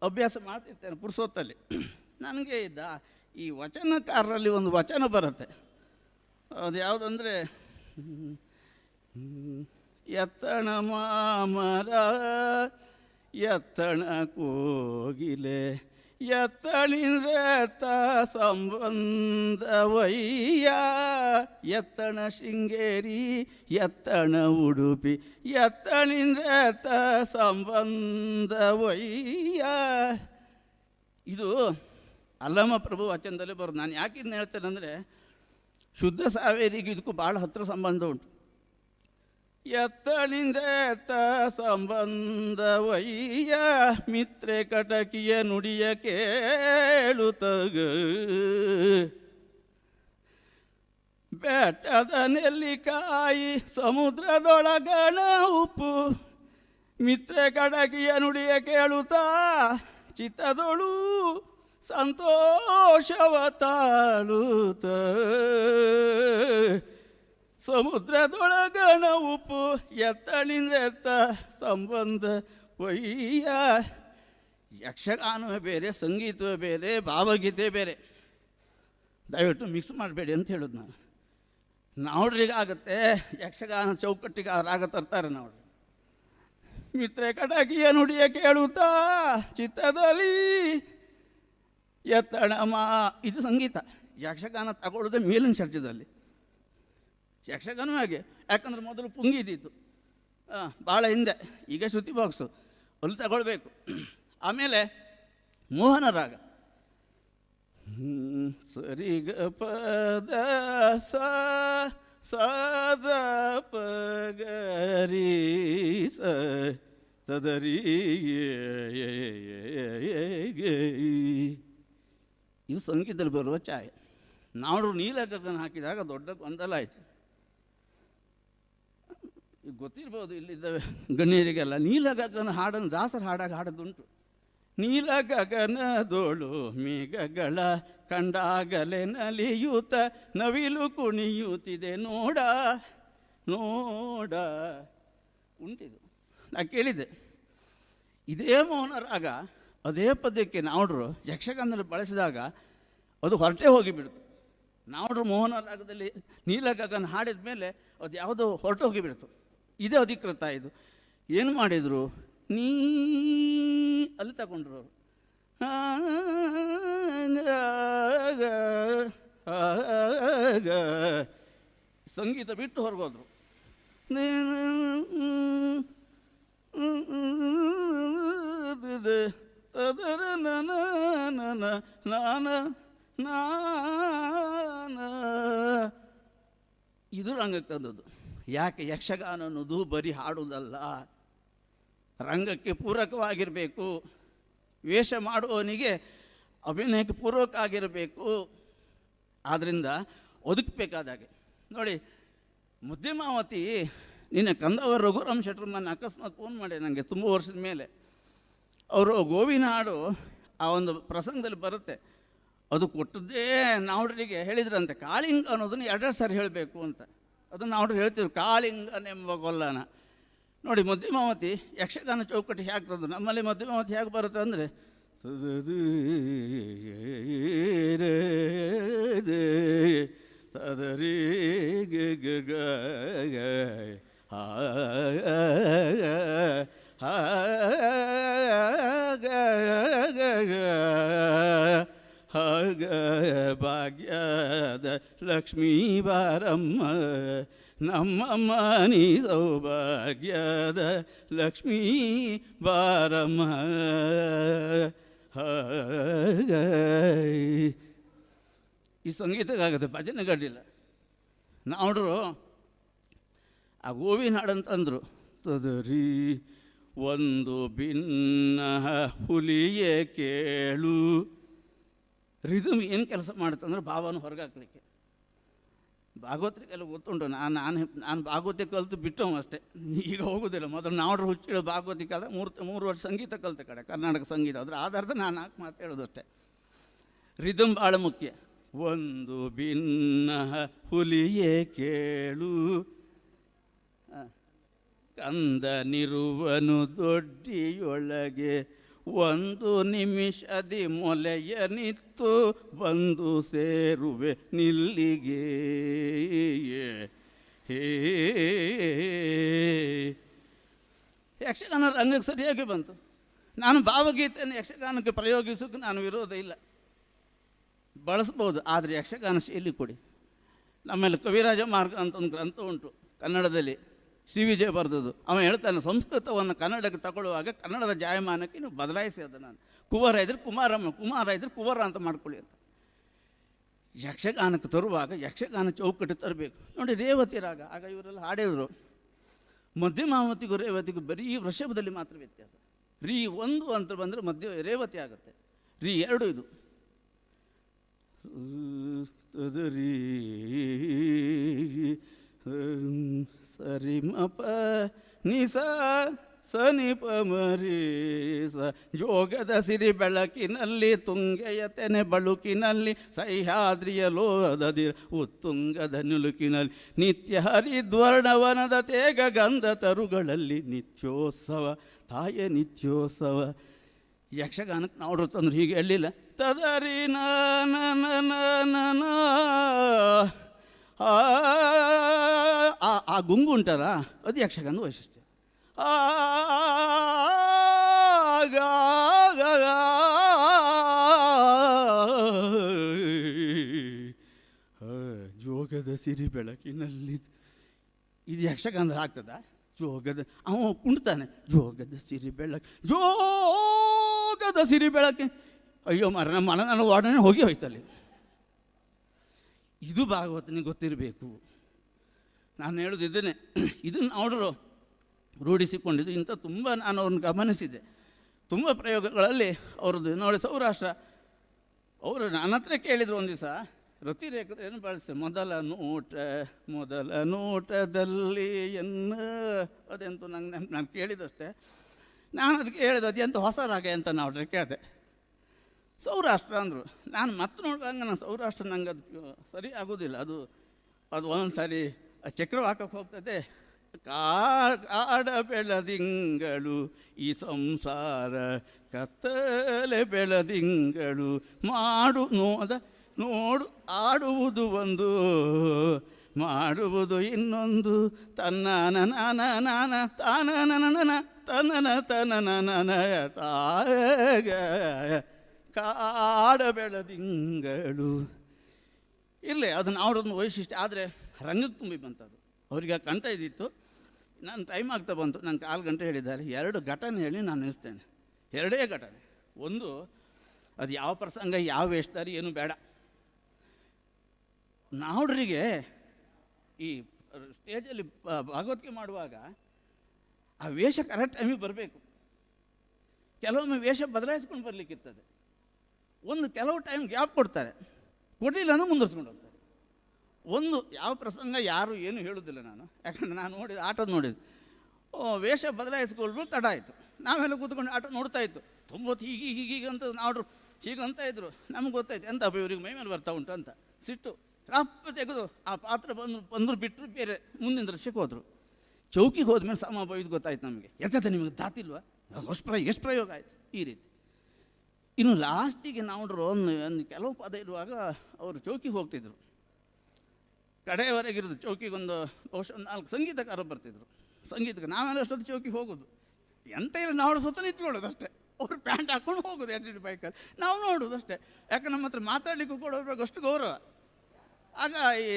ಅಭ್ಯಾಸ ಮಾಡ್ತಿರ್ತೇನೆ ಪುರುಸೊತ್ತಲ್ಲಿ. ನನಗೆ ಈ ವಚನಕಾರರಲ್ಲಿ ಒಂದು ವಚನ ಬರುತ್ತೆ, ಅದು ಯಾವುದಂದರೆ, ಎತ್ತಣ ಮಾಮರ ಎತ್ತಣ ಕೋಗಿಲೆ ಎತ್ತಣಿಂದ್ರೆತ್ತ ಸಂಬಂಧವಯ್ಯ, ಎತ್ತಣ ಶೃಂಗೇರಿ ಎತ್ತಣ ಉಡುಪಿ ಎತ್ತಣಿಂದ್ರೆತ್ತ ಸಂಬಂಧವಯ್ಯ. ಇದು ಅಲ್ಲಮ ಪ್ರಭು ವಚನದಲ್ಲಿ ಬರೋದು. ನಾನು ಯಾಕೆ ಇದನ್ನ ಹೇಳ್ತೇನೆ ಅಂದರೆ, ಶುದ್ಧ ಸಾವೇರಿಗೆ ಇದಕ್ಕೂ ಭಾಳ ಹತ್ತಿರ ಸಂಬಂಧ ಉಂಟು. ಎತ್ತಣಿಂದೆತ್ತ ಸಂಬಂಧವಯ್ಯ, ಮಿತ್ರೆ ಕಟಕಿಯ ನುಡಿಯ ಕೇಳುತ್ತಗ, ಬೆಟ್ಟದ ನೆಲ್ಲಿಕಾಯಿ ಸಮುದ್ರದೊಳಗಣ ಉಪ್ಪು, ಮಿತ್ರೆ ಕಟಕಿಯ ನುಡಿಯ ಕೇಳುತ್ತಾ ಚಿತ್ತದೊಳು ಸಂತೋಷವ ತಾಳುತ್ತ, ಸಮುದ್ರದೊಳಗಣ ಉಪ್ಪು ಎತ್ತಣಿಂದೆತ್ತ ಸಂಬಂಧ ವಯ್ಯ. ಯಕ್ಷಗಾನವೇ ಬೇರೆ, ಸಂಗೀತವೇ ಬೇರೆ, ಭಾವಗೀತೆ ಬೇರೆ. ದಯವಿಟ್ಟು ಮಿಕ್ಸ್ ಮಾಡಬೇಡಿ ಅಂತ ಹೇಳೋದು ನಾನು. ನಾವ್ರಿಗಾಗತ್ತೆ ಯಕ್ಷಗಾನ ಚೌಕಟ್ಟಿಗೆ ರಾಗ ತರ್ತಾರೆ ನಾವು. ಮಿತ್ರೆ ಕಟಕಿಯ ನುಡಿಯ ಕೇಳುತ್ತಾ ಚಿತ್ತದಲ್ಲಿ ಎತ್ತಣ ಇದು ಸಂಗೀತ. ಯಕ್ಷಗಾನ ತಗೊಳ್ಳೋದೇ ಮೇಲಿನ ಚರ್ಚದಲ್ಲಿ. ಯಕ್ಷಗಾನ ಹಾಗೆ, ಯಾಕಂದ್ರೆ ಮೊದಲು ಪುಂಗಿದ್ದಿತ್ತು, ಭಾಳ ಹಿಂದೆ. ಈಗ ಶ್ರುತಿ ಬಾಕ್ಸು ಅಲ್ಲಿ ತಗೊಳ್ಬೇಕು. ಆಮೇಲೆ ಮೋಹನ ರಾಗ, ಸರಿಗ ಪದ ಸದ ಪಗರಿ ಸ ತದರಿ. ಇದು ಸಂಗೀತದಲ್ಲಿ ಬರುವ ಛಾಯೆ. ನಾಡು ನೀಲಗಗನ ಹಾಕಿದಾಗ ದೊಡ್ಡ ಗೊಂದಲ ಆಯಿತು. ಗೊತ್ತಿರ್ಬೋದು ಇಲ್ಲಿದ್ದ ಗಣ್ಯರಿಗೆಲ್ಲ. ನೀಲಗಗನ ಹಾಡನ್ನು ದಾಸರ ಹಾಡಾಗಿ ಹಾಡೋದುಂಟು. ನೀಲಗಗನದೋಳು ಮೇಘಗಳ ಕಂಡಾಗಲೇ ನಲಿಯೂತ ನವಿಲು ಕುಣಿಯುತ್ತಿದೆ ನೋಡ ನೋಡ ಉಂಟಿದು. ನಾ ಕೇಳಿದ್ದೆ, ಇದೇ ಮೌನ ರಾಗ ಅದೇ ಪದ್ಯಕ್ಕೆ ನಾವ್ರು ಯಕ್ಷಗಾನದಲ್ಲಿ ಬಳಸಿದಾಗ ಅದು ಹೊರಟೇ ಹೋಗಿಬಿಡ್ತು. ನಾವ್ರು ಮೋಹನ ರಾಗದಲ್ಲಿ ನೀಲಗಗನ ಹಾಡಿದ ಮೇಲೆ ಅದು ಯಾವುದೋ ಹೊರಟು ಹೋಗಿಬಿಡ್ತು. ಇದೇ ಅಧಿಕೃತ. ಇದು ಏನು ಮಾಡಿದರು, ನೀ ಅಲ್ಲಿ ತಗೊಂಡ್ರು ಅವರು. ಸಂಗೀತ ಬಿಟ್ಟು ಹೊರಗೋದ್ರು. ಅದರ ನನ ನನ ನಾನ ನಾನ ಇದು ರಂಗಕ್ಕೆ ತಂದದ್ದು. ಯಾಕೆ? ಯಕ್ಷಗಾನ ಅನ್ನೋದು ಬರೀ ಹಾಡುವುದಲ್ಲ, ರಂಗಕ್ಕೆ ಪೂರಕವಾಗಿರಬೇಕು. ವೇಷ ಮಾಡುವವನಿಗೆ ಅಭಿನಯಕ್ಕೆ ಪೂರಕ ಆಗಿರಬೇಕು. ಆದ್ದರಿಂದ ಒದಕಬೇಕಾದಾಗೆ ನೋಡಿ. ಮುದ್ದಿಮಾವತಿ ನಿನ್ನೆ ಕಂದವರ ರಘುರಾಮ್ ಶೆಟ್ಟರ್ ನನ್ನ ಅಕಸ್ಮಾತ್ ಫೋನ್ ಮಾಡಿ ನನಗೆ ತುಂಬ ವರ್ಷದ ಮೇಲೆ. ಅವರು ಗೋವಿನ ಹಾಡು ಆ ಒಂದು ಪ್ರಸಂಗದಲ್ಲಿ ಬರುತ್ತೆ. ಅದು ಕೊಟ್ಟದ್ದೇ ನಾವ್ರಿಗೆ ಹೇಳಿದ್ರಂತೆ, ಕಾಳಿಂಗ ಅನ್ನೋದನ್ನು 2 ಸಾರಿ ಹೇಳಬೇಕು ಅಂತ. ಅದನ್ನು ನಾವ್ರು ಹೇಳ್ತಿದ್ರು, ಕಾಳಿಂಗನೆಂಬ ಗೊಲ್ಲನ. ನೋಡಿ ಮಧ್ಯಮಾವತಿ ಯಕ್ಷಗಾನ ಚೌಕಟ್ಟು ಹೇಗೆ ತಂದು ನಮ್ಮಲ್ಲಿ ಮಧ್ಯಮಾವತಿ ಹೇಗೆ ಬರುತ್ತೆ ಅಂದರೆ, ತದರಿ ಗ ಹಾಗ ಭಾಗ್ಯದ ಲಕ್ಷ್ಮೀ ಬಾರಮ್ಮ ನಮ್ಮಮ್ಮ ನೀ ಸೌಭಾಗ್ಯದ ಲಕ್ಷ್ಮೀ ಬಾರಮ್ಮ. ಈ ಸಂಗೀತಕ್ಕಾಗತ್ತೆ, ಭಜನೆ ಗಡ್ಡಿಲ್ಲ. ನಾವ್ರು ಆ ಗೋವಿನ ಹಾಡಂತಂದರು, ತದರಿ ಒಂದು ಭಿನ್ನ ಹುಲಿಯೇ ಕೇಳು. ರಿದಮ್ ಏನು ಕೆಲಸ ಮಾಡುತ್ತಂದ್ರೆ ಭಾವನ ಹೊರಗೆ ಹಾಕ್ಲಿಕ್ಕೆ. ಭಾಗವತರಿಗೆಲ್ಲ ಗೊತ್ತುಂಟು. ನಾನು ಭಾಗವತಿ ಕಲಿತು ಬಿಟ್ಟವು ಅಷ್ಟೇ, ಈಗ ಹೋಗೋದಿಲ್ಲ. ಮೊದಲು ನಾವ್ರು ಹುಚ್ಚಿಡೋ ಭಾಗವತಿ ಕಲಿತ 3 ವರ್ಷ ಸಂಗೀತ ಕಲಿತ ಕಡೆ ಕರ್ನಾಟಕ ಸಂಗೀತ. ಅದರ ಆಧಾರದ ನಾನು 4 ಮಾತು ಹೇಳೋದು ಅಷ್ಟೇ. ರಿದಮ್ ಭಾಳ ಮುಖ್ಯ. ಒಂದು ಭಿನ್ನ ಹುಲಿಯೇ ಕೇಳು, ಕಂದನಿರುವನು ದೊಡ್ಡಿಯೊಳಗೆ ಒಂದು ನಿಮಿಷದಿ ಮೊಲೆಯ ನಿತ್ತು ಬಂದು ಸೇರುವೆ ನಿಲ್ಲಿಗೆ. ಹೇ ಯಕ್ಷಗಾನ ರಂಗಕ್ಕೆ ಸರಿಯಾಗಿ ಬಂತು. ನಾನು ಭಾವಗೀತೆಯನ್ನು ಯಕ್ಷಗಾನಕ್ಕೆ ಪ್ರಯೋಗಿಸೋಕ್ಕೆ ನಾನು ವಿರೋಧ ಇಲ್ಲ, ಬಳಸ್ಬೋದು. ಆದರೆ ಯಕ್ಷಗಾನ ಶೈಲಿ ಕೊಡಿ. ನಮ್ಮಲ್ಲಿ ಕವಿರಾಜ ಮಾರ್ಗ ಅಂತ ಒಂದು ಗ್ರಂಥ ಉಂಟು ಕನ್ನಡದಲ್ಲಿ, ಶ್ರೀ ವಿಜಯ ಬರೆದದ್ದು. ಅವ ಹೇಳ್ತಾನೆ, ಸಂಸ್ಕೃತವನ್ನು ಕನ್ನಡಕ್ಕೆ ತಗೊಳ್ಳುವಾಗ ಕನ್ನಡದ ಜಾಯಮಾನಕ್ಕೆ ನೀವು ಬದಲಾಯಿಸಿ ಅದು. ನಾನು ಕುವರ ಇದ್ರೆ ಕುಮಾರಮ್ಮ, ಕುಮಾರ ಇದ್ರೆ ಕುವರ ಅಂತ ಮಾಡ್ಕೊಳ್ಳಿ ಅಂತ. ಯಕ್ಷಗಾನಕ್ಕೆ ತರುವಾಗ ಯಕ್ಷಗಾನ ಚೌಕಟ್ಟು ತರಬೇಕು. ನೋಡಿ ರೇವತಿ ರಾಗ, ಆಗ ಇವರೆಲ್ಲ ಹಾಡಿದರು. ಮಧ್ಯಮಾವತಿಗೂ ರೇವತಿಗೂ ಬರೀ ವೃಷಭದಲ್ಲಿ ಮಾತ್ರ ವ್ಯತ್ಯಾಸ. ರೀ 1 ಅಂತ ಬಂದರೆ ಮಧ್ಯ ರೇವತಿ ಆಗುತ್ತೆ. ರೀ 2 ಇದು ರೀ ಸರಿ ಮಪ ನಿಸ ಸನಿಪ ಮರಿ ಸ. ಜೋಗದ ಸಿರಿ ಬೆಳಕಿನಲ್ಲಿ ತುಂಗೆಯ ತೆನೆ ಬಳುಕಿನಲ್ಲಿ ಸಹ್ಯಾದ್ರಿಯ ಲೋದದಿರ ಉತ್ತುಂಗದ ನುಲುಕಿನಲ್ಲಿ ನಿತ್ಯ ಹರಿದ್ವರ್ಣವನದ ತೇಗ ಗಂಧ ತರುಗಳಲ್ಲಿ ನಿತ್ಯೋತ್ಸವ ತಾಯ ನಿತ್ಯೋತ್ಸವ. ಯಕ್ಷಗಾನಕ್ಕೆ ನಾವು ತಂದ್ರೆ ಹೀಗೆ ಹೇಳಿಲ್ಲ. ತದರಿ ಆ ಗುಂಗು ಉಂಟಲ್ಲ, ಅದು ಯಕ್ಷಗಾನದ ವೈಶಿಷ್ಟ್ಯ. ಜೋಗದ ಸಿರಿ ಬೆಳಕಿನಲ್ಲಿ, ಇದು ಯಕ್ಷಗಾನದ ಆಗ್ತದ? ಜೋಗದ ಅವ ಕುಣ್ತಾನೆ, ಜೋಗದ ಸಿರಿ ಬೆಳಕು, ಜೋಗದ ಸಿರಿ ಬೆಳಕೆ. ಅಯ್ಯೋ ಮರ, ನಮ್ಮ ನನ್ನ ವಾರ್ಡನೆ ಹೋಗಿ ಹೋಯ್ತಲ್ಲಿ. ಇದು ಭಾಗವತನಿಗೆ ಗೊತ್ತಿರಬೇಕು. ನಾನು ಹೇಳೋದಿದ್ದೇನೆ, ಇದನ್ನು ಅವರು ರೂಢಿಸಿಕೊಂಡಿದ್ದು. ಇಂಥ ತುಂಬ ನಾನು ಅವ್ರನ್ನ ಗಮನಿಸಿದೆ. ತುಂಬ ಪ್ರಯೋಗಗಳಲ್ಲಿ ಅವ್ರದ್ದು ನೋಡಿ. ಸೌರಾಷ್ಟ್ರ ಅವರು ನನ್ನ ಹತ್ರ ಕೇಳಿದರು ಒಂದು ದಿವಸ, ರತಿರೇಖದ ಏನು ಬಳಸ್ತಾರೆ, ಮೊದಲ ನೋಟದಲ್ಲಿ ಎನ್ನ ಅದೆಂತೂ ನಂಗೆ ನಾನು ಕೇಳಿದಷ್ಟೇ. ನಾನು ಅದಕ್ಕೆ ಹೇಳಿದೆ, ಅದು ಎಂತ ಹೊಸ ರಾಗ ಅಂತ ನಾವು ಕೇಳಿದೆ. ಸೌರಾಷ್ಟ್ರ ಅಂದರು. ನಾನು ಮತ್ತೆ ನೋಡುವಾಗ ನಾನು ಸೌರಾಷ್ಟ್ರ ನಂಗೆ ಅದು ಸರಿ ಆಗೋದಿಲ್ಲ. ಅದು ಒಂದೊಂದು ಸಾರಿ ಚಕ್ರವಾಕಕ್ಕೆ ಹೋಗ್ತದೆ. ಕಾಡ ಬೆಳದಿಂಗಳು ಈ ಸಂಸಾರ ಕತ್ತಲೆ ಬೆಳದಿಂಗಳು ಮಾಡು ನೋಡು ಆಡುವುದು ಒಂದು ಮಾಡುವುದು ಇನ್ನೊಂದು ತನ್ನ ನಾನ ತಾನ ತನನ ತನನ ತಾಗ ಕಾಡ ಬೆಳದಿಂಗಳು. ಇರಲಿ, ಅದನ್ನು ಆಡೋದೊಂದು ವೈಶಿಷ್ಟ್ಯ. ಆದರೆ ರಂಗಕ್ಕೆ ತುಂಬಿ ಬಂತದು. ಅವರಿಗೆ ಆ ಕಂಠ ಇದ್ದಿತ್ತು. ನಾನು ಟೈಮ್ ಆಗ್ತಾ ಬಂತು, ನಂಗೆ 4 ಗಂಟೆ ಹೇಳಿದ್ದಾರೆ. 2 ಘಟನೆ ಹೇಳಿ ನಾನು ನಿಲ್ಲಿಸ್ತೇನೆ. 2 ಘಟನೆ. ಒಂದು, ಅದು ಯಾವ ಪ್ರಸಂಗ, ಯಾವ ವೇಷಧಾರಿ ಏನು ಬೇಡ. ನಾವುಡ್ರಿಗೆ ಈ ಸ್ಟೇಜಲ್ಲಿ ಭಾಗವತಿಕೆ ಮಾಡುವಾಗ ಆ ವೇಷ ಕರೆಕ್ಟ್ ಟೈಮಿಗೆ ಬರಬೇಕು. ಕೆಲವೊಮ್ಮೆ ವೇಷ ಬದಲಾಯಿಸ್ಕೊಂಡು ಬರಲಿಕ್ಕಿರ್ತದೆ. ಕೆಲವು ಟೈಮ್ ಗ್ಯಾಪ್ ಕೊಡ್ತಾರೆ, ಕೊಡಲಿಲ್ಲ ಅಂದರೆ ಮುಂದುವರ್ಸ್ಕೊಂಡು ಹೋಗ್ತಾರೆ. ಯಾವ ಪ್ರಸಂಗ ಯಾರು ಏನು ಹೇಳೋದಿಲ್ಲ ನಾನು, ಯಾಕಂದರೆ ನಾನು ಆಟದ ನೋಡಿದ್ದು. ವೇಷ ಬದಲಾಯಿಸ್ಕೊಳ್ರು ತಡ ಆಯಿತು. ನಾವೆಲ್ಲ ಕೂತ್ಕೊಂಡು ಆಟ ನೋಡ್ತಾ ಇತ್ತು. ತುಂಬ ಹೀಗಂತ ನಾವು ಹೀಗಂತ ಇದ್ರು. ನಮ್ಗೆ ಗೊತ್ತಾಯ್ತು, ಎಂತ ಇವ್ರಿಗೆ ಮೈ ಮೇಲೆ ಬರ್ತಾ ಉಂಟು ಅಂತ. ಸಿಟ್ಟು ರಪ್ಪ ತೆಗೆದು ಆ ಪಾತ್ರ ಬಂದರು ಬಿಟ್ಟರು, ಬೇರೆ ಮುಂದಿನ ದೃಶ್ಯಕ್ಕೆ ಹೋದರು. ಚೌಕಿಗೆ ಹೋದ್ಮೇಲೆ ಇದು ಗೊತ್ತಾಯ್ತು ನಮಗೆ. ಯಾಕಂತ ನಿಮಗೆ ತಾತಿಲ್ವಾ, ಎಷ್ಟು ಪ್ರಯೋಗ ಆಯಿತು ಈ ರೀತಿ. ಇನ್ನು ಲಾಸ್ಟಿಗೆ ನಾವು ಒಂದು ಕೆಲವು ಪದ ಇರುವಾಗ ಅವರು ಚೌಕಿಗೆ ಹೋಗ್ತಿದ್ರು. ಕಡೆಯವರೆಗಿರೋದು ಚೌಕಿಗೊಂದು ಬಹುಶಃ 4 ಸಂಗೀತಕಾರ ಬರ್ತಿದ್ರು. ನಾವೆಲ್ಲ ಅಷ್ಟೊತ್ತು ಚೌಕಿಗೆ ಹೋಗೋದು. ಎಂತ ಇಲ್ಲ, ನಾವು ಸುತ್ತ ನಿಂತ್ಕೊಳ್ಳೋದು ಅಷ್ಟೇ. ಅವ್ರು ಪ್ಯಾಂಟ್ ಹಾಕ್ಕೊಂಡು ಹೋಗೋದು HD ಬೈಕಲ್ಲಿ, ನಾವು ನೋಡೋದು ಅಷ್ಟೇ. ಯಾಕೆ ನಮ್ಮ ಹತ್ರ ಮಾತಾಡಲಿಕ್ಕೂ ಕೊಡೋದ್ರಾಗ ಅಷ್ಟು ಗೌರವ. ಆಗ ಈ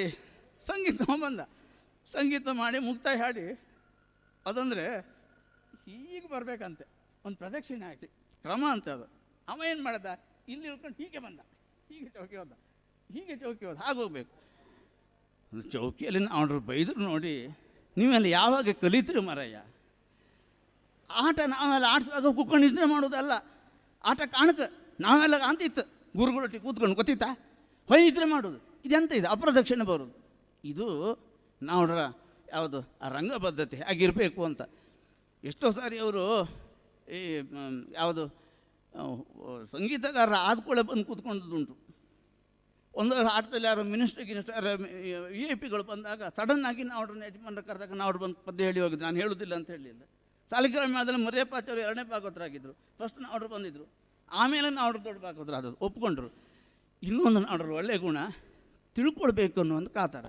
ಸಂಗೀತ ಮಾಡಿ ಮುಕ್ತಾಯ ಹಾಡಿ, ಅದಂದರೆ ಹೀಗೆ ಬರಬೇಕಂತೆ, ಒಂದು ಪ್ರದಕ್ಷಿಣೆ ಹಾಕಿ ಕ್ರಮ ಅಂತ ಅದು. ಅವ ಏನು ಮಾಡ್ದ, ಇಲ್ಲಿ ಇಳ್ಕೊಂಡು ಹೀಗೆ ಬಂದ, ಹೀಗೆ ಚೌಕಿ ಹೋದ ಹಾಗೋಗ್ಬೇಕು. ಚೌಕಿಯಲ್ಲಿ ನಾವು ಬೈದರು ನೋಡಿ, ನೀವೆಲ್ಲ ಯಾವಾಗ ಕಲಿತೀರಿ ಮಾರಯ್ಯ. ಆಟ ನಾವೆಲ್ಲ ಆಡಿಸುವಾಗ ಕೂತ್ಕೊಂಡು ನಿದ್ರೆ ಮಾಡೋದಲ್ಲ, ಆಟ ಕಾಣುತ್ತೆ. ನಾವೆಲ್ಲ ಅಂತಿತ್ತು ಗುರುಗಳೊಟ್ಟಿಗೆ ಕೂತ್ಕೊಂಡು ಗೊತ್ತಿತ್ತಾ, ನಿದ್ರೆ ಮಾಡೋದು. ಇದೆಂತ ಇದು ಅಪ್ರದಕ್ಷಿಣೆ ಬರೋದು. ಇದು ನಾವ್ರ ಯಾವುದು ಆ ರಂಗ ಪದ್ಧತಿ ಆಗಿರಬೇಕು ಅಂತ. ಎಷ್ಟೋ ಸಾರಿ ಅವರು ಈ ಯಾವುದು ಸಂಗೀತಗಾರರ ಆದ್ಕೊಳ್ಳೆ ಬಂದು ಕೂತ್ಕೊಂಡದ್ದುಂಟು. ಒಂದು ಆಟದಲ್ಲಿ ಯಾರು ಮಿನಿಸ್ಟರ್ VIP ಗಳು ಬಂದಾಗ ಸಡನ್ನಾಗಿ ನಾವು ಯಜಮಾನರ ಕರೆದಾಗ ನಾವು ಬಂದು ಪದ್ಯ ಹೇಳಿ ಹೋಗಿದ್ದು. ನಾನು ಹೇಳೋದಿಲ್ಲ ಅಂತ ಹೇಳಲಿಲ್ಲ. ಸಾಲಿಗ್ರಾಮ ಮೇಳದಲ್ಲಿ ಮರ್ಯಪ್ಪಾಚಾರ್ಯ 2ನೇ ಭಾಗವತರಾಗಿದ್ದರು. ಫಸ್ಟ್ ನಾವ್ಡ್ರು ಬಂದಿದ್ದರು, ಆಮೇಲೆ ನಾವ್ಡ್ರು ದೊಡ್ಡ ಭಾಗವತರು ಆದದ್ದು, ಒಪ್ಕೊಂಡ್ರು. ಇನ್ನೊಂದು ನಾವ್ಡ್ರು ಒಳ್ಳೆಯ ಗುಣ, ತಿಳ್ಕೊಳ್ಬೇಕು ಅನ್ನೋ ಒಂದು ಕಾತರ.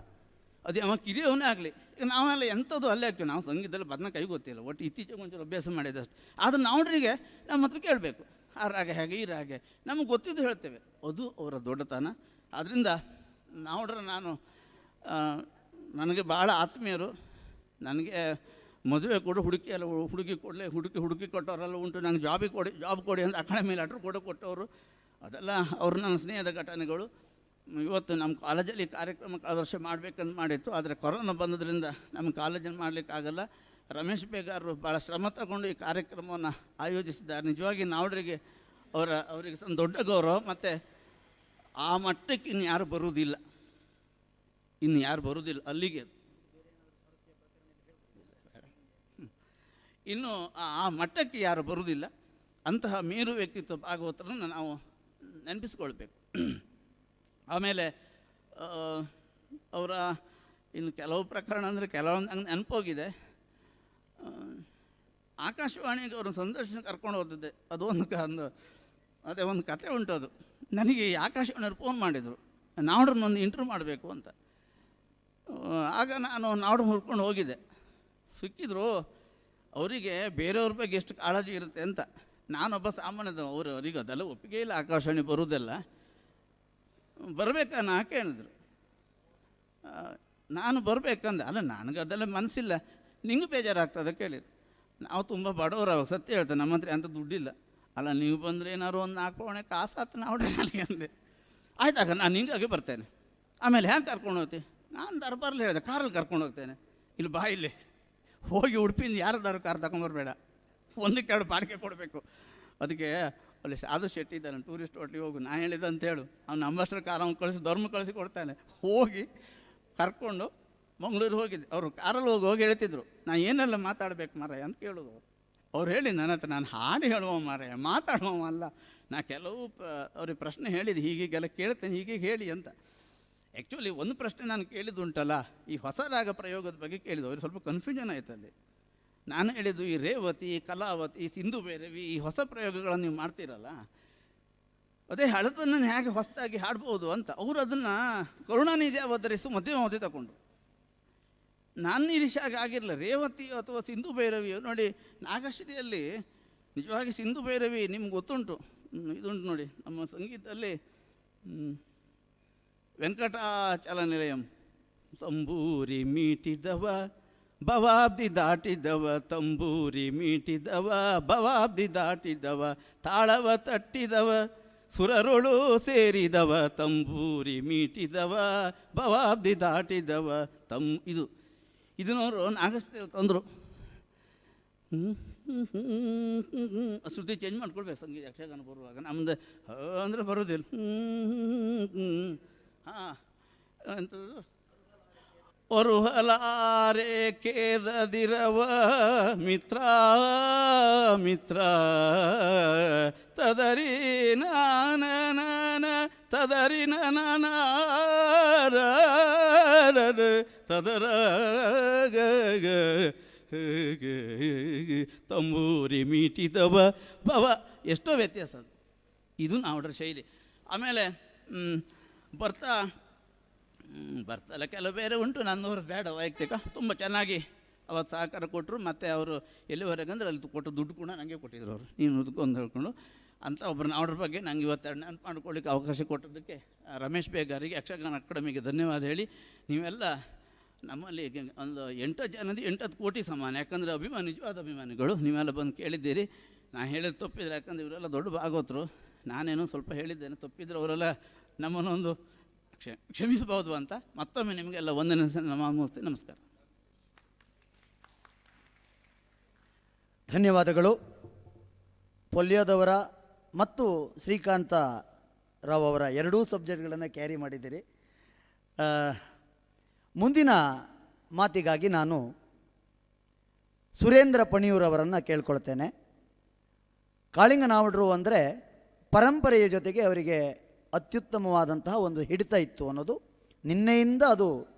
ಅದು ಅವ ಕಿರಿಯವನೇ ಆಗಲಿ. ಈಗ ನಾವೆಲ್ಲ ಎಂಥದ್ದು ಅಲ್ಲೇ ಆಗ್ತೀವಿ, ನಾವು ಸಂಗೀತದಲ್ಲಿ ಬದನೆಕಾಯಿ ಗೊತ್ತಿಲ್ಲ, ಒಟ್ಟು ಇತ್ತೀಚೆಗೆ ಒಂಚೂರು ಅಭ್ಯಾಸ ಮಾಡಿದಷ್ಟು. ಆದರೆ ನಾವ್ಡ್ರಿಗೆ ನಮ್ಮ ಹತ್ರ ಕೇಳಬೇಕು, ಆ ರಾಗ ಹೇಗೆ, ಈ ರಾಗ ನಮಗೆ ಗೊತ್ತಿದ್ದು ಹೇಳ್ತೇವೆ, ಅದು ಅವರ ದೊಡ್ಡತನ. ಆದ್ದರಿಂದ ನಾವ್ಡ್ರ ನನಗೆ ಭಾಳ ಆತ್ಮೀಯರು. ನನಗೆ ಮದುವೆ ಕೊಡು ಹುಡುಗಿ ಕೊಟ್ಟವರೆಲ್ಲ ಉಂಟು. ನಂಗೆ ಜಾಬ್ ಕೊಡಿ ಅಂತ ಅಕಡೆ ಮೇಲೆ ಅಟ್ರು ಕೊಟ್ಟವರು, ಅದೆಲ್ಲ ಅವರು ನನ್ನ ಸ್ನೇಹದ ಘಟನೆಗಳು. ಇವತ್ತು ನಮ್ಮ ಕಾಲೇಜಲ್ಲಿ ಕಾರ್ಯಕ್ರಮ ಕಳೆದ ವರ್ಷ ಮಾಡಬೇಕಂತ ಮಾಡಿತ್ತು, ಆದರೆ ಕೊರೋನಾ ಬಂದದ್ರಿಂದ ನಮ್ಮ ಕಾಲೇಜಲ್ಲಿ ಮಾಡಲಿಕ್ಕಾಗಲ್ಲ. ರಮೇಶ್ ಬೇಗಾರರು ಭಾಳ ಶ್ರಮ ತಗೊಂಡು ಈ ಕಾರ್ಯಕ್ರಮವನ್ನು ಆಯೋಜಿಸಿದ್ದಾರೆ. ನಿಜವಾಗಿ ನಾವ್ಡ್ರಿಗೆ ಅವರಿಗೆ ದೊಡ್ಡ ಗೌರವ. ಮತ್ತು ಆ ಮಟ್ಟಕ್ಕೆ ಇನ್ನು ಯಾರು ಬರುವುದಿಲ್ಲ ಅಲ್ಲಿಗೆ. ಇನ್ನು ಆ ಮಟ್ಟಕ್ಕೆ ಯಾರು ಬರುವುದಿಲ್ಲ. ಅಂತಹ ಮೇರು ವ್ಯಕ್ತಿತ್ವ ಭಾಗವತರನ್ನು ನಾವು ನೆನಪಿಸ್ಕೊಳ್ಬೇಕು. ಆಮೇಲೆ ಅವರ ಇನ್ನು ಕೆಲವು ಪ್ರಕರಣ ಅಂದರೆ ಕೆಲವೊಂದು ಹಂಗೆ ನೆನಪೋಗಿದೆ. ಆಕಾಶವಾಣಿಗೆ ಅವರು ಸಂದರ್ಶನ ಕರ್ಕೊಂಡು ಹೋಗಿದ್ದೆ. ಅದೇ ಒಂದು ಕತೆ ಉಂಟು. ಅದು ನನಗೆ ಆಕಾಶವಾಣಿಯವ್ರು ಫೋನ್ ಮಾಡಿದರು, ನಾವ್ಡ್ರನ್ನೊಂದು ಇಂಟರ್ವ್ಯೂ ಮಾಡಬೇಕು ಅಂತ. ಆಗ ನಾನು ನಾವ್ಡ್ರು ಹುಡ್ಕೊಂಡು ಹೋಗಿದ್ದೆ. ಸಿಕ್ಕಿದ್ರು. ಅವರಿಗೆ ಬೇರೆಯವ್ರ ಬಗ್ಗೆ ಎಷ್ಟು ಕಾಳಜಿ ಇರುತ್ತೆ ಅಂತ. ನಾನೊಬ್ಬ ಸಾಮಾನ್ಯದ, ಅವರಿಗೆ ಅದೆಲ್ಲ ಒಪ್ಪಿಗೆ ಇಲ್ಲ, ಆಕಾಶವಾಣಿ ಬರುವುದೆಲ್ಲ. ಬರಬೇಕನ್ನ ಕೇಳಿದ್ರು. ನಾನು ಬರಬೇಕಂದೆ. ಅಲ್ಲ, ನನಗೆ ಅದೆಲ್ಲ ಮನಸ್ಸಿಲ್ಲ, ನಿಂಗೆ ಬೇಜಾರಾಗ್ತದೆ ಕೇಳಿದ್ರು. ನಾವು ತುಂಬ ಬಡವರು, ಅವಾಗ ಸತ್ಯ ಹೇಳ್ತೇವೆ, ನಮ್ಮ ಹತ್ರ ಅಂಥ ದುಡ್ಡಿಲ್ಲ. ಅಲ್ಲ, ನೀವು ಬಂದರೆ ಏನಾದ್ರು ಒಂದು 4 ಪವಣೆ ಕಾಸಾತು ನಾವ್ಡ್ರೆ ನನಗೆ ಅಂದೆ. ಆಯ್ತಾಗ ನಾನು ಹಿಂಗಾಗಿ ಬರ್ತೇನೆ. ಆಮೇಲೆ ಹ್ಯಾಂಗೆ ಕರ್ಕೊಂಡು ಹೋಗ್ತೀನಿ? ನಾನು ದರ್ಬಾರಲ್ಲಿ ಹೇಳಿದೆ, ಕಾರಲ್ಲಿ ಕರ್ಕೊಂಡು ಹೋಗ್ತೇನೆ. ಇಲ್ಲಿ ಬಾ, ಇಲ್ಲಿ ಹೋಗಿ ಉಡುಪಿಯಿಂದ ಯಾರದಾರು ಕಾರ್ ತಗೊಂಬರ್ಬೇಡ, 1-2 ಬಾಡಿಗೆ ಕೊಡಬೇಕು. ಅದಕ್ಕೆ ಅಲ್ಲಿ ಸಾಧು ಶೆಟ್ಟಿ ಇದ್ದಾನೆ, ಟೂರಿಸ್ಟ್ ಹೋಟ್ಲಿಗೆ ಹೋಗು, ನಾನು ಹೇಳಿದೆ ಅಂತ ಹೇಳು. ಅವ್ನು ಅಂಬಾಸ್ಟರ್ ಕಾರ್ ಅವ್ನು ಕಳಿಸಿ ಕೊಡ್ತಾನೆ. ಹೋಗಿ ಕರ್ಕೊಂಡು ಮಂಗಳೂರು ಹೋಗಿದ್ದೆ. ಅವರು ಕಾರಲ್ಲಿ ಹೋಗಿ ಹೇಳ್ತಿದ್ರು, ನಾನು ಏನೆಲ್ಲ ಮಾತಾಡಬೇಕು ಮಾರಾಯ ಅಂತ ಕೇಳೋದು. ಅವ್ರು ಹೇಳಿ ನನ್ನ ಹತ್ರ, ನಾನು ಹಾಡು ಹೇಳುವ ಮಾರಾಯ, ಮಾತಾಡುವ ಅಲ್ಲ. ನಾ ಕೆಲವು ಅವ್ರಿಗೆ ಪ್ರಶ್ನೆ ಹೇಳಿದೆ, ಹೀಗೀಗೆಲ್ಲ ಕೇಳ್ತೇನೆ, ಹೀಗೆ ಹೇಳಿ ಅಂತ. ಆ್ಯಕ್ಚುಲಿ ಒಂದು ಪ್ರಶ್ನೆ ನಾನು ಕೇಳಿದ್ದುಂಟಲ್ಲ, ಈ ಹೊಸ ರಾಗ ಪ್ರಯೋಗದ ಬಗ್ಗೆ ಕೇಳಿದ್ದು. ಅವ್ರಿಗೆ ಸ್ವಲ್ಪ ಕನ್ಫ್ಯೂಷನ್ ಆಯ್ತಲ್ಲಿ. ನಾನು ಹೇಳಿದ್ದು, ಈ ರೇವತಿ, ಕಲಾವತಿ, ಸಿಂಧು ಭೈರವಿ, ಈ ಹೊಸ ಪ್ರಯೋಗಗಳನ್ನು ನೀವು ಮಾಡ್ತೀರಲ್ಲ, ಅದೇ ಹಳತನ್ನು ಹೇಗೆ ಹೊಸದಾಗಿ ಹಾಡ್ಬೋದು ಅಂತ. ಅವರು ಅದನ್ನು ಕರುಣಾನಿಧಿ ಅವತರಿಸು ಮಧ್ಯಮಾವಧಿ ತಗೊಂಡು. ನಾನು ನಿರೀಕ್ಷೆಯಾಗಿ ಆಗಿರಲಿಲ್ಲ. ರೇವತಿ ಅಥವಾ ಸಿಂಧು ಭೈರವಿಯು ನೋಡಿ, ನಾಗಶ್ರೀಯಲ್ಲಿ ನಿಜವಾಗಿ ಸಿಂಧು ಭೈರವಿ ನಿಮ್ಗೆ ಗೊತ್ತುಂಟು, ಇದುಂಟು ನೋಡಿ ನಮ್ಮ ಸಂಗೀತದಲ್ಲಿ. ವೆಂಕಟಾಚಲ ನಿಲಯಂ ತಂಬೂರಿ ಮೀಟಿದವ ಭವಾಬ್ದಿ ದಾಟಿದವ, ತಂಬೂರಿ ಮೀಟಿದವ ಭವಾಬ್ದಿ ದಾಟಿದವ, ತಾಳವ ತಟ್ಟಿದವ ಸುರರೊಳು ಸೇರಿದವ, ತಂಬೂರಿ ಮೀಟಿದವ ಭವಾಬ್ದಿ ದಾಟಿದವ ಇದನ್ನವರು ನಾಗಶ್ರೀ ತಂದರು. ಶ್ರುತಿ ಚೇಂಜ್ ಮಾಡ್ಕೊಳ್ಬೇಕು ಸಂಗೀತ ಯಕ್ಷಗಾನ ಬರುವಾಗ. ನಮ್ಮದು ಅಂದರೆ ಬರೋದಿಲ್ಲ. ಹಾಂ, ಎಂಥದ್ದು ಒರುಹಲಾರೆ ಕೇರದಿರವ ಮಿತ್ರ ಮಿತ್ರ ತದರಿ ನಾನ ತದರಿ ನನ ತದರ ತಂಬೂರಿ ಮೀಟಿದವ ಭವ. ಎಷ್ಟೋ ವ್ಯತ್ಯಾಸ ಅದು. ಇದು ನಾವ್ಡ್ರ ಶೈಲಿ. ಆಮೇಲೆ ಬರ್ತಲ್ಲ ಕೆಲವು ಬೇರೆ ಉಂಟು, ನನ್ನವರು ಬೇಡ ವೈಯಕ್ತಿಕ. ತುಂಬ ಚೆನ್ನಾಗಿ ಅವತ್ತು ಸಹಕಾರ ಕೊಟ್ಟರು. ಮತ್ತು ಅವರು ಎಲ್ಲಿವರೆಗೆ ಅಂದರೆ ಅಲ್ಲಿ ಕೊಟ್ಟು ದುಡ್ಡು ಕೂಡ ನನಗೆ ಕೊಟ್ಟಿದ್ರು ಅವರು, ನೀನು ಉದ್ಕೊಂಡು ಹೇಳ್ಕೊಂಡು ಅಂತ. ಒಬ್ಬರು ನಾವ್ಡ್ರ ಬಗ್ಗೆ ನಂಗೆ ಇವತ್ತು ನೆನಪು ಮಾಡ್ಕೊಳ್ಳಿಕ್ಕೆ ಅವಕಾಶ ಕೊಟ್ಟದ್ದಕ್ಕೆ ರಮೇಶ್ ಬೇಗಾರಿಗೆ, ಯಕ್ಷಗಾನ ಅಕಾಡೆಮಿಗೆ ಧನ್ಯವಾದ ಹೇಳಿ. ನೀವೆಲ್ಲ ನಮ್ಮಲ್ಲಿ ಒಂದು 8 ಜನದ 8 ಕೋಟಿ ಸಮಾನ. ಯಾಕಂದರೆ ನಿಜವಾದ ಅಭಿಮಾನಿಗಳು ನೀವೆಲ್ಲ ಬಂದು ಕೇಳಿದ್ದೀರಿ. ನಾನು ಹೇಳಿದ್ದು ತಪ್ಪಿದ್ರೆ, ಯಾಕಂದರೆ ಇವರೆಲ್ಲ ದೊಡ್ಡ ಭಾಗವತರು, ನಾನೇನೋ ಸ್ವಲ್ಪ ಹೇಳಿದ್ದೇನೆ, ತಪ್ಪಿದ್ರೆ ಅವರೆಲ್ಲ ನಮ್ಮನ್ನೊಂದು ಕ್ಷಮಿಸಬಹುದು ಅಂತ. ಮತ್ತೊಮ್ಮೆ ನಿಮಗೆಲ್ಲ ವಂದನೆ ನಮಸ್ತೆ, ನಮಸ್ಕಾರ. ಧನ್ಯವಾದಗಳು. ಪೊಲ್ಯೋದವರ ಮತ್ತು ಶ್ರೀಕಾಂತ ರಾವ್ ಅವರ ಎರಡೂ ಸಬ್ಜೆಕ್ಟ್ಗಳನ್ನು ಕ್ಯಾರಿ ಮಾಡಿದ್ದೀರಿ. ಮುಂದಿನ ಮಾತಿಗಾಗಿ ನಾನು ಸುರೇಂದ್ರ ಪಣಿಯೂರವರನ್ನು ಕೇಳ್ಕೊಳ್ತೇನೆ. ಕಾಳಿಂಗ ನಾವ್ಡ್ರು ಅಂದರೆ ಪರಂಪರೆಯ ಜೊತೆಗೆ ಅವರಿಗೆ ಅತ್ಯುತ್ತಮವಾದಂತಹ ಒಂದು ಹಿಡಿತ ಇತ್ತು ಅನ್ನೋದು ನಿನ್ನೆಯಿಂದ ಅದು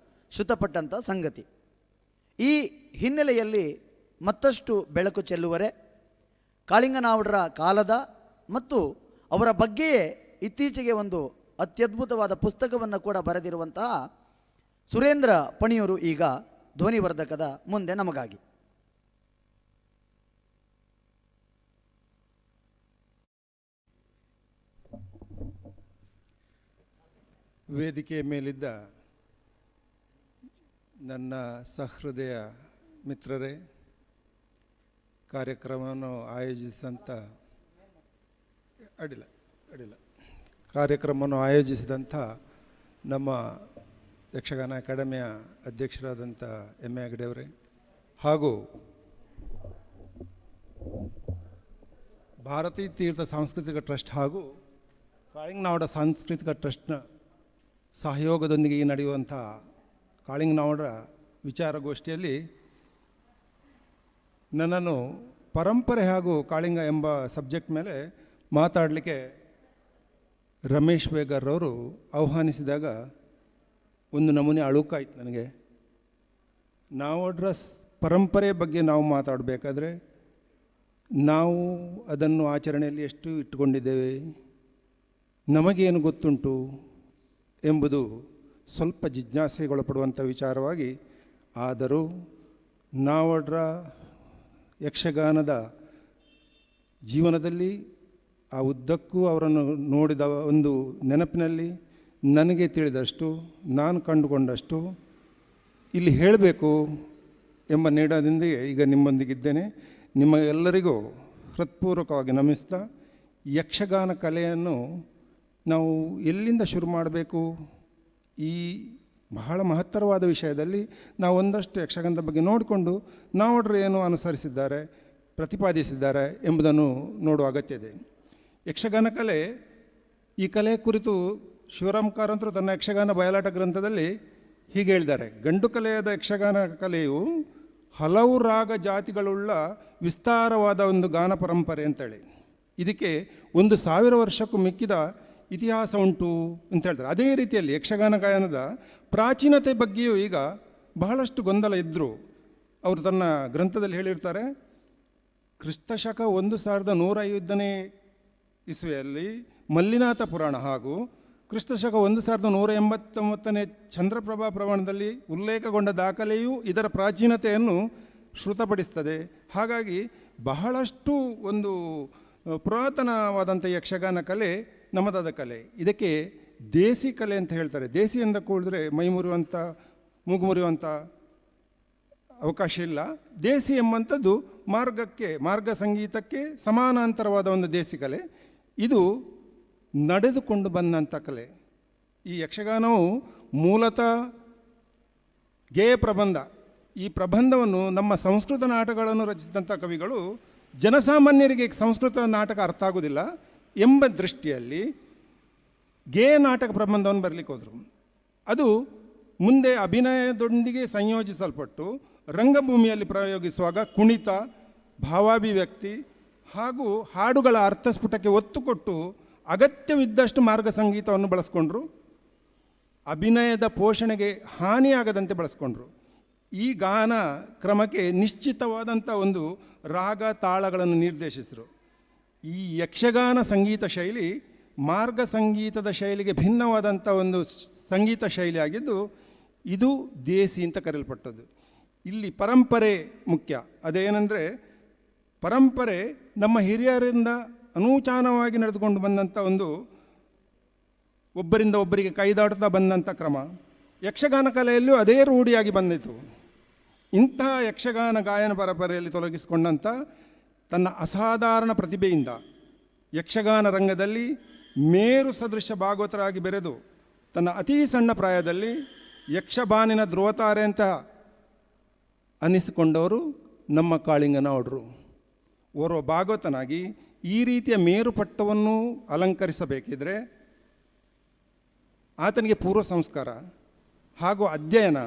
ಶ್ರುತಪಟ್ಟಂಥ ಸಂಗತಿ. ಈ ಹಿನ್ನೆಲೆಯಲ್ಲಿ ಮತ್ತಷ್ಟು ಬೆಳಕು ಚೆಲ್ಲುವರೆ. ಕಾಳಿಂಗನಾವುಡರ ಕಾಲದ ಮತ್ತು ಅವರ ಬಗ್ಗೆಯೇ ಇತ್ತೀಚೆಗೆ ಒಂದು ಅತ್ಯದ್ಭುತವಾದ ಪುಸ್ತಕವನ್ನು ಕೂಡ ಬರೆದಿರುವಂತಹ ಸುರೇಂದ್ರ ಪಣಿಯೂರು ಈಗ ಧ್ವನಿವರ್ಧಕದ ಮುಂದೆ ನಮಗಾಗಿ. ವೇದಿಕೆಯ ಮೇಲಿದ್ದ ನನ್ನ ಸಹೃದಯ ಮಿತ್ರರೇ, ಕಾರ್ಯಕ್ರಮವನ್ನು ಆಯೋಜಿಸಿದಂಥ ನಮ್ಮ ಯಕ್ಷಗಾನ ಅಕಾಡೆಮಿಯ ಅಧ್ಯಕ್ಷರಾದಂಥ ಎಮ್ ಎ ಹೆಗಡೆಯವರೇ, ಹಾಗೂ ಭಾರತೀ ತೀರ್ಥ ಸಾಂಸ್ಕೃತಿಕ ಟ್ರಸ್ಟ್ ಹಾಗೂ ಕಾಳಿಂಗನಾವುಡ ಸಾಂಸ್ಕೃತಿಕ ಟ್ರಸ್ಟ್ನ ಸಹಯೋಗದೊಂದಿಗೆ ಈ ನಡೆಯುವಂಥ ಕಾಳಿಂಗನಾವುಡ ವಿಚಾರಗೋಷ್ಠಿಯಲ್ಲಿ ನನ್ನನ್ನು ಪರಂಪರೆ ಹಾಗೂ ಕಾಳಿಂಗ ಎಂಬ ಸಬ್ಜೆಕ್ಟ್ ಮೇಲೆ ಮಾತಾಡಲಿಕ್ಕೆ ರಮೇಶ್ ಬೇಗರ್ರವರು ಆಹ್ವಾನಿಸಿದಾಗ ಒಂದು ನಮೂನೆ ಅಳುಕಾಯ್ತು ನನಗೆ. ನಾವುಡ್ರ ಪರಂಪರೆ ಬಗ್ಗೆ ನಾವು ಮಾತಾಡಬೇಕಾದ್ರೆ ನಾವು ಅದನ್ನು ಆಚರಣೆಯಲ್ಲಿ ಎಷ್ಟು ಇಟ್ಟುಕೊಂಡಿದ್ದೇವೆ, ನಮಗೇನು ಗೊತ್ತುಂಟು ಎಂಬುದು ಸ್ವಲ್ಪ ಜಿಜ್ಞಾಸೆಗೊಳಪಡುವಂಥ ವಿಚಾರವಾಗಿ. ಆದರೂ ನಾವುಡ್ರ ಯಕ್ಷಗಾನದ ಜೀವನದಲ್ಲಿ ಆ ಉದ್ದಕ್ಕೂ ಅವರನ್ನು ನೋಡಿದ ಒಂದು ನೆನಪಿನಲ್ಲಿ ನನಗೆ ತಿಳಿದಷ್ಟು, ನಾನು ಕಂಡುಕೊಂಡಷ್ಟು ಇಲ್ಲಿ ಹೇಳಬೇಕು ಎಂಬ ನಿರ್ಣಯದಿಂದ ಈಗ ನಿಮ್ಮೊಂದಿಗಿದ್ದೇನೆ. ನಿಮಗೆಲ್ಲರಿಗೂ ಹೃತ್ಪೂರ್ವಕವಾಗಿ ನಮಿಸ್ತಾ, ಯಕ್ಷಗಾನ ಕಲೆಯನ್ನು ನಾವು ಎಲ್ಲಿಂದ ಶುರು ಮಾಡಬೇಕು, ಈ ಬಹಳ ಮಹತ್ತರವಾದ ವಿಷಯದಲ್ಲಿ ನಾವು ಒಂದಷ್ಟು ಯಕ್ಷಗಾನದ ಬಗ್ಗೆ ನೋಡಿಕೊಂಡು ನಾವುಡ್ರು ಏನು ಅನುಸರಿಸಿದ್ದಾರೆ, ಪ್ರತಿಪಾದಿಸಿದ್ದಾರೆ ಎಂಬುದನ್ನು ನೋಡುವ ಅಗತ್ಯ ಇದೆ. ಯಕ್ಷಗಾನ ಕಲೆ, ಈ ಕಲೆಯ ಕುರಿತು ಶಿವರಾಮ್ ಕಾರಂತರು ತನ್ನ ಯಕ್ಷಗಾನ ಬಯಲಾಟ ಗ್ರಂಥದಲ್ಲಿ ಹೀಗೆ ಹೇಳಿದ್ದಾರೆ: ಗಂಡು ಕಲೆಯಾದ ಯಕ್ಷಗಾನ ಕಲೆಯು ಹಲವು ರಾಗ ಜಾತಿಗಳುಳ್ಳ ವಿಸ್ತಾರವಾದ ಒಂದು ಗಾನ ಪರಂಪರೆ ಅಂತೇಳಿ, ಇದಕ್ಕೆ 1000 ವರ್ಷಕ್ಕೂ ಮಿಕ್ಕಿದ ಇತಿಹಾಸ ಉಂಟು ಅಂತ ಹೇಳ್ತಾರೆ. ಅದೇ ರೀತಿಯಲ್ಲಿ ಯಕ್ಷಗಾನ ಗಾಯನದ ಪ್ರಾಚೀನತೆ ಬಗ್ಗೆಯೂ ಈಗ ಬಹಳಷ್ಟು ಗೊಂದಲ ಇದ್ದರು. ಅವರು ತನ್ನ ಗ್ರಂಥದಲ್ಲಿ ಹೇಳಿರ್ತಾರೆ, ಕ್ರಿಸ್ತಶಕ 1150ನೇ ಇಸ್ವಿಯಲ್ಲಿ ಮಲ್ಲಿನಾಥ ಪುರಾಣ ಹಾಗೂ ಕ್ರಿಸ್ತಶಕ 1189ನೇ ಚಂದ್ರಪ್ರಭಾ ಪ್ರಮಾಣದಲ್ಲಿ ಉಲ್ಲೇಖಗೊಂಡ ದಾಖಲೆಯು ಇದರ ಪ್ರಾಚೀನತೆಯನ್ನು ಶ್ರುತಪಡಿಸ್ತದೆ. ಹಾಗಾಗಿ ಬಹಳಷ್ಟು ಒಂದು ಪುರಾತನವಾದಂಥ ಯಕ್ಷಗಾನ ಕಲೆ ನಮ್ಮದಾದ ಕಲೆ. ಇದಕ್ಕೆ ದೇಸಿ ಕಲೆ ಅಂತ ಹೇಳ್ತಾರೆ. ದೇಸಿ ಅಂತ ಕೂಡಿದ್ರೆ ಮೈ ಮುರಿಯುವಂಥ, ಮೂಗು ಮುರಿಯುವಂಥ ಅವಕಾಶ ಇಲ್ಲ. ದೇಸಿ ಎಂಬಂಥದ್ದು ಮಾರ್ಗ ಸಂಗೀತಕ್ಕೆ ಸಮಾನಾಂತರವಾದ ಒಂದು ದೇಸಿ ಕಲೆ. ಇದು ನಡೆದುಕೊಂಡು ಬಂದಂಥ ಕಲೆ. ಈ ಯಕ್ಷಗಾನವು ಮೂಲತಃ ಗೇಯ ಪ್ರಬಂಧ. ಈ ಪ್ರಬಂಧವನ್ನು ನಮ್ಮ ಸಂಸ್ಕೃತ ನಾಟಕಗಳನ್ನು ರಚಿಸಿದಂಥ ಕವಿಗಳು ಜನಸಾಮಾನ್ಯರಿಗೆ ಸಂಸ್ಕೃತ ನಾಟಕ ಅರ್ಥ ಆಗೋದಿಲ್ಲ ಎಂಬ ದೃಷ್ಟಿಯಲ್ಲಿ ಗೇಯ ನಾಟಕ ಪ್ರಬಂಧವನ್ನು ಬರಲಿಕ್ಕೆ ಹೋದರು. ಅದು ಮುಂದೆ ಅಭಿನಯದೊಂದಿಗೆ ಸಂಯೋಜಿಸಲ್ಪಟ್ಟು ರಂಗಭೂಮಿಯಲ್ಲಿ ಪ್ರಯೋಗಿಸುವಾಗ ಕುಣಿತ, ಭಾವಾಭಿವ್ಯಕ್ತಿ ಹಾಗೂ ಹಾಡುಗಳ ಅರ್ಥಸ್ಫುಟಕ್ಕೆ ಒತ್ತು ಕೊಟ್ಟು ಅಗತ್ಯವಿದ್ದಷ್ಟು ಮಾರ್ಗ ಸಂಗೀತವನ್ನು ಬಳಸ್ಕೊಂಡ್ರು. ಅಭಿನಯದ ಪೋಷಣೆಗೆ ಹಾನಿಯಾಗದಂತೆ ಬಳಸ್ಕೊಂಡ್ರು. ಈ ಗಾನ ಕ್ರಮಕ್ಕೆ ನಿಶ್ಚಿತವಾದಂಥ ಒಂದು ರಾಗ ತಾಳಗಳನ್ನು ನಿರ್ದೇಶಿಸಿದರು. ಈ ಯಕ್ಷಗಾನ ಸಂಗೀತ ಶೈಲಿ ಮಾರ್ಗ ಸಂಗೀತದ ಶೈಲಿಗೆ ಭಿನ್ನವಾದಂಥ ಒಂದು ಸಂಗೀತ ಶೈಲಿಯಾಗಿದ್ದು ಇದು ದೇಸಿ ಅಂತ ಕರೆಯಲ್ಪಟ್ಟದ್ದು. ಇಲ್ಲಿ ಪರಂಪರೆ ಮುಖ್ಯ. ಅದೇನೆಂದರೆ, ಪರಂಪರೆ ನಮ್ಮ ಹಿರಿಯರಿಂದ ಅನೂಚಾನವಾಗಿ ನಡೆದುಕೊಂಡು ಬಂದಂಥ ಒಂದು ಒಬ್ಬರಿಂದ ಒಬ್ಬರಿಗೆ ಕೈದಾಡುತ್ತಾ ಬಂದಂಥ ಕ್ರಮ. ಯಕ್ಷಗಾನ ಕಲೆಯಲ್ಲೂ ಅದೇ ರೂಢಿಯಾಗಿ ಬಂದಿತು. ಇಂತಹ ಯಕ್ಷಗಾನ ಗಾಯನ ಪರಂಪರೆಯಲ್ಲಿ ತೊಡಗಿಸಿಕೊಂಡಂಥ ತನ್ನ ಅಸಾಧಾರಣ ಪ್ರತಿಭೆಯಿಂದ ಯಕ್ಷಗಾನ ರಂಗದಲ್ಲಿ ಮೇರು ಸದೃಶ ಭಾಗವತರಾಗಿ ಬೆರೆದು ತನ್ನ ಅತೀ ಸಣ್ಣ ಪ್ರಾಯದಲ್ಲಿ ಯಕ್ಷಬಾನಿನ ಧ್ರುವತಾರೆ ಅಂತ ಅನ್ನಿಸಿಕೊಂಡವರು ನಮ್ಮ ಕಾಳಿಂಗನಾವುಡ್ರು. ಓರ್ವ ಭಾಗವತನಾಗಿ ಈ ರೀತಿಯ ಮೇರುಪಟ್ಟವನ್ನು ಅಲಂಕರಿಸಬೇಕಿದ್ರೆ ಆತನಿಗೆ ಪೂರ್ವ ಸಂಸ್ಕಾರ ಹಾಗೂ ಅಧ್ಯಯನ,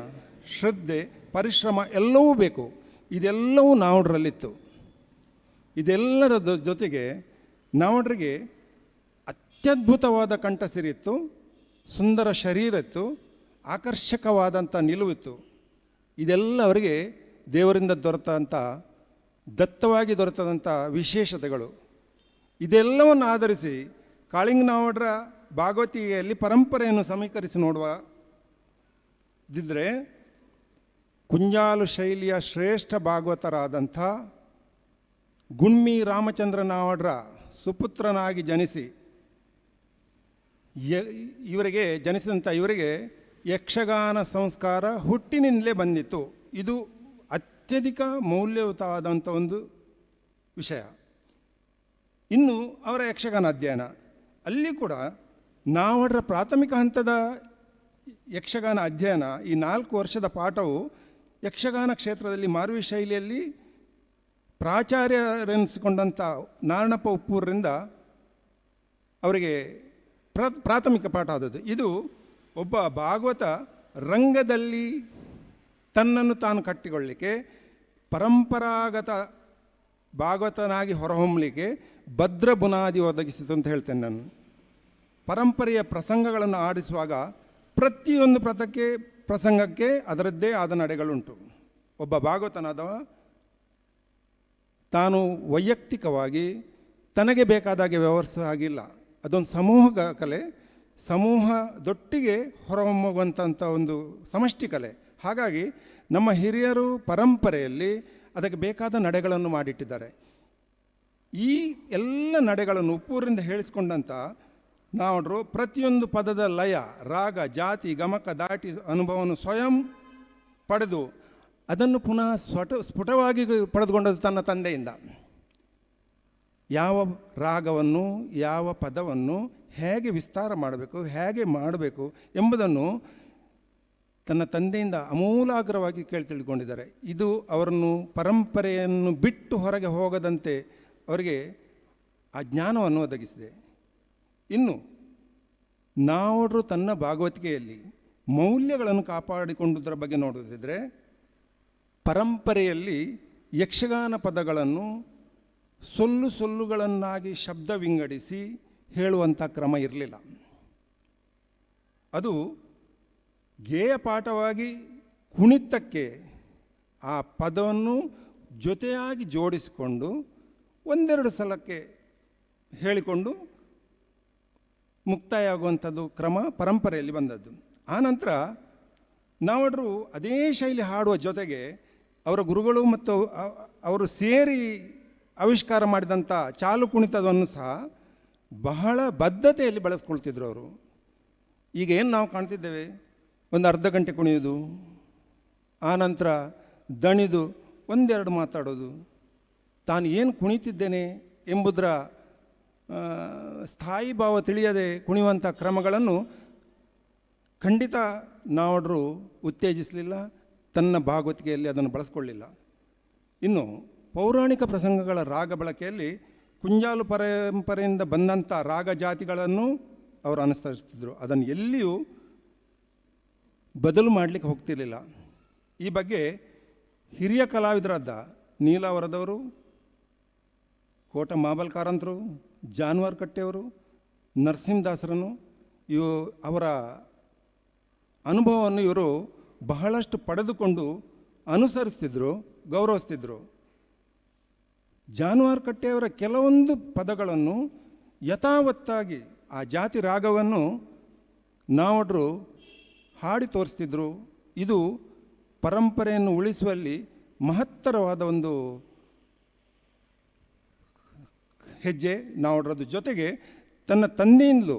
ಶ್ರದ್ಧೆ, ಪರಿಶ್ರಮ ಎಲ್ಲವೂ ಬೇಕು. ಇದೆಲ್ಲವೂ ನಾವುಡ್ರಲ್ಲಿತ್ತು. ಇದೆಲ್ಲರ ಜೊತೆಗೆ ನಾವುಡ್ರಿಗೆ ಅತ್ಯದ್ಭುತವಾದ ಕಂಠಸಿರಿತ್ತು, ಸುಂದರ ಶರೀರ ಇತ್ತು, ಆಕರ್ಷಕವಾದಂಥ ನಿಲುವಿತ್ತು. ಇದೆಲ್ಲ ಅವರಿಗೆ ದೇವರಿಂದ ದೊರೆತಂಥ ದತ್ತವಾಗಿ ದೊರೆತದಂಥ ವಿಶೇಷತೆಗಳು ಇದೆಲ್ಲವನ್ನು ಆಧರಿಸಿ ಕಾಳಿಂಗ ನಾವಡ್ರ ಭಾಗವತಿಗೆಯಲ್ಲಿ ಪರಂಪರೆಯನ್ನು ಸಮೀಕರಿಸಿ ನೋಡುವದಿದ್ದರೆ ಕುಂಜಾಲು ಶೈಲಿಯ ಶ್ರೇಷ್ಠ ಭಾಗವತರಾದಂಥ ಗುಣ್ಮಿ ರಾಮಚಂದ್ರ ನಾವಡ್ರ ಸುಪುತ್ರನಾಗಿ ಜನಿಸಿ ಇವರಿಗೆ ಜನಿಸಿದಂಥ ಇವರಿಗೆ ಯಕ್ಷಗಾನ ಸಂಸ್ಕಾರ ಹುಟ್ಟಿನಿಂದಲೇ ಬಂದಿತ್ತು. ಇದು ಅತ್ಯಧಿಕ ಮೌಲ್ಯಯುತವಾದಂಥ ಒಂದು ವಿಷಯ. ಇನ್ನು ಅವರ ಯಕ್ಷಗಾನ ಅಧ್ಯಯನ ಅಲ್ಲಿ ಕೂಡ ನಾವಡ್ರ ಪ್ರಾಥಮಿಕ ಹಂತದ ಯಕ್ಷಗಾನ ಅಧ್ಯಯನ ಈ 4 ವರ್ಷದ ಪಾಠವು ಯಕ್ಷಗಾನ ಕ್ಷೇತ್ರದಲ್ಲಿ ಮಾರ್ವಿ ಶೈಲಿಯಲ್ಲಿ ಪ್ರಾಚಾರ್ಯರೆನಿಸಿಕೊಂಡಂಥ ನಾರಣಪ್ಪ ಉಪ್ಪೂರರಿಂದ ಅವರಿಗೆ ಪ್ರಾಥಮಿಕ ಪಾಠ ಆದದ್ದು. ಇದು ಒಬ್ಬ ಭಾಗವತ ರಂಗದಲ್ಲಿ ತನ್ನನ್ನು ತಾನು ಕಟ್ಟಿಕೊಳ್ಳಲಿಕ್ಕೆ, ಪರಂಪರಾಗತ ಭಾಗವತನಾಗಿ ಹೊರಹೊಮ್ಮಲಿಕ್ಕೆ ಭದ್ರ ಬುನಾದಿ ಒದಗಿಸಿತು ಅಂತ ಹೇಳ್ತೇನೆ ನಾನು. ಪರಂಪರೆಯ ಪ್ರಸಂಗಗಳನ್ನು ಆಡಿಸುವಾಗ ಪ್ರತಿಯೊಂದು ಪ್ರಸಂಗಕ್ಕೆ ಅದರದ್ದೇ ಆದ ನಡೆಗಳುಂಟು. ಒಬ್ಬ ಭಾಗವತನಾದವ ತಾನು ವೈಯಕ್ತಿಕವಾಗಿ ತನಗೆ ಬೇಕಾದಾಗೆ ವ್ಯವಹರಿಸೋ ಹಾಗಿಲ್ಲ. ಅದೊಂದು ಸಮೂಹ ಕಲೆ, ಸಮೂಹದೊಟ್ಟಿಗೆ ಹೊರಹೊಮ್ಮುವಂಥ ಒಂದು ಸಮಷ್ಟಿ ಕಲೆ. ಹಾಗಾಗಿ ನಮ್ಮ ಹಿರಿಯರು ಪರಂಪರೆಯಲ್ಲಿ ಅದಕ್ಕೆ ಬೇಕಾದ ನಡೆಗಳನ್ನು ಮಾಡಿಟ್ಟಿದ್ದಾರೆ. ಈ ಎಲ್ಲ ನಡೆಗಳನ್ನು ಉಪ್ಪೂರಿಂದ ಹೇಳಿಸ್ಕೊಂಡಂಥ ನಾವಡ್ರು ಪ್ರತಿಯೊಂದು ಪದದ ಲಯ, ರಾಗ, ಜಾತಿ, ಗಮಕ ದಾಟಿ ಅನುಭವವನ್ನು ಸ್ವಯಂ ಪಡೆದು ಅದನ್ನು ಪುನಃ ಸ್ಫುಟವಾಗಿ ಪಡೆದುಕೊಂಡದ್ದು ತನ್ನ ತಂದೆಯಿಂದ. ಯಾವ ರಾಗವನ್ನು, ಯಾವ ಪದವನ್ನು ಹೇಗೆ ವಿಸ್ತಾರ ಮಾಡಬೇಕು, ಹೇಗೆ ಮಾಡಬೇಕು ಎಂಬುದನ್ನು ತನ್ನ ತಂದೆಯಿಂದ ಅಮೂಲಾಗ್ರವಾಗಿ ತಿಳ್ಕೊಂಡಿದ್ದಾರೆ. ಇದು ಅವರನ್ನು ಪರಂಪರೆಯನ್ನು ಬಿಟ್ಟು ಹೊರಗೆ ಹೋಗದಂತೆ ಅವರಿಗೆ ಆ ಜ್ಞಾನವನ್ನು ಒದಗಿಸಿದೆ. ಇನ್ನು ನಾವಡ್ರು ತನ್ನ ಭಾಗವತಿಕೆಯಲ್ಲಿ ಮೌಲ್ಯಗಳನ್ನು ಕಾಪಾಡಿಕೊಂಡುದರ ಬಗ್ಗೆ ನೋಡೋದಿದ್ರೆ, ಪರಂಪರೆಯಲ್ಲಿ ಯಕ್ಷಗಾನ ಪದಗಳನ್ನು ಸೊಲ್ಲುಗಳನ್ನಾಗಿ ಶಬ್ದ ವಿಂಗಡಿಸಿ ಹೇಳುವಂಥ ಕ್ರಮ ಇರಲಿಲ್ಲ. ಅದು ಗೇಯ ಪಾಠವಾಗಿ ಕುಣಿತಕ್ಕೆ ಆ ಪದವನ್ನು ಜೊತೆಯಾಗಿ ಜೋಡಿಸಿಕೊಂಡು ಒಂದೆರಡು ಸಲಕ್ಕೆ ಹೇಳಿಕೊಂಡು ಮುಕ್ತಾಯ ಆಗುವಂಥದ್ದು ಕ್ರಮ ಪರಂಪರೆಯಲ್ಲಿ ಬಂದದ್ದು. ಆನಂತರ ನಾವಡ್ರು ಅದೇ ಶೈಲಿ ಹಾಡುವ ಜೊತೆಗೆ ಅವರ ಗುರುಗಳು ಮತ್ತು ಅವರು ಸೇರಿ ಆವಿಷ್ಕಾರ ಮಾಡಿದಂಥ ಚಾಲು ಕುಣಿತವನ್ನು ಸಹ ಬಹಳ ಬದ್ಧತೆಯಲ್ಲಿ ಬಳಸ್ಕೊಳ್ತಿದ್ರು ಅವರು. ಈಗ ಏನು ನಾವು ಕಾಣ್ತಿದ್ದೇವೆ, ಒಂದು ಅರ್ಧ ಗಂಟೆ ಕುಣಿಯೋದು, ಆನಂತರ ದಣಿದು ಒಂದೆರಡು ಮಾತಾಡೋದು, ತಾನು ಏನು ಕುಣಿತಿದ್ದೇನೆ ಎಂಬುದರ ಸ್ಥಾಯಿ ಭಾವ ತಿಳಿಯದೆ ಕುಣಿಯುವಂಥ ಕ್ರಮಗಳನ್ನು ಖಂಡಿತ ನಾವಡ್ರು ಉತ್ತೇಜಿಸಲಿಲ್ಲ, ತನ್ನ ಭಾಗವತಿಕೆಯಲ್ಲಿ ಅದನ್ನು ಬಳಸ್ಕೊಳ್ಳಿಲ್ಲ. ಇನ್ನು ಪೌರಾಣಿಕ ಪ್ರಸಂಗಗಳ ರಾಗ ಬಳಕೆಯಲ್ಲಿ ಕುಂಜಾಲು ಪರಂಪರೆಯಿಂದ ಬಂದಂಥ ರಾಗ ಜಾತಿಗಳನ್ನು ಅವರು ಅನುಸರಿಸ್ತಿದ್ರು. ಅದನ್ನು ಎಲ್ಲಿಯೂ ಬದಲು ಮಾಡಲಿಕ್ಕೆ ಹೋಗ್ತಿರಲಿಲ್ಲ. ಈ ಬಗ್ಗೆ ಹಿರಿಯ ಕಲಾವಿದರಾದ ನೀಲಾವರದವರು, ಕೋಟ ಮಾಬಲ್ಕಾರಂತರು, ಜಾನ್ವಾರ್ ಕಟ್ಟೆಯವರು, ನರಸಿಂಹದಾಸರನ್ನು ಅವರ ಅನುಭವವನ್ನು ಇವರು ಬಹಳಷ್ಟು ಪಡೆದುಕೊಂಡು ಅನುಸರಿಸ್ತಿದ್ರು, ಗೌರವಿಸ್ತಿದ್ರು. ಜಾನ್ವಾರ್ ಕಟ್ಟೆಯವರ ಕೆಲವೊಂದು ಪದಗಳನ್ನು ಯಥಾವತ್ತಾಗಿ ಆ ಜಾತಿ ರಾಗವನ್ನು ನಾವಡ್ರು ಹಾಡಿ ತೋರಿಸ್ತಿದ್ರು. ಇದು ಪರಂಪರೆಯನ್ನು ಉಳಿಸುವಲ್ಲಿ ಮಹತ್ತರವಾದ ಒಂದು ಹೆಜ್ಜೆ ನಾವಡ್ರದ್ದು. ಜೊತೆಗೆ ತನ್ನ ತಂದೆಯಿಂದಲೂ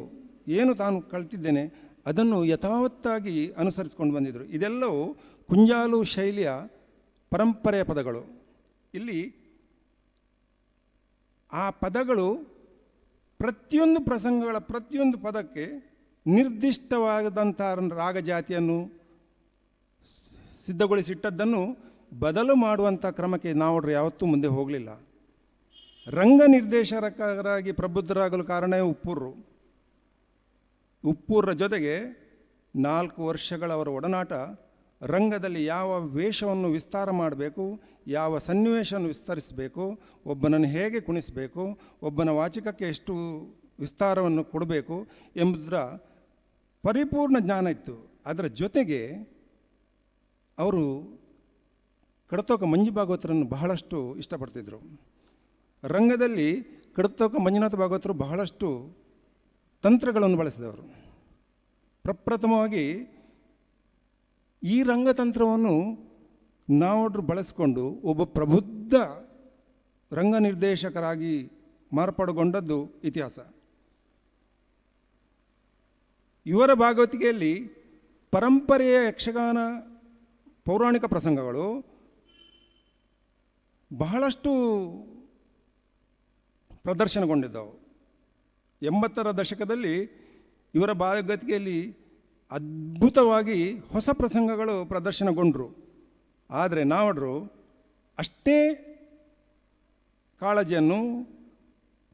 ಏನು ತಾನು ಕಲ್ತಿದ್ದೇನೆ ಅದನ್ನು ಯಥಾವತ್ತಾಗಿ ಅನುಸರಿಸ್ಕೊಂಡು ಬಂದಿದ್ದರು. ಇದೆಲ್ಲವೂ ಕುಂಜಾಲು ಶೈಲಿಯ ಪರಂಪರೆಯ ಪದಗಳು. ಇಲ್ಲಿ ಆ ಪದಗಳು ಪ್ರತಿಯೊಂದು ಪ್ರಸಂಗಗಳ ಪ್ರತಿಯೊಂದು ಪದಕ್ಕೆ ನಿರ್ದಿಷ್ಟವಾದಂಥ ರಾಗ ಜಾತಿಯನ್ನು ಸಿದ್ಧಗೊಳಿಸಿಟ್ಟದ್ದನ್ನು ಬದಲು ಮಾಡುವಂಥ ಕ್ರಮಕ್ಕೆ ನಾವಡ್ರು ಯಾವತ್ತೂ ಮುಂದೆ ಹೋಗಲಿಲ್ಲ. ರಂಗ ನಿರ್ದೇಶಕರಾಗಿ ಪ್ರಬುದ್ಧರಾಗಲು ಕಾರಣವೇ ಉಪ್ಪೂರ್ರ ಜೊತೆಗೆ 4 ವರ್ಷಗಳ ಅವರ ಒಡನಾಟ ರಂಗದಲ್ಲಿ ಯಾವ ವೇಷವನ್ನು ವಿಸ್ತಾರ ಮಾಡಬೇಕು, ಯಾವ ಸನ್ನಿವೇಶವನ್ನು ವಿಸ್ತರಿಸಬೇಕು, ಒಬ್ಬನನ್ನು ಹೇಗೆ ಕುಣಿಸಬೇಕು, ಒಬ್ಬನ ವಾಚಿಕಕ್ಕೆ ಎಷ್ಟು ವಿಸ್ತಾರವನ್ನು ಕೊಡಬೇಕು ಎಂಬುದರ ಪರಿಪೂರ್ಣ ಜ್ಞಾನ ಇತ್ತು. ಅದರ ಜೊತೆಗೆ ಅವರು ಕಡತೋಕ ಮಂಜು ಭಾಗವತರನ್ನು ಬಹಳಷ್ಟು ಇಷ್ಟಪಡ್ತಿದ್ರು. ರಂಗದಲ್ಲಿ ಕಡತೋಕ ಮಂಜುನಾಥ ಭಾಗವತರು ಬಹಳಷ್ಟು ತಂತ್ರಗಳನ್ನು ಬಳಸಿದವರು. ಪ್ರಪ್ರಥಮವಾಗಿ ಈ ರಂಗತಂತ್ರವನ್ನು ನಾವೊಡ್ರು ಬಳಸಿಕೊಂಡು ಒಬ್ಬ ಪ್ರಬುದ್ಧ ರಂಗ ನಿರ್ದೇಶಕರಾಗಿ ಮಾರ್ಪಾಡುಗೊಂಡದ್ದು ಇತಿಹಾಸ. ಇವರ ಭಾಗವತಿಕೆಯಲ್ಲಿ ಪರಂಪರೆಯ ಯಕ್ಷಗಾನ ಪೌರಾಣಿಕ ಪ್ರಸಂಗಗಳು ಬಹಳಷ್ಟು ಪ್ರದರ್ಶನಗೊಂಡಿದ್ದವು. 80ರ ದಶಕದಲ್ಲಿ ಇವರ ಭಾಗವತಿಕೆಯಲ್ಲಿ ಅದ್ಭುತವಾಗಿ ಹೊಸ ಪ್ರಸಂಗಗಳು ಪ್ರದರ್ಶನಗೊಂಡರು. ಆದರೆ ನಾವಡ್ರು ಅಷ್ಟೇ ಕಾಳಜಿಯನ್ನು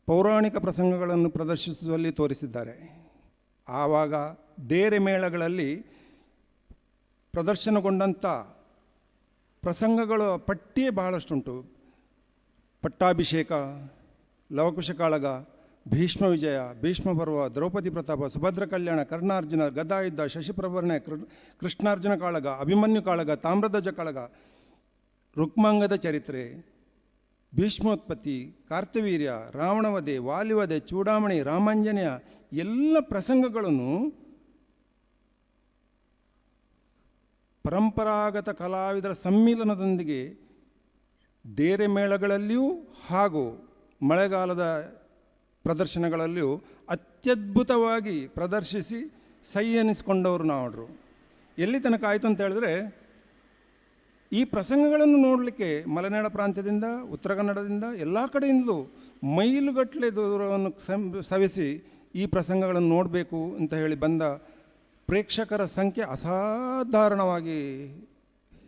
ಪೌರಾಣಿಕ ಪ್ರಸಂಗಗಳನ್ನು ಪ್ರದರ್ಶಿಸುವಲ್ಲಿ ತೋರಿಸಿದ್ದಾರೆ. ಆವಾಗ ಡೇರೆ ಮೇಳಗಳಲ್ಲಿ ಪ್ರದರ್ಶನಗೊಂಡಂಥ ಪ್ರಸಂಗಗಳ ಪಟ್ಟಿಯೇ ಬಹಳಷ್ಟುಂಟು. ಪಟ್ಟಾಭಿಷೇಕ, ಲವಕುಶ ಕಾಳಗ, ಭೀಷ್ಮ ವಿಜಯ, ಭೀಷ್ಮ ಪರ್ವ, ದ್ರೌಪದಿ ಪ್ರತಾಪ, ಸುಭದ್ರ ಕಲ್ಯಾಣ, ಕರ್ಣಾರ್ಜುನ, ಗದಾಯುದ್ಧ, ಶಶಿಪ್ರಭರಣೆ, ಕೃಷ್ಣಾರ್ಜುನ ಕಾಳಗ, ಅಭಿಮನ್ಯು ಕಾಳಗ, ತಾಮ್ರಧ್ವಜ ಕಾಳಗ, ರುಕ್ಮಾಂಗದ ಚರಿತ್ರೆ, ಭೀಷ್ಮೋತ್ಪತ್ತಿ, ಕಾರ್ತವೀರ್ಯ, ರಾವಣವಧೆ, ವಾಲಿವಧೆ, ಚೂಡಾಮಣಿ, ರಾಮಾಂಜನೇಯ ಎಲ್ಲ ಪ್ರಸಂಗಗಳನ್ನು ಪರಂಪರಾಗತ ಕಲಾವಿದರ ಸಮ್ಮಿಲನದೊಂದಿಗೆ ಡೇರೆ ಮೇಳಗಳಲ್ಲಿಯೂ ಹಾಗೂ ಮಳೆಗಾಲದ ಪ್ರದರ್ಶನಗಳಲ್ಲಿಯೂ ಅತ್ಯದ್ಭುತವಾಗಿ ಪ್ರದರ್ಶಿಸಿ ಸೈ ಎನಿಸ್ಕೊಂಡವರು ನಾವಡ್ರು. ಎಲ್ಲಿ ತನಕ ಆಯಿತು ಅಂತ ಹೇಳಿದ್ರೆ, ಈ ಪ್ರಸಂಗಗಳನ್ನು ನೋಡಲಿಕ್ಕೆ ಮಲೆನಾಡ ಪ್ರಾಂತ್ಯದಿಂದ, ಉತ್ತರ ಕನ್ನಡದಿಂದ, ಎಲ್ಲ ಕಡೆಯಿಂದಲೂ ಮೈಲುಗಟ್ಟಲೆ ದೂರವನ್ನು ಸವಿಸಿ ಈ ಪ್ರಸಂಗಗಳನ್ನು ನೋಡಬೇಕು ಅಂತ ಹೇಳಿ ಬಂದ ಪ್ರೇಕ್ಷಕರ ಸಂಖ್ಯೆ ಅಸಾಧಾರಣವಾಗಿ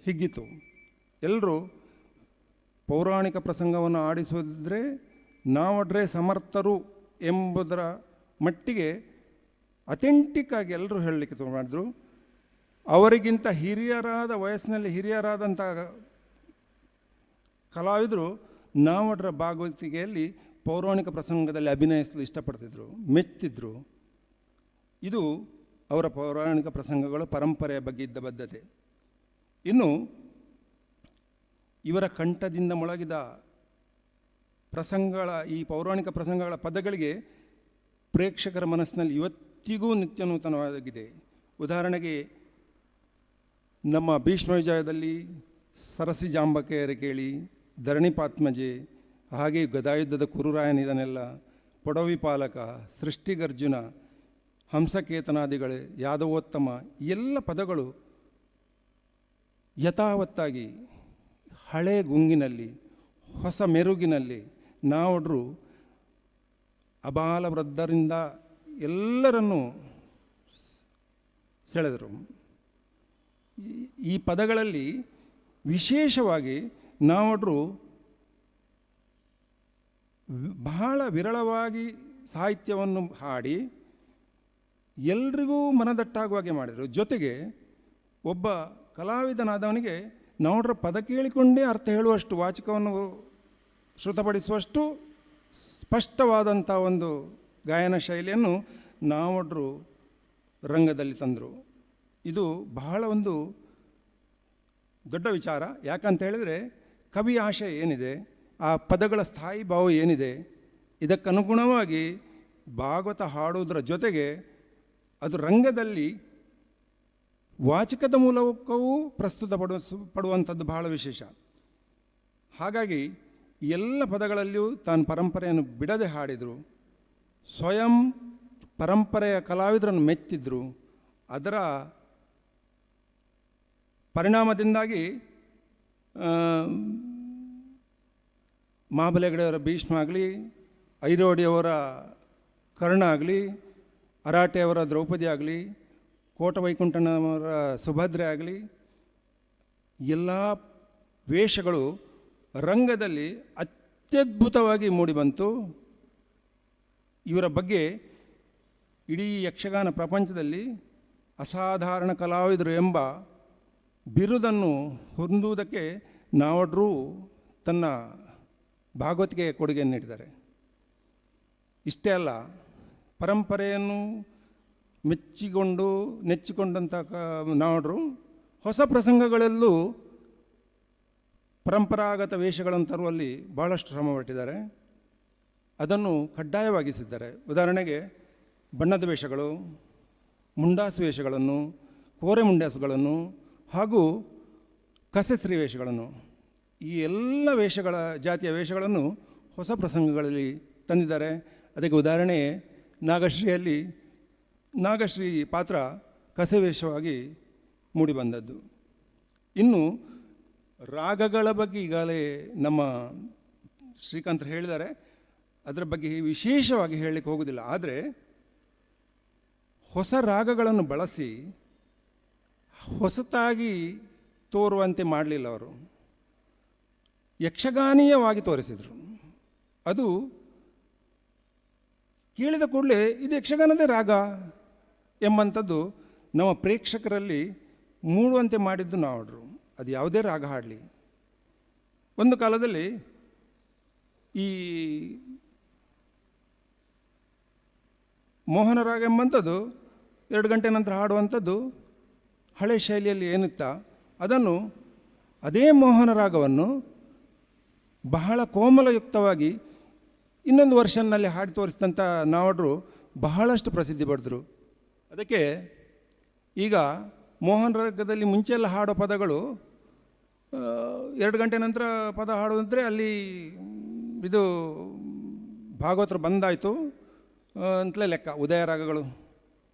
ಹಿಗ್ಗಿತು. ಎಲ್ಲರೂ ಪೌರಾಣಿಕ ಪ್ರಸಂಗವನ್ನು ಆಡಿಸೋದಿದ್ರೆ ನಾವಡ್ರೆ ಸಮರ್ಥರು ಎಂಬುದರ ಮಟ್ಟಿಗೆ ಅಥೆಂಟಿಕ್ ಆಗಿ ಎಲ್ಲರೂ ಹೇಳಲಿಕ್ಕೆ ಮಾಡಿದ್ರು. ಅವರಿಗಿಂತ ವಯಸ್ಸಿನಲ್ಲಿ ಹಿರಿಯರಾದಂಥ ಕಲಾವಿದರು ನಾವಡ್ರ ಭಾಗವತಿಕೆಯಲ್ಲಿ ಪೌರಾಣಿಕ ಪ್ರಸಂಗದಲ್ಲಿ ಅಭಿನಯಿಸಲು ಇಷ್ಟಪಡ್ತಿದ್ರು, ಮೆಚ್ಚಿದ್ರು. ಇದು ಅವರ ಪೌರಾಣಿಕ ಪ್ರಸಂಗಗಳು ಪರಂಪರೆಯ ಬಗ್ಗೆ ಇದ್ದ ಬದ್ಧತೆ. ಇನ್ನು ಇವರ ಕಂಠದಿಂದ ಮೊಳಗಿದ ಪ್ರಸಂಗಗಳ, ಈ ಪೌರಾಣಿಕ ಪ್ರಸಂಗಗಳ ಪದಗಳಿಗೆ ಪ್ರೇಕ್ಷಕರ ಮನಸ್ಸಿನಲ್ಲಿ ಇವತ್ತಿಗೂ ನಿತ್ಯ ನೂತನವಾಗಿದೆ. ಉದಾಹರಣೆಗೆ ನಮ್ಮ ಭೀಷ್ಮ ವಿಜಯದಲ್ಲಿ ಸರಸಿ ಜಾಂಬಕೆಯರ ಕೇಳಿ, ಧರಣಿ ಪಾತ್ಮಜೆ, ಹಾಗೆ ಗದಾಯುದ್ಧದ ಕುರುರಾಯನಿದನೆಲ್ಲ, ಪೊಡವಿ ಪಾಲಕ, ಸೃಷ್ಟಿಗರ್ಜುನ, ಹಂಸಕೇತನಾದಿಗಳೇ, ಯಾದವೋತ್ತಮ ಎಲ್ಲ ಪದಗಳು ಯಥಾವತ್ತಾಗಿ ಹಳೆ ಗುಂಗಿನಲ್ಲಿ, ಹೊಸ ಮೆರುಗಿನಲ್ಲಿ ನಾವಡ್ರು ಅಬಾಲ ವೃದ್ಧರಿಂದ ಎಲ್ಲರನ್ನೂ ಸೆಳೆದರು. ಈ ಪದಗಳಲ್ಲಿ ವಿಶೇಷವಾಗಿ ನಾವಡ್ರು ಬಹಳ ವಿರಳವಾಗಿ ಸಾಹಿತ್ಯವನ್ನು ಹಾಡಿ ಎಲ್ರಿಗೂ ಮನದಟ್ಟಾಗುವ ಹಾಗೆ ಮಾಡಿದರು. ಜೊತೆಗೆ ಒಬ್ಬ ಕಲಾವಿದನಾದವನಿಗೆ ನಾವಡ್ರ ಪದ ಕೇಳಿಕೊಂಡೇ ಅರ್ಥ ಹೇಳುವಷ್ಟು, ವಾಚಿಕವನ್ನು ಶ್ರುತಪಡಿಸುವಷ್ಟು ಸ್ಪಷ್ಟವಾದಂಥ ಒಂದು ಗಾಯನ ಶೈಲಿಯನ್ನು ನಾವಡ್ರು ರಂಗದಲ್ಲಿ ತಂದರು. ಇದು ಬಹಳ ಒಂದು ದೊಡ್ಡ ವಿಚಾರ. ಯಾಕಂತ ಹೇಳಿದರೆ ಕವಿ ಆಶಯ ಏನಿದೆ, ಆ ಪದಗಳ ಸ್ಥಾಯಿ ಭಾವ ಏನಿದೆ, ಇದಕ್ಕನುಗುಣವಾಗಿ ಭಾಗವತ ಹಾಡುವುದರ ಜೊತೆಗೆ ಅದು ರಂಗದಲ್ಲಿ ವಾಚಿಕದ ಮೂಲಕವೂ ಪಡುವಂಥದ್ದು ಬಹಳ ವಿಶೇಷ. ಹಾಗಾಗಿ ಎಲ್ಲ ಪದಗಳಲ್ಲಿಯೂ ತಾನು ಪರಂಪರೆಯನ್ನು ಬಿಡದೆ ಹಾಡಿದರು. ಸ್ವಯಂ ಪರಂಪರೆಯ ಕಲಾವಿದರನ್ನು ಮೆಚ್ಚಿದ್ರು. ಅದರ ಪರಿಣಾಮದಿಂದಾಗಿ ಮಹಾಬಲೇಗಡೆಯವರ ಭೀಷ್ಮ ಆಗಲಿ, ಐರೋಡಿಯವರ ಕರ್ಣ ಆಗಲಿ, ಅರಾಟೆಯವರ ದ್ರೌಪದಿ ಆಗಲಿ, ಕೋಟವೈಕುಂಠನವರ ಸುಭದ್ರೆ ಆಗಲಿ, ಎಲ್ಲ ವೇಷಗಳು ರಂಗದಲ್ಲಿ ಅತ್ಯದ್ಭುತವಾಗಿ ಮೂಡಿಬಂತು. ಇವರ ಬಗ್ಗೆ ಇಡೀ ಯಕ್ಷಗಾನ ಪ್ರಪಂಚದಲ್ಲಿ ಅಸಾಧಾರಣ ಕಲಾವಿದರು ಎಂಬ ಬಿರುದನ್ನು ಹೊಂದುವುದಕ್ಕೆ ನಾವಡ್ರು ತನ್ನ ಭಾಗವತಿಕೆಯ ಕೊಡುಗೆಯನ್ನು ನೀಡಿದ್ದಾರೆ. ಇಷ್ಟೇ ಅಲ್ಲ, ಪರಂಪರೆಯನ್ನು ನೆಚ್ಚಿಕೊಂಡಂಥ ನಾವಡ್ರು ಹೊಸ ಪ್ರಸಂಗಗಳಲ್ಲೂ ಪರಂಪರಾಗತ ವೇಷಗಳನ್ನು ತರುವಲ್ಲಿ ಭಾಳಷ್ಟು ಶ್ರಮಪಟ್ಟಿದ್ದಾರೆ. ಅದನ್ನು ಕಡ್ಡಾಯವಾಗಿಸಿದ್ದಾರೆ. ಉದಾಹರಣೆಗೆ ಬಣ್ಣದ ವೇಷಗಳು, ಮುಂಡಾಸು ವೇಷಗಳನ್ನು, ಕೋರೆ ಮುಂಡಾಸುಗಳನ್ನು ಹಾಗೂ ಕಸೆಸ್ರಿ ವೇಷಗಳನ್ನು, ಈ ಎಲ್ಲ ಜಾತಿಯ ವೇಷಗಳನ್ನು ಹೊಸ ಪ್ರಸಂಗಗಳಲ್ಲಿ ತಂದಿದ್ದಾರೆ. ಅದಕ್ಕೆ ಉದಾಹರಣೆ ನಾಗಶ್ರೀಯಲ್ಲಿ ನಾಗಶ್ರೀ ಪಾತ್ರ ಕಸೆ ವೇಷವಾಗಿ ಮೂಡಿಬಂದದ್ದು. ಇನ್ನು ರಾಗಗಳ ಬಗ್ಗೆ ಈಗಾಗಲೇ ನಮ್ಮ ಶ್ರೀಕಾಂತರು ಹೇಳಿದ್ದಾರೆ, ಅದರ ಬಗ್ಗೆ ವಿಶೇಷವಾಗಿ ಹೇಳಲಿಕ್ಕೆ ಹೋಗೋದಿಲ್ಲ. ಆದರೆ ಹೊಸ ರಾಗಗಳನ್ನು ಬಳಸಿ ಹೊಸತಾಗಿ ತೋರುವಂತೆ ಮಾಡಲಿಲ್ಲ ಅವರು, ಯಕ್ಷಗಾನೀಯವಾಗಿ ತೋರಿಸಿದರು. ಅದು ಕೇಳಿದ ಕೂಡಲೇ ಇದು ಯಕ್ಷಗಾನದೇ ರಾಗ ಎಂಬಂಥದ್ದು ನಮ್ಮ ಪ್ರೇಕ್ಷಕರಲ್ಲಿ ಮೂಡುವಂತೆ ಮಾಡಿದ್ದು ನಾವಡ್ರು. ಅದು ಯಾವುದೇ ರಾಗ ಹಾಡಲಿ. ಒಂದು ಕಾಲದಲ್ಲಿ ಈ ಮೋಹನ ರಾಗ ಎಂಬಂಥದ್ದು 2 ಗಂಟೆ ನಂತರ ಹಾಡುವಂಥದ್ದು ಹಳೆ ಶೈಲಿಯಲ್ಲಿ ಏನಿತ್ತ ಅದನ್ನು ಅದೇ ಮೋಹನ ರಾಗವನ್ನು ಬಹಳ ಕೋಮಲಯುಕ್ತವಾಗಿ ಇನ್ನೊಂದು ವರ್ಷನ್ನಲ್ಲಿ ಹಾಡಿ ತೋರಿಸಿದಂಥ ನಾವಡ್ರು ಬಹಳಷ್ಟು ಪ್ರಸಿದ್ಧಿ ಪಡೆದರು. ಅದಕ್ಕೆ ಈಗ ಮೋಹನ ರಾಗದಲ್ಲಿ ಮುಂಚೆಲ್ಲ ಹಾಡೋ ಪದಗಳು 2 ಗಂಟೆ ನಂತರ ಪದ ಹಾಡೋದಂದರೆ ಅಲ್ಲಿ ಇದು ಭಾಗವತರು ಬಂದಾಯಿತು ಅಂತಲೇ ಲೆಕ್ಕ. ಉದಯ ರಾಗಗಳು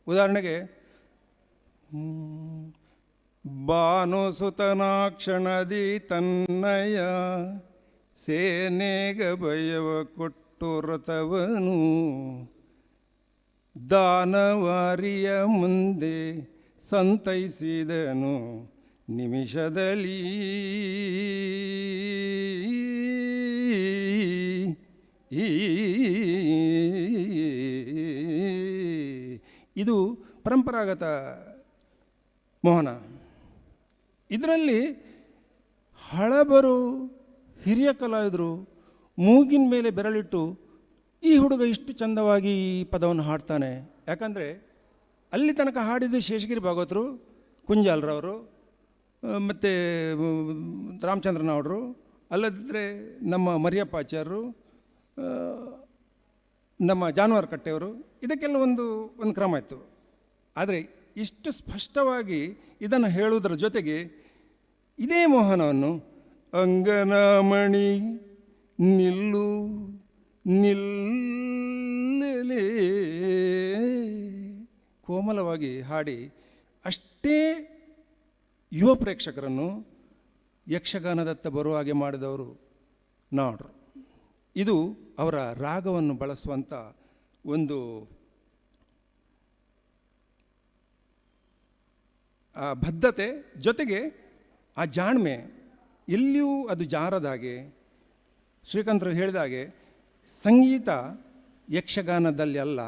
ಉದಾಹರಣೆಗೆ ಭಾನುಸುತನಾಕ್ಷಣದಿ ತನ್ನಯ ಸೇನೆಗ ಭಯವ ಕೊಟ್ಟು ರಥವನು ದಾನವಾರಿಯ ಮುಂದೆ ಸಂತೈಸಿದನು ನಿಮಿಷದಲ್ಲಿ. ಇದು ಪರಂಪರಾಗತ ಮೋಹನ. ಇದರಲ್ಲಿ ಹಳಬರು ಹಿರಿಯ ಕಲಾವಿದರು ಮೂಗಿನ ಮೇಲೆ ಬೆರಳಿಟ್ಟು ಈ ಹುಡುಗ ಇಷ್ಟು ಚಂದವಾಗಿ ಈ ಪದವನ್ನು ಹಾಡ್ತಾನೆ. ಯಾಕಂದರೆ ಅಲ್ಲಿ ತನಕ ಹಾಡಿದ್ದು ಶೇಷಗಿರಿ ಭಾಗವತರು, ಕುಂಜಾಲರವರು, ಮತ್ತು ರಾಮಚಂದ್ರನವರು, ಅಲ್ಲದಿದ್ದರೆ ನಮ್ಮ ಮರಿಯಪ್ಪಾಚಾರ್ಯರು, ನಮ್ಮ ಜಾನುವಾರು ಕಟ್ಟೆಯವರು. ಇದಕ್ಕೆಲ್ಲ ಒಂದು ಕ್ರಮ ಇತ್ತು. ಆದರೆ ಇಷ್ಟು ಸ್ಪಷ್ಟವಾಗಿ ಇದನ್ನು ಹೇಳುವುದರ ಜೊತೆಗೆ ಇದೇ ಮೋಹನವನ್ನು ಅಂಗನಮಣಿ ನಿಲ್ಲು ನಿಲ್ಲಲೇ ಕೋಮಲವಾಗಿ ಹಾಡಿ ಅಷ್ಟೇ ಯುವ ಪ್ರೇಕ್ಷಕರನ್ನು ಯಕ್ಷಗಾನದತ್ತ ಬರುವ ಹಾಗೆ ಮಾಡಿದವರು ನಾಡ್ರು. ಇದು ಅವರ ರಾಗವನ್ನು ಬಳಸುವಂಥ ಒಂದು ಬದ್ಧತೆ, ಜೊತೆಗೆ ಆ ಜಾಣ್ಮೆ, ಎಲ್ಲಿಯೂ ಅದು ಜಾರದ ಹಾಗೆ. ಶ್ರೀಕಾಂತರು ಹೇಳಿದ ಹಾಗೆ ಸಂಗೀತ ಯಕ್ಷಗಾನದಲ್ಲಿ ಅಲ್ಲ,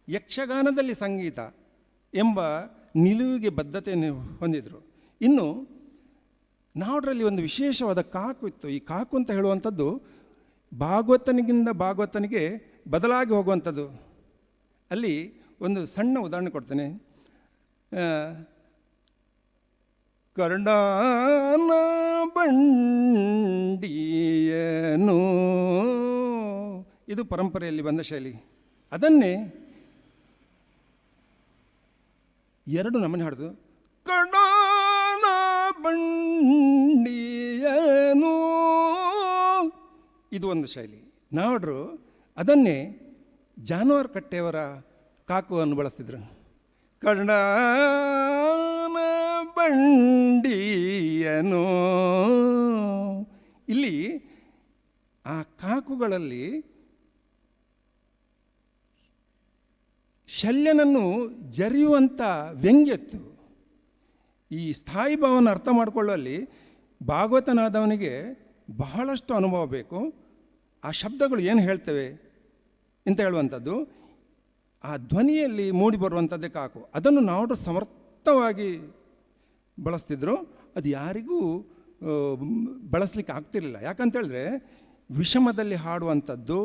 ಯಕ್ಷಗಾನದಲ್ಲಿ ಸಂಗೀತ ಎಂಬ ನಿಲುವಿಗೆ ಬದ್ಧತೆಯನ್ನು ಹೊಂದಿದರು. ಇನ್ನು ನಾವಡ್ರಲ್ಲಿ ಒಂದು ವಿಶೇಷವಾದ ಕಾಕು ಇತ್ತು. ಈ ಕಾಕು ಅಂತ ಹೇಳುವಂಥದ್ದು ಭಾಗವತನಿಗೆ ಬದಲಾಗಿ ಹೋಗುವಂಥದ್ದು. ಅಲ್ಲಿ ಒಂದು ಸಣ್ಣ ಉದಾಹರಣೆ ಕೊಡ್ತೇನೆ. ಕರ್ಣಾನ ಬಂಡಿಯನು, ಇದು ಪರಂಪರೆಯಲ್ಲಿ ಬಂದ ಶೈಲಿ. ಅದನ್ನೇ 2 ನಮನೆ ಹಾಡೋದು. ಕರ್ಣಾನ ಬಂಡಿಯನು, ಇದು ಒಂದು ಶೈಲಿ. ನಾವಡ್ರು ಅದನ್ನೇ ಜಾನುವಾರು ಕಟ್ಟೆಯವರ ಕಾಕುವನ್ನು ಬಳಸ್ತಿದ್ರು. ಕರ್ಣಾನ ಬಂಡಿಯನು, ಇಲ್ಲಿ ಆ ಕಾಕುಗಳಲ್ಲಿ ಶಲ್ಯನನ್ನು ಜರಿಯುವಂಥ ವ್ಯಂಗ್ಯತ್ತು. ಈ ಸ್ಥಾಯಿ ಭಾವನ ಅರ್ಥ ಮಾಡಿಕೊಳ್ಳುವಲ್ಲಿ ಭಾಗವತನಾದವನಿಗೆ ಬಹಳಷ್ಟು ಅನುಭವ ಬೇಕು. ಆ ಶಬ್ದಗಳು ಏನು ಹೇಳ್ತವೆ ಅಂತ ಹೇಳುವಂಥದ್ದು ಆ ಧ್ವನಿಯಲ್ಲಿ ಮೂಡಿ ಬರುವಂಥದ್ದೇ ಕಾಕು. ಅದನ್ನು ನಾವು ಸಮರ್ಥವಾಗಿ ಬಳಸ್ತಿದ್ರು. ಅದು ಯಾರಿಗೂ ಬಳಸಲಿಕ್ಕೆ ಆಗ್ತಿರಲಿಲ್ಲ. ಯಾಕಂತೇಳಿದ್ರೆ ವಿಷಮದಲ್ಲಿ ಹಾಡುವಂಥದ್ದು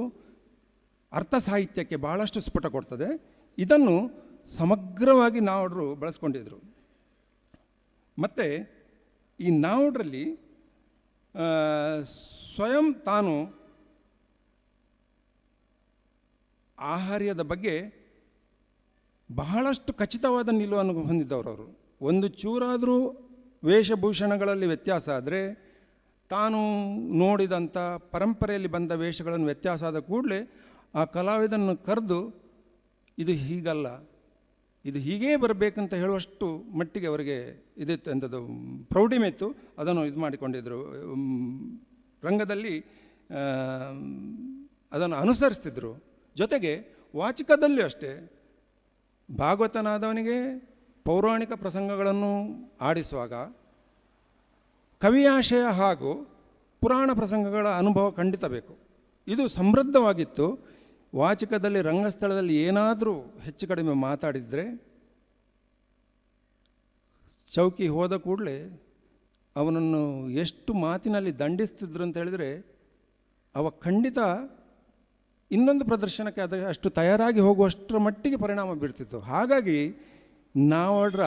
ಅರ್ಥ ಸಾಹಿತ್ಯಕ್ಕೆ ಭಾಳಷ್ಟು ಸ್ಫುಟ ಕೊಡ್ತದೆ. ಇದನ್ನು ಸಮಗ್ರವಾಗಿ ನಾವಡ್ರು ಬಳಸ್ಕೊಂಡಿದ್ರು. ಮತ್ತು ಈ ನಾವಡ್ರಲ್ಲಿ ಆ, ಸ್ವಯಂ ತಾನು ಆಹಾರ್ಯದ ಬಗ್ಗೆ ಬಹಳಷ್ಟು ಖಚಿತವಾದ ನಿಲುವನ್ನು ಹೊಂದಿದ್ದವರು ಅವರು. ಒಂದು ಚೂರಾದರೂ ವೇಷಭೂಷಣಗಳಲ್ಲಿ ವ್ಯತ್ಯಾಸ ಆದರೆ ತಾನು ನೋಡಿದಂಥ ಪರಂಪರೆಯಲ್ಲಿ ಬಂದ ವೇಷಗಳನ್ನು ವ್ಯತ್ಯಾಸ ಆದ ಕೂಡಲೇ ಆ ಕಲಾವಿದನ್ನು ಕರೆದು ಇದು ಹೀಗಲ್ಲ, ಇದು ಹೀಗೇ ಬರಬೇಕಂತ ಹೇಳುವಷ್ಟು ಮಟ್ಟಿಗೆ ಅವರಿಗೆ ಇದಿತ್ತು, ಎಂಥದ್ದು ಪ್ರೌಢಿಮೆ ಇತ್ತು. ಅದನ್ನು ಇದು ಮಾಡಿಕೊಂಡಿದ್ದರು, ರಂಗದಲ್ಲಿ ಅದನ್ನು ಅನುಸರಿಸ್ತಿದ್ರು. ಜೊತೆಗೆ ವಾಚಿಕದಲ್ಲೂ ಅಷ್ಟೇ, ಭಾಗವತನಾದವನಿಗೆ ಪೌರಾಣಿಕ ಪ್ರಸಂಗಗಳನ್ನು ಆಡಿಸುವಾಗ ಕವಿಯಾಶಯ ಹಾಗೂ ಪುರಾಣ ಪ್ರಸಂಗಗಳ ಅನುಭವ ಖಂಡಿತ ಬೇಕು. ಇದು ಸಮೃದ್ಧವಾಗಿತ್ತು. ವಾಚಿಕದಲ್ಲಿ ರಂಗಸ್ಥಳದಲ್ಲಿ ಏನಾದರೂ ಹೆಚ್ಚು ಕಡಿಮೆ ಮಾತಾಡಿದರೆ ಚೌಕಿ ಹೋದ ಕೂಡಲೇ ಅವನನ್ನು ಎಷ್ಟು ಮಾತಿನಲ್ಲಿ ದಂಡಿಸ್ತಿದ್ರು ಅಂತ ಹೇಳಿದರೆ ಅವ ಖಂಡಿತ ಇನ್ನೊಂದು ಪ್ರದರ್ಶನಕ್ಕೆ ಅದಕ್ಕೆ ಅಷ್ಟು ತಯಾರಾಗಿ ಹೋಗುವಷ್ಟರ ಮಟ್ಟಿಗೆ ಪರಿಣಾಮ ಬೀರ್ತಿತ್ತು. ಹಾಗಾಗಿ ನಾವಡ್ರ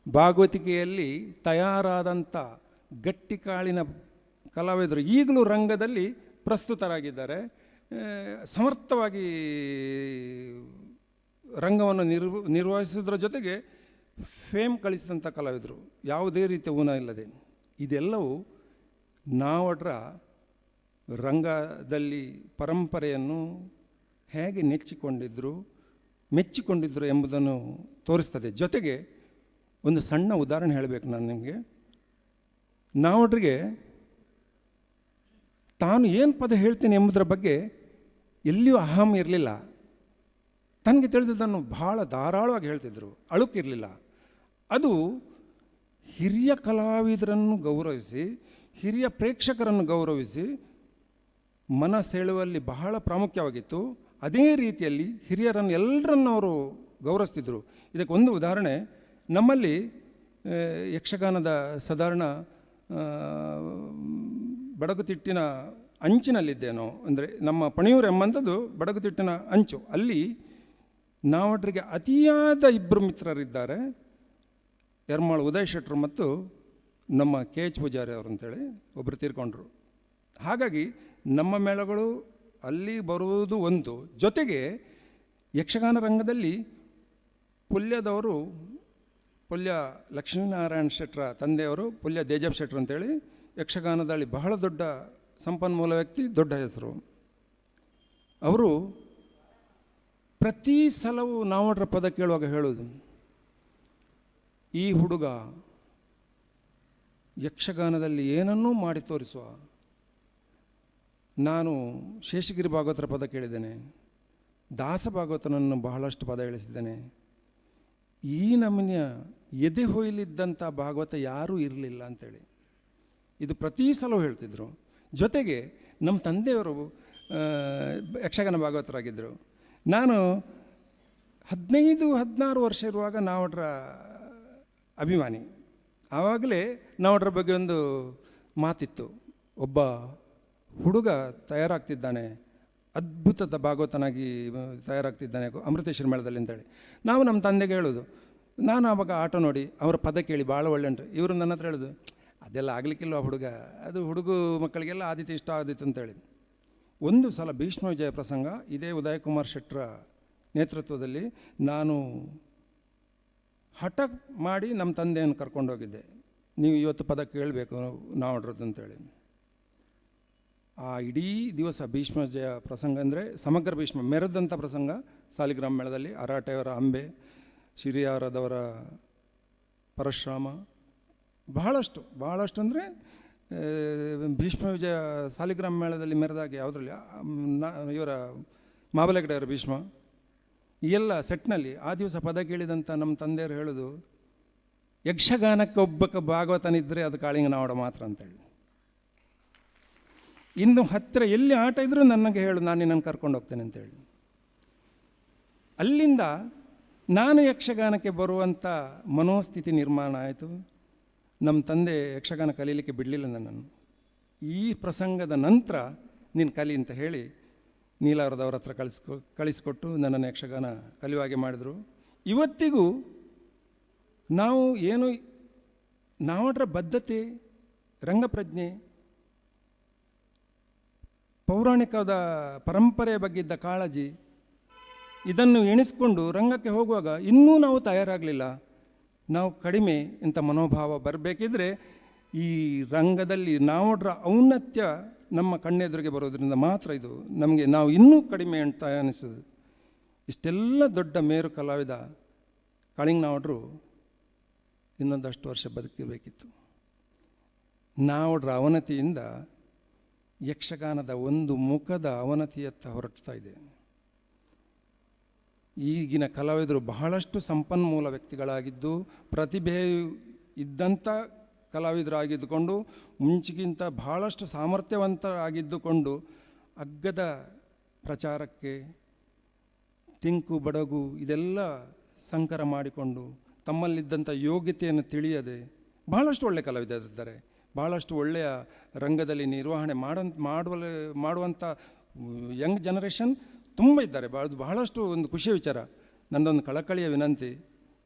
ಭಾಗವತಿಕೆಯಲ್ಲಿ ತಯಾರಾದಂಥ ಗಟ್ಟಿ ಕಾಳಿನ ಕಲಾವಿದರು ಈಗಲೂ ರಂಗದಲ್ಲಿ ಪ್ರಸ್ತುತರಾಗಿದ್ದಾರೆ. ಸಮರ್ಥವಾಗಿ ರಂಗವನ್ನು ನಿರ್ವಹಿಸೋದ್ರ ಜೊತೆಗೆ ಫೇಮ್ ಗಳಿಸಿದಂಥ ಕಲಾವಿದರು, ಯಾವುದೇ ರೀತಿಯ ಊನ ಇಲ್ಲದೆ. ಇದೆಲ್ಲವೂ ನಾವಡ್ರ ರಂಗದಲ್ಲಿ ಪರಂಪರೆಯನ್ನು ಹೇಗೆ ಮೆಚ್ಚಿಕೊಂಡಿದ್ದರು ಎಂಬುದನ್ನು ತೋರಿಸ್ತದೆ. ಜೊತೆಗೆ ಒಂದು ಸಣ್ಣ ಉದಾಹರಣೆ ಹೇಳಬೇಕು ನಾನು ನಿಮಗೆ. ನಾವಡ್ರಿಗೆ ತಾನು ಏನು ಪದ ಹೇಳ್ತೀನಿ ಎಂಬುದರ ಬಗ್ಗೆ ಎಲ್ಲಿಯೂ ಅಹಂ ಇರಲಿಲ್ಲ. ತನಗೆ ತಿಳಿದಿದ್ದನ್ನು ಭಾಳ ಧಾರಾಳವಾಗಿ ಹೇಳ್ತಿದ್ರು, ಅಳುಕಿರಲಿಲ್ಲ. ಅದು ಹಿರಿಯ ಕಲಾವಿದರನ್ನು ಗೌರವಿಸಿ, ಹಿರಿಯ ಪ್ರೇಕ್ಷಕರನ್ನು ಗೌರವಿಸಿ ಮನ ಸೆಳೆಯುವಲ್ಲಿ ಬಹಳ ಪ್ರಾಮುಖ್ಯವಾಗಿತ್ತು. ಅದೇ ರೀತಿಯಲ್ಲಿ ಹಿರಿಯರನ್ನು ಎಲ್ಲರನ್ನು ಅವರು ಗೌರವಿಸ್ತಿದ್ರು. ಇದಕ್ಕೆ ಒಂದು ಉದಾಹರಣೆ, ನಮ್ಮಲ್ಲಿ ಯಕ್ಷಗಾನದ ಸಾಧಾರಣ ಬಡಗುತಿಟ್ಟಿನ ಅಂಚಿನಲ್ಲಿದ್ದೇನೋ, ಅಂದರೆ ನಮ್ಮ ಪಣಿಯೂರು ಎಂಬಂಥದ್ದು ಬಡಗುತಿಟ್ಟಿನ ಅಂಚು. ಅಲ್ಲಿ ನಾವಡ್ರಿಗೆ ಅತಿಯಾದ ಇಬ್ಬರು ಮಿತ್ರರಿದ್ದಾರೆ, ಯರ್ಮಾಳ್ ಉದಯ್ ಶೆಟ್ಟರು ಮತ್ತು ನಮ್ಮ ಕೆ ಎಚ್ ಪೂಜಾರಿ ಅವರು ಅಂತೇಳಿ ಒಬ್ಬರು ತೀರ್ಕೊಂಡ್ರು. ಹಾಗಾಗಿ ನಮ್ಮ ಮೇಳಗಳು ಅಲ್ಲಿ ಬರುವುದು ಒಂದು. ಜೊತೆಗೆ ಯಕ್ಷಗಾನ ರಂಗದಲ್ಲಿ ಪುಲ್ಯದವರು, ಪುಲ್ಯ ಲಕ್ಷ್ಮೀನಾರಾಯಣ ಶೆಟ್ಟರ ತಂದೆಯವರು ಪುಲ್ಯ ದೇಜಪ್ ಶೆಟ್ಟರು ಅಂತೇಳಿ ಯಕ್ಷಗಾನದಲ್ಲಿ ಬಹಳ ದೊಡ್ಡ ಸಂಪನ್ಮೂಲ ವ್ಯಕ್ತಿ, ದೊಡ್ಡ ಹೆಸರು. ಅವರು ಪ್ರತಿ ಸಲವೂ ನಾವಡ್ರ ಪದ ಕೇಳುವಾಗ ಹೇಳೋದು, ಈ ಹುಡುಗ ಯಕ್ಷಗಾನದಲ್ಲಿ ಏನನ್ನೂ ಮಾಡಿ ತೋರಿಸುವ. ನಾನು ಶೇಷಗಿರಿ ಭಾಗವತರ ಪದ ಕೇಳಿದ್ದೇನೆ, ದಾಸ ಭಾಗವತನನ್ನು ಬಹಳಷ್ಟು ಪದ ಹೇಳಿಸಿದ್ದೇನೆ. ಈ ನಮೂನೆಯ ಎದೆ ಹೊಯ್ಲಿದ್ದಂಥ ಭಾಗವತ ಯಾರೂ ಇರಲಿಲ್ಲ ಅಂತೇಳಿ ಇದು ಪ್ರತಿ ಸಲ ಹೇಳ್ತಿದ್ರು. ಜೊತೆಗೆ ನಮ್ಮ ತಂದೆಯವರು ಯಕ್ಷಗಾನ ಭಾಗವತರಾಗಿದ್ದರು. ನಾನು 15-16 ವರ್ಷ ಇರುವಾಗ ನಾವಡ್ರ ಅಭಿಮಾನಿ. ಆವಾಗಲೇ ನಾವಡ್ರ ಬಗ್ಗೆ ಒಂದು ಮಾತಿತ್ತು, ಒಬ್ಬ ಹುಡುಗ ತಯಾರಾಗ್ತಿದ್ದಾನೆ, ಅದ್ಭುತದ ಭಾಗವತನಾಗಿ ತಯಾರಾಗ್ತಿದ್ದಾನೆ ಅಮೃತೇಶ್ವರ ಮೇಳದಲ್ಲಿ ಅಂತೇಳಿ. ನಾವು ನಮ್ಮ ತಂದೆಗೆ ಹೇಳೋದು, ನಾನು ಆವಾಗ ಆಟ ನೋಡಿ ಅವರ ಪದ ಕೇಳಿ ಭಾಳ ಒಳ್ಳೆ ಉಂಟು. ಇವರು ನನ್ನ ಹತ್ರ ಹೇಳೋದು, ಅದೆಲ್ಲ ಆಗಲಿಕ್ಕಿಲ್ಲ ಹುಡುಗ, ಅದು ಹುಡುಗ ಮಕ್ಕಳಿಗೆಲ್ಲ ಆದಿತ್ಯ ಇಷ್ಟ ಆದಿತ್ತು ಅಂತೇಳಿ. ಒಂದು ಸಲ ಭೀಷ್ಮ ವಿಜಯ ಪ್ರಸಂಗ ಇದೇ ಉದಯಕುಮಾರ್ ಶೆಟ್ಟರ ನೇತೃತ್ವದಲ್ಲಿ ನಾನು ಹಠ ಮಾಡಿ ನಮ್ಮ ತಂದೆಯನ್ನು ಕರ್ಕೊಂಡೋಗಿದ್ದೆ, ನೀವು ಇವತ್ತು ಪದ ಕೇಳಬೇಕು ನಾವಡ್ರದ್ದು ಅಂತೇಳಿ. ಆ ಇಡೀ ದಿವಸ ಭೀಷ್ಮ ವಿಜಯ ಪ್ರಸಂಗ ಅಂದರೆ ಸಮಗ್ರ ಭೀಷ್ಮ ಮೆರೆದಂಥ ಪ್ರಸಂಗ ಸಾಲಿಗ್ರಾಮ ಮೇಳದಲ್ಲಿ ಅರಾಟೆಯವರ ಅಂಬೆ, ಶಿರಿಯಾರದವರ ಪರಶುರಾಮ, ಬಹಳಷ್ಟು ಅಂದರೆ ಭೀಷ್ಮ ವಿಜಯ ಸಾಲಿಗ್ರಾಮ ಮೇಳದಲ್ಲಿ ಮೆರೆದಾಗೆ ಯಾವುದರಲ್ಲಿ ಇವರ ಮಾಬಲಗಡೆಯವರ ಭೀಷ್ಮ ಈ ಎಲ್ಲ ಸೆಟ್ನಲ್ಲಿ ಆ ದಿವಸ ಪದ ಕೇಳಿದಂಥ ನಮ್ಮ ತಂದೆಯವರು ಹೇಳೋದು, ಯಕ್ಷಗಾನಕ್ಕೆ ಒಬ್ಬ ಭಾಗವತನಿದ್ದರೆ ಅದು ಕಾಳಿಂಗ ನಾವಡ ಮಾತ್ರ ಅಂತೇಳಿ. ಇನ್ನು ಹತ್ತಿರ ಎಲ್ಲಿ ಆಟ ಇದ್ದರೂ ನನಗೆ ಹೇಳು, ನಾನು ನಿನ್ನನ್ನು ಕರ್ಕೊಂಡು ಹೋಗ್ತೇನೆ ಅಂತೇಳಿ. ಅಲ್ಲಿಂದ ನಾನು ಯಕ್ಷಗಾನಕ್ಕೆ ಬರುವಂಥ ಮನೋಸ್ಥಿತಿ ನಿರ್ಮಾಣ ಆಯಿತು. ನಮ್ಮ ತಂದೆ ಯಕ್ಷಗಾನ ಕಲೀಲಿಕ್ಕೆ ಬಿಡಲಿಲ್ಲ ನನ್ನನ್ನು. ಈ ಪ್ರಸಂಗದ ನಂತರ ನೀನು ಕಲಿ ಅಂತ ಹೇಳಿ ನೀಲಾವರದವ್ರ ಹತ್ರ ಕಳಿಸ್ಕೊಟ್ಟು ನನ್ನನ್ನು ಯಕ್ಷಗಾನ ಕಲಿಯುವಾಗೆ ಮಾಡಿದರು. ಇವತ್ತಿಗೂ ನಾವು ಏನು ನಾವಡ್ರ ಬದ್ಧತೆ ರಂಗಪ್ರಜ್ಞೆ, ಪೌರಾಣಿಕದ ಪರಂಪರೆಯ ಬಗ್ಗೆ ಇದ್ದ ಕಾಳಜಿ, ಇದನ್ನು ಎಣಿಸ್ಕೊಂಡು ರಂಗಕ್ಕೆ ಹೋಗುವಾಗ ಇನ್ನೂ ನಾವು ತಯಾರಾಗಲಿಲ್ಲ, ನಾವು ಕಡಿಮೆ ಇಂಥ ಮನೋಭಾವ ಬರಬೇಕಿದ್ರೆ ಈ ರಂಗದಲ್ಲಿ ನಾವುಡ್ರ ಔನ್ನತ್ಯ ನಮ್ಮ ಕಣ್ಣೆದುರಿಗೆ ಬರೋದ್ರಿಂದ ಮಾತ್ರ ಇದು ನಮಗೆ ನಾವು ಇನ್ನೂ ಕಡಿಮೆ ಅಂತ ಅನಿಸೋದು. ಇಷ್ಟೆಲ್ಲ ದೊಡ್ಡ ಮೇರು ಕಲಾವಿದ ಕಾಳಿಂಗ ನಾವುಡ್ರು ಇನ್ನೊಂದಷ್ಟು ವರ್ಷ ಬದುಕಿರಬೇಕಿತ್ತು. ನಾವುಡ್ರ ಅವನತಿಯಿಂದ ಯಕ್ಷಗಾನದ ಒಂದು ಮುಖದ ಅವನತಿಯತ್ತ ಹೊರಡ್ತಾ ಇದೆ. ಈಗಿನ ಕಲಾವಿದರು ಬಹಳಷ್ಟು ಸಂಪನ್ಮೂಲ ವ್ಯಕ್ತಿಗಳಾಗಿದ್ದು, ಪ್ರತಿಭೆ ಇದ್ದಂಥ ಕಲಾವಿದರಾಗಿದ್ದುಕೊಂಡು, ಮುಂಚಿಗಿಂತ ಬಹಳಷ್ಟು ಸಾಮರ್ಥ್ಯವಂತರಾಗಿದ್ದುಕೊಂಡು ಅಗ್ಗದ ಪ್ರಚಾರಕ್ಕೆ ತಿಂಕು ಬಡಗು ಇದೆಲ್ಲ ಸಂಕರ ಮಾಡಿಕೊಂಡು ತಮ್ಮಲ್ಲಿದ್ದಂಥ ಯೋಗ್ಯತೆಯನ್ನು ತಿಳಿಯದೆ ಬಹಳಷ್ಟು ಒಳ್ಳೆಯ ಕಲಾವಿದರಿದ್ದಾರೆ. ಬಹಳಷ್ಟು ಒಳ್ಳೆಯ ರಂಗದಲ್ಲಿ ನಿರ್ವಹಣೆ ಮಾಡುವಂಥ ಯಂಗ್ ಜನರೇಷನ್ ತುಂಬ ಇದ್ದಾರೆ. ಬಹಳಷ್ಟು ಒಂದು ಖುಷಿಯ ವಿಚಾರ. ನನ್ನದೊಂದು ಕಳಕಳಿಯ ವಿನಂತಿ,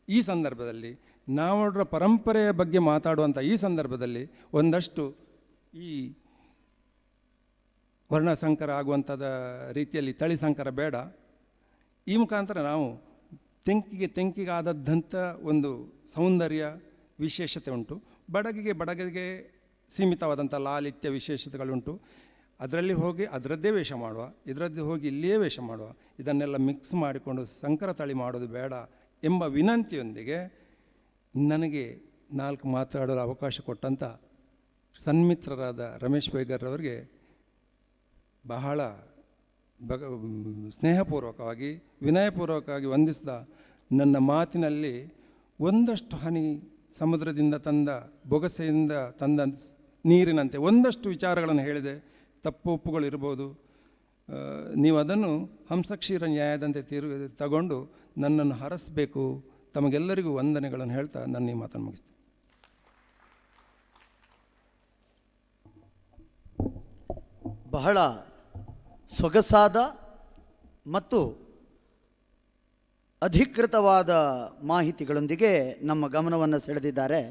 ಈ ಸಂದರ್ಭದಲ್ಲಿ ನಾವುಡ್ರ ಪರಂಪರೆಯ ಬಗ್ಗೆ ಮಾತಾಡುವಂಥ ಈ ಸಂದರ್ಭದಲ್ಲಿ ಒಂದಷ್ಟು ಈ ವರ್ಣಸಂಕರ ಆಗುವಂಥದ ರೀತಿಯಲ್ಲಿ ತಳಿ ಸಂಕರ ಬೇಡ. ಈ ಮುಖಾಂತರ ನಾವು ತೆಂಕಿಗೆ ಆದದ್ದಂಥ ಒಂದು ಸೌಂದರ್ಯ ವಿಶೇಷತೆ ಉಂಟು. ಬಡಗಿಗೆ ಸೀಮಿತವಾದಂಥ ಲಾಲಿತ್ಯ ವಿಶೇಷತೆಗಳುಂಟು. ಅದರಲ್ಲಿ ಹೋಗಿ ಅದರದ್ದೇ ವೇಷ ಮಾಡುವ, ಇದರದ್ದು ಹೋಗಿ ಇಲ್ಲಿಯೇ ವೇಷ ಮಾಡುವ, ಇದನ್ನೆಲ್ಲ ಮಿಕ್ಸ್ ಮಾಡಿಕೊಂಡು ಸಂಕರ ತಳಿ ಮಾಡೋದು ಬೇಡ ಎಂಬ ವಿನಂತಿಯೊಂದಿಗೆ ನನಗೆ 4 ಮಾತಾಡಲು ಅವಕಾಶ ಕೊಟ್ಟಂಥ ಸನ್ಮಿತ್ರರಾದ ರಮೇಶ್ ಬೈಗರ್ರವರಿಗೆ ಬಹಳ ಸ್ನೇಹಪೂರ್ವಕವಾಗಿ ವಿನಯಪೂರ್ವಕವಾಗಿ ವಂದಿಸಿದ ನನ್ನ ಮಾತಿನಲ್ಲಿ ಒಂದಷ್ಟು ಹನಿ ಸಮುದ್ರದಿಂದ ತಂದ ಬೊಗಸೆಯಿಂದ ತಂದ ನೀರಿನಂತೆ ಒಂದಷ್ಟು ವಿಚಾರಗಳನ್ನು ಹೇಳಿದೆ. ತಪ್ಪು ಒಪ್ಪುಗಳಿರ್ಬೋದು, ನೀವು ಅದನ್ನು ಹಂಸಕ್ಷೀರ ನ್ಯಾಯದಂತೆ ತಗೊಂಡು ನನ್ನನ್ನು ಹರಸಬೇಕು. ತಮಗೆಲ್ಲರಿಗೂ ವಂದನೆಗಳನ್ನು ಹೇಳ್ತಾ ನನ್ನ ಈ ಮಾತನ್ನು ಮುಗಿಸ್ತೀನಿ. ಬಹಳ ಸೊಗಸಾದ ಮತ್ತು ಅಧಿಕೃತವಾದ ಮಾಹಿತಿಗಳೊಂದಿಗೆ ನಮ್ಮ ಗಮನವನ್ನು ಸೆಳೆದಿದ್ದಾರೆ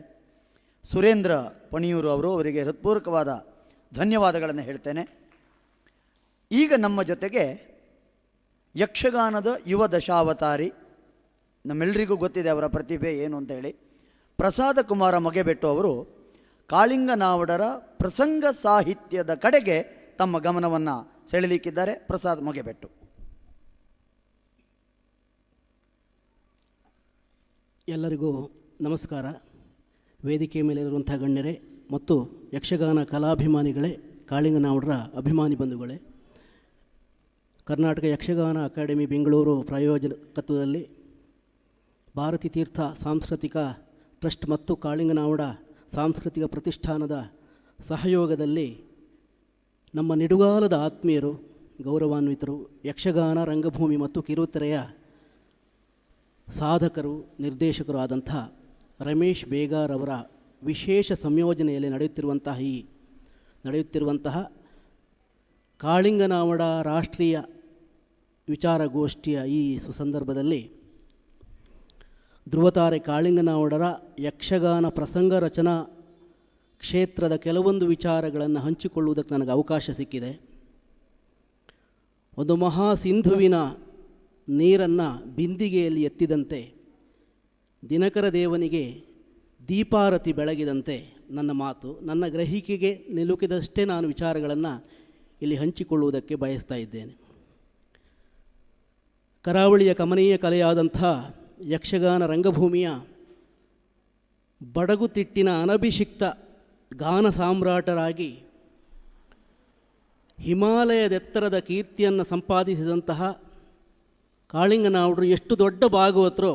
ಸುರೇಂದ್ರ ಪಣಿಯೂರು ಅವರು. ಅವರಿಗೆ ಹೃತ್ಪೂರ್ವಕವಾದ ಧನ್ಯವಾದಗಳನ್ನು ಹೇಳ್ತೇನೆ. ಈಗ ನಮ್ಮ ಜೊತೆಗೆ ಯಕ್ಷಗಾನದ ಯುವ ದಶಾವತಾರಿ, ನಮ್ಮೆಲ್ಲರಿಗೂ ಗೊತ್ತಿದೆ ಅವರ ಪ್ರತಿಭೆ ಏನು ಅಂತೇಳಿ, ಪ್ರಸಾದ ಕುಮಾರ ಮೊಗೆಬೆಟ್ಟು ಅವರು ಕಾಳಿಂಗ ನಾವುಡರ ಪ್ರಸಂಗ ಸಾಹಿತ್ಯದ ಕಡೆಗೆ ತಮ್ಮ ಗಮನವನ್ನು ಸೆಳೆಯಲಿಕ್ಕಿದ್ದಾರೆ. ಪ್ರಸಾದ್ ಮೊಗೆಬೆಟ್ಟು. ಎಲ್ಲರಿಗೂ ನಮಸ್ಕಾರ. ವೇದಿಕೆ ಮೇಲಿರುವಂಥ ಗಣ್ಯರೇ ಮತ್ತು ಯಕ್ಷಗಾನ ಕಲಾಭಿಮಾನಿಗಳೇ, ಕಾಳಿಂಗ ನಾವುಡರ ಅಭಿಮಾನಿ ಬಂಧುಗಳೇ, ಕರ್ನಾಟಕ ಯಕ್ಷಗಾನ ಅಕಾಡೆಮಿ ಬೆಂಗಳೂರು ಪ್ರಾಯೋಜಕತ್ವದಲ್ಲಿ ಭಾರತೀ ತೀರ್ಥ ಸಾಂಸ್ಕೃತಿಕ ಟ್ರಸ್ಟ್ ಮತ್ತು ಕಾಳಿಂಗ ನಾವುಡ ಸಾಂಸ್ಕೃತಿಕ ಪ್ರತಿಷ್ಠಾನದ ಸಹಯೋಗದಲ್ಲಿ ನಮ್ಮ ನಿಡುಗಾಲದ ಆತ್ಮೀಯರು, ಗೌರವಾನ್ವಿತರು, ಯಕ್ಷಗಾನ ರಂಗಭೂಮಿ ಮತ್ತು ಕಿರುತೆರೆಯ ಸಾಧಕರು, ನಿರ್ದೇಶಕರು ಆದಂಥ ರಮೇಶ್ ಬೇಗಾರ್ ಅವರ ವಿಶೇಷ ಸಂಯೋಜನೆಯಲ್ಲಿ ನಡೆಯುತ್ತಿರುವಂತಹ ಕಾಳಿಂಗ ನಾವುಡ ರಾಷ್ಟ್ರೀಯ ವಿಚಾರಗೋಷ್ಠಿಯ ಈ ಸುಸಂದರ್ಭದಲ್ಲಿ ಧ್ರುವತಾರೆ ಕಾಳಿಂಗ ನಾವುಡರ ಯಕ್ಷಗಾನ ಪ್ರಸಂಗ ರಚನಾ ಕ್ಷೇತ್ರದ ಕೆಲವೊಂದು ವಿಚಾರಗಳನ್ನು ಹಂಚಿಕೊಳ್ಳುವುದಕ್ಕೆ ನನಗೆ ಅವಕಾಶ ಸಿಕ್ಕಿದೆ. ಒಂದು ಮಹಾ ಸಿಂಧುವಿನ ನೀರನ್ನು ಬಿಂದಿಗೆಯಲ್ಲಿ ಎತ್ತಿದಂತೆ, ದಿನಕರ ದೇವನಿಗೆ ದೀಪಾರತಿ ಬೆಳಗಿದಂತೆ ನನ್ನ ಮಾತು, ನನ್ನ ಗ್ರಹಿಕೆಗೆ ನಿಲುಕಿದಷ್ಟೇ ನಾನು ವಿಚಾರಗಳನ್ನು ಇಲ್ಲಿ ಹಂಚಿಕೊಳ್ಳುವುದಕ್ಕೆ ಬಯಸ್ತಾ ಇದ್ದೇನೆ. ಕರಾವಳಿಯ ಕಮನೀಯ ಕಲೆಯಾದಂಥ ಯಕ್ಷಗಾನ ರಂಗಭೂಮಿಯ ಬಡಗುತಿಟ್ಟಿನ ಅನಭಿಷಿಕ್ತ ಗಾನ ಸಾಮ್ರಾಟರಾಗಿ ಹಿಮಾಲಯದೆತ್ತರದ ಕೀರ್ತಿಯನ್ನು ಸಂಪಾದಿಸಿದಂತಹ ಕಾಳಿಂಗ ನಾವುಡರು ಎಷ್ಟು ದೊಡ್ಡ ಭಾಗವತರೋ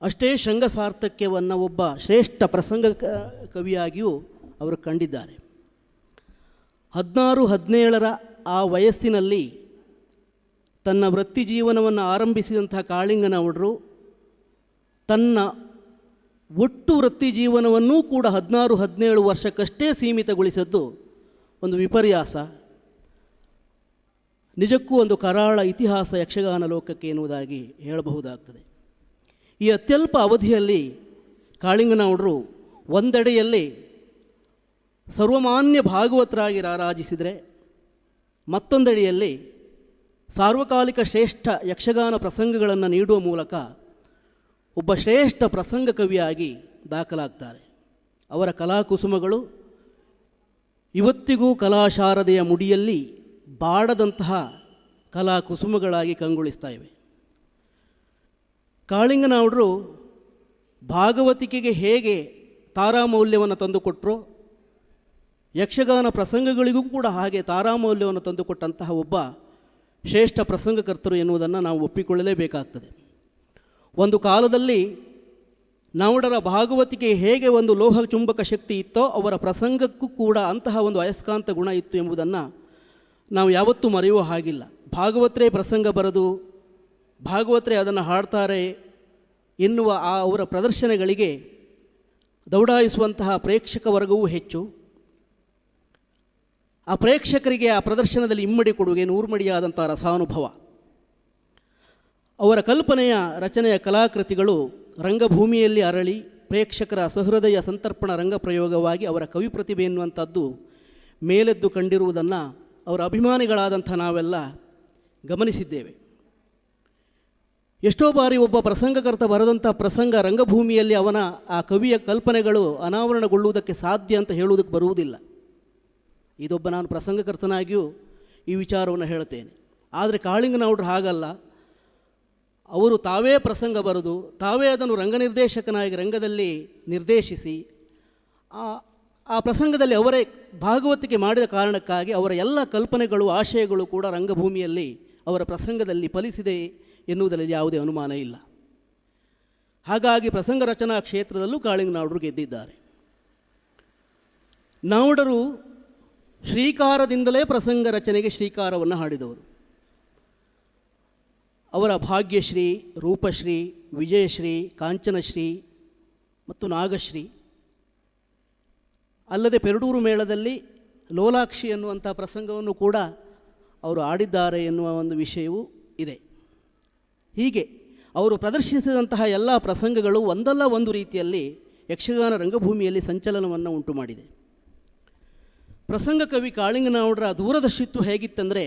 ಅಷ್ಟೇ ಶೃಂಗ ಸಾರ್ಥಕ್ಯವನ್ನು ಒಬ್ಬ ಶ್ರೇಷ್ಠ ಪ್ರಸಂಗ ಕವಿಯಾಗಿಯೂ ಅವರು ಕಂಡಿದ್ದಾರೆ. 16-17 ಆ ವಯಸ್ಸಿನಲ್ಲಿ ತನ್ನ ವೃತ್ತಿ ಜೀವನವನ್ನು ಆರಂಭಿಸಿದಂಥ ಕಾಳಿಂಗ ನಾವುಡರು ತನ್ನ ಒಟ್ಟು ವೃತ್ತಿ ಜೀವನವನ್ನೂ ಕೂಡ 16-17 ವರ್ಷಕ್ಕಷ್ಟೇ ಸೀಮಿತಗೊಳಿಸಿದ್ದು ಒಂದು ವಿಪರ್ಯಾಸ. ನಿಜಕ್ಕೂ ಒಂದು ಕರಾಳ ಇತಿಹಾಸ ಯಕ್ಷಗಾನ ಲೋಕಕ್ಕೆ ಎನ್ನುವುದಾಗಿ ಹೇಳಬಹುದಾಗ್ತದೆ. ಈ ಅತ್ಯಲ್ಪ ಅವಧಿಯಲ್ಲಿ ಕಾಳಿಂಗ ನಾವುಡರು ಒಂದೆಡೆಯಲ್ಲಿ ಸರ್ವಮಾನ್ಯ ಭಾಗವತರಾಗಿ ರಾರಾಜಿಸಿದರೆ, ಮತ್ತೊಂದೆಡೆಯಲ್ಲಿ ಸಾರ್ವಕಾಲಿಕ ಶ್ರೇಷ್ಠ ಯಕ್ಷಗಾನ ಪ್ರಸಂಗಗಳನ್ನು ನೀಡುವ ಮೂಲಕ ಒಬ್ಬ ಶ್ರೇಷ್ಠ ಪ್ರಸಂಗ ಕವಿಯಾಗಿ ದಾಖಲಾಗ್ತಾರೆ. ಅವರ ಕಲಾಕುಸುಮಗಳು ಇವತ್ತಿಗೂ ಕಲಾಶಾರದೆಯ ಮುಡಿಯಲ್ಲಿ ಬಾಡದಂತಹ ಕಲಾಕುಸುಮಗಳಾಗಿ ಕಂಗೊಳಿಸ್ತಾ ಇವೆ. ಕಾಳಿಂಗನವರು ಭಾಗವತಿಕೆಗೆ ಹೇಗೆ ತಾರಾಮೌಲ್ಯವನ್ನು ತಂದುಕೊಟ್ಟರೋ, ಯಕ್ಷಗಾನ ಪ್ರಸಂಗಗಳಿಗೂ ಕೂಡ ಹಾಗೆ ತಾರಾಮೌಲ್ಯವನ್ನು ತಂದುಕೊಟ್ಟಂತಹ ಒಬ್ಬ ಶ್ರೇಷ್ಠ ಪ್ರಸಂಗಕರ್ತರು ಎನ್ನುವುದನ್ನು ನಾವು ಒಪ್ಪಿಕೊಳ್ಳಲೇಬೇಕಾಗ್ತದೆ. ಒಂದು ಕಾಲದಲ್ಲಿ ನಾವುಡರ ಭಾಗವತಿಕೆ ಹೇಗೆ ಒಂದು ಲೋಹ ಚುಂಬಕ ಶಕ್ತಿ ಇತ್ತೋ, ಅವರ ಪ್ರಸಂಗಕ್ಕೂ ಕೂಡ ಅಂತಹ ಒಂದು ಅಯಸ್ಕಾಂತ ಗುಣ ಇತ್ತು ಎಂಬುದನ್ನು ನಾವು ಯಾವತ್ತೂ ಮರೆಯುವ ಹಾಗಿಲ್ಲ. ಭಾಗವತರೇ ಪ್ರಸಂಗ ಬರೆದು ಭಾಗವತರೇ ಅದನ್ನು ಹಾಡ್ತಾರೆ ಎನ್ನುವ ಆ ಅವರ ಪ್ರದರ್ಶನಗಳಿಗೆ ದೌಡಾಯಿಸುವಂತಹ ಪ್ರೇಕ್ಷಕ ವರ್ಗವೂ ಹೆಚ್ಚು. ಆ ಪ್ರೇಕ್ಷಕರಿಗೆ ಆ ಪ್ರದರ್ಶನದಲ್ಲಿ ಇಮ್ಮಡಿ ಕೊಡುಗೆ ನೂರ್ಮಡಿಯಾದಂಥ ರಸಾನುಭವ. ಅವರ ಕಲ್ಪನೆಯ ರಚನೆಯ ಕಲಾಕೃತಿಗಳು ರಂಗಭೂಮಿಯಲ್ಲಿ ಅರಳಿ ಪ್ರೇಕ್ಷಕರ ಸಹೃದಯ ಸಂತರ್ಪಣ ರಂಗಪ್ರಯೋಗವಾಗಿ ಅವರ ಕವಿ ಪ್ರತಿಭೆ ಎನ್ನುವಂಥದ್ದು ಮೇಲೆದ್ದು ಕಂಡಿರುವುದನ್ನು ಅವರ ಅಭಿಮಾನಿಗಳಾದಂಥ ನಾವೆಲ್ಲ ಗಮನಿಸಿದ್ದೇವೆ. ಎಷ್ಟೋ ಬಾರಿ ಒಬ್ಬ ಪ್ರಸಂಗಕರ್ತ ಬರೆದಂಥ ಪ್ರಸಂಗ ರಂಗಭೂಮಿಯಲ್ಲಿ ಅವನ ಆ ಕವಿಯ ಕಲ್ಪನೆಗಳು ಅನಾವರಣಗೊಳ್ಳುವುದಕ್ಕೆ ಸಾಧ್ಯ ಅಂತ ಹೇಳುವುದಕ್ಕೆ ಬರುವುದಿಲ್ಲ. ಇದೊಬ್ಬ ನಾನು ಪ್ರಸಂಗಕರ್ತನಾಗಿಯೂ ಈ ವಿಚಾರವನ್ನು ಹೇಳ್ತೇನೆ. ಆದರೆ ಕಾಳಿಂಗನವರು ಹಾಗಲ್ಲ. ಅವರು ತಾವೇ ಪ್ರಸಂಗ ಬರೆದು ತಾವೇ ಅದನ್ನು ರಂಗನಿರ್ದೇಶಕನಾಗಿ ರಂಗದಲ್ಲಿ ನಿರ್ದೇಶಿಸಿ ಆ ಪ್ರಸಂಗದಲ್ಲಿ ಅವರೇ ಭಾಗವತಿಕೆ ಮಾಡಿದ ಕಾರಣಕ್ಕಾಗಿ ಅವರ ಎಲ್ಲ ಕಲ್ಪನೆಗಳು ಆಶಯಗಳು ಕೂಡ ರಂಗಭೂಮಿಯಲ್ಲಿ ಅವರ ಪ್ರಸಂಗದಲ್ಲಿ ಫಲಿಸಿದೆ ಎನ್ನುವುದರಲ್ಲಿ ಯಾವುದೇ ಅನುಮಾನ ಇಲ್ಲ. ಹಾಗಾಗಿ ಪ್ರಸಂಗ ರಚನಾ ಕ್ಷೇತ್ರದಲ್ಲೂ ಕಾಳಿಂಗನವರು ಗೆದ್ದಿದ್ದಾರೆ. ನಾವುಡರು ಶ್ರೀಕಾರದಿಂದಲೇ ಪ್ರಸಂಗ ರಚನೆಗೆ ಶ್ರೀಕಾರವನ್ನು ಹಾಡಿದವರು. ಅವರ ಭಾಗ್ಯಶ್ರೀ, ರೂಪಶ್ರೀ, ವಿಜಯಶ್ರೀ, ಕಾಂಚನಶ್ರೀ ಮತ್ತು ನಾಗಶ್ರೀ ಅಲ್ಲದೆ ಪೆರಡೂರು ಮೇಳದಲ್ಲಿ ಲೋಲಾಕ್ಷಿ ಎನ್ನುವಂಥ ಪ್ರಸಂಗವನ್ನು ಕೂಡ ಅವರು ಆಡಿದ್ದಾರೆ ಎನ್ನುವ ಒಂದು ವಿಷಯವೂ ಇದೆ. ಹೀಗೆ ಅವರು ಪ್ರದರ್ಶಿಸಿದಂತಹ ಎಲ್ಲ ಪ್ರಸಂಗಗಳು ಒಂದಲ್ಲ ಒಂದು ರೀತಿಯಲ್ಲಿ ಯಕ್ಷಗಾನ ರಂಗಭೂಮಿಯಲ್ಲಿ ಸಂಚಲನವನ್ನು ಉಂಟು ಮಾಡಿದೆ. ಪ್ರಸಂಗ ಕವಿ ಕಾಳಿಂಗನವರ ದೂರದರ್ಶಿತ್ವ ಹೇಗಿತ್ತಂದರೆ,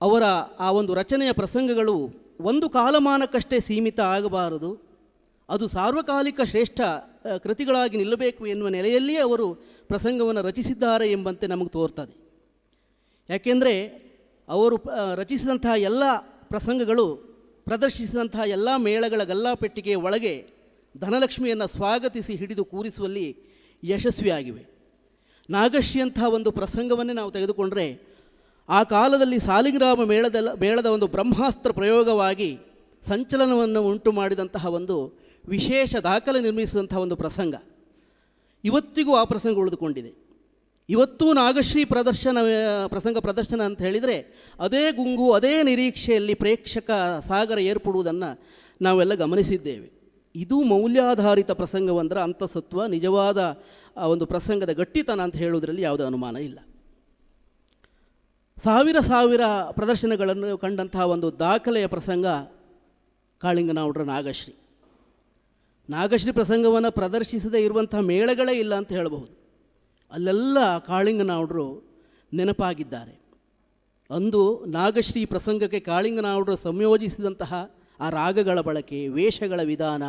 ಅವರ ಆ ಒಂದು ರಚನೆಯ ಪ್ರಸಂಗಗಳು ಒಂದು ಕಾಲಮಾನಕ್ಕಷ್ಟೇ ಸೀಮಿತ ಆಗಬಾರದು, ಅದು ಸಾರ್ವಕಾಲಿಕ ಶ್ರೇಷ್ಠ ಕೃತಿಗಳಾಗಿ ನಿಲ್ಲಬೇಕು ಎನ್ನುವ ನೆಲೆಯಲ್ಲಿಯೇ ಅವರು ಪ್ರಸಂಗವನ್ನು ರಚಿಸಿದ್ದಾರೆ ಎಂಬಂತೆ ನಮಗೆ ತೋರ್ತದೆ. ಯಾಕೆಂದರೆ ಅವರು ರಚಿಸಿದಂತಹ ಎಲ್ಲ ಪ್ರಸಂಗಗಳು ಪ್ರದರ್ಶಿಸಿದಂತಹ ಎಲ್ಲ ಮೇಳಗಳ ಗಲ್ಲಾಪೆಟ್ಟಿಗೆಯ ಒಳಗೆ ಧನಲಕ್ಷ್ಮಿಯನ್ನು ಸ್ವಾಗತಿಸಿ ಹಿಡಿದು ಕೂರಿಸುವಲ್ಲಿ ಯಶಸ್ವಿಯಾಗಿವೆ. ನಾಗಶ್ರೀಯಂತಹ ಒಂದು ಪ್ರಸಂಗವನ್ನೇ ನಾವು ತೆಗೆದುಕೊಂಡರೆ, ಆ ಕಾಲದಲ್ಲಿ ಸಾಲಿಗ್ರಾಮ ಮೇಳದ ಒಂದು ಬ್ರಹ್ಮಾಸ್ತ್ರ ಪ್ರಯೋಗವಾಗಿ ಸಂಚಲನವನ್ನು ಉಂಟು ಮಾಡಿದಂತಹ ಒಂದು ವಿಶೇಷ ದಾಖಲೆ ನಿರ್ಮಿಸಿದಂತಹ ಒಂದು ಪ್ರಸಂಗ ಇವತ್ತಿಗೂ ಆ ಪ್ರಸಂಗ ಉಳಿದುಕೊಂಡಿದೆ. ಇವತ್ತೂ ನಾಗಶ್ರೀ ಪ್ರಸಂಗ ಪ್ರದರ್ಶನ ಅಂತ ಹೇಳಿದರೆ ಅದೇ ಗುಂಗು, ಅದೇ ನಿರೀಕ್ಷೆಯಲ್ಲಿ ಪ್ರೇಕ್ಷಕ ಸಾಗರ ಏರ್ಪಡುವುದನ್ನು ನಾವೆಲ್ಲ ಗಮನಿಸಿದ್ದೇವೆ. ಇದು ಮೌಲ್ಯಾಧಾರಿತ ಪ್ರಸಂಗವಂದರೆ ಅಂತಸತ್ವ, ನಿಜವಾದ ಆ ಒಂದು ಪ್ರಸಂಗದ ಗಟ್ಟಿತನ ಅಂತ ಹೇಳುವುದರಲ್ಲಿ ಯಾವುದೇ ಅನುಮಾನ ಇಲ್ಲ. ಸಾವಿರ ಪ್ರದರ್ಶನಗಳನ್ನು ಕಂಡಂತಹ ಒಂದು ದಾಖಲೆಯ ಪ್ರಸಂಗ ಕಾಳಿಂಗನವರ ನಾಗಶ್ರೀ ಪ್ರಸಂಗವನ್ನು ಪ್ರದರ್ಶಿಸದೇ ಇರುವಂತಹ ಮೇಳಗಳೇ ಇಲ್ಲ ಅಂತ ಹೇಳಬಹುದು. ಅಲ್ಲೆಲ್ಲ ಕಾಳಿಂಗನವರು ನೆನಪಾಗಿದ್ದಾರೆ. ಅಂದು ನಾಗಶ್ರೀ ಪ್ರಸಂಗಕ್ಕೆ ಕಾಳಿಂಗನವರು ಸಂಯೋಜಿಸಿದಂತಹ ಆ ರಾಗಗಳ ಬಳಕೆ, ವೇಷಗಳ ವಿಧಾನ,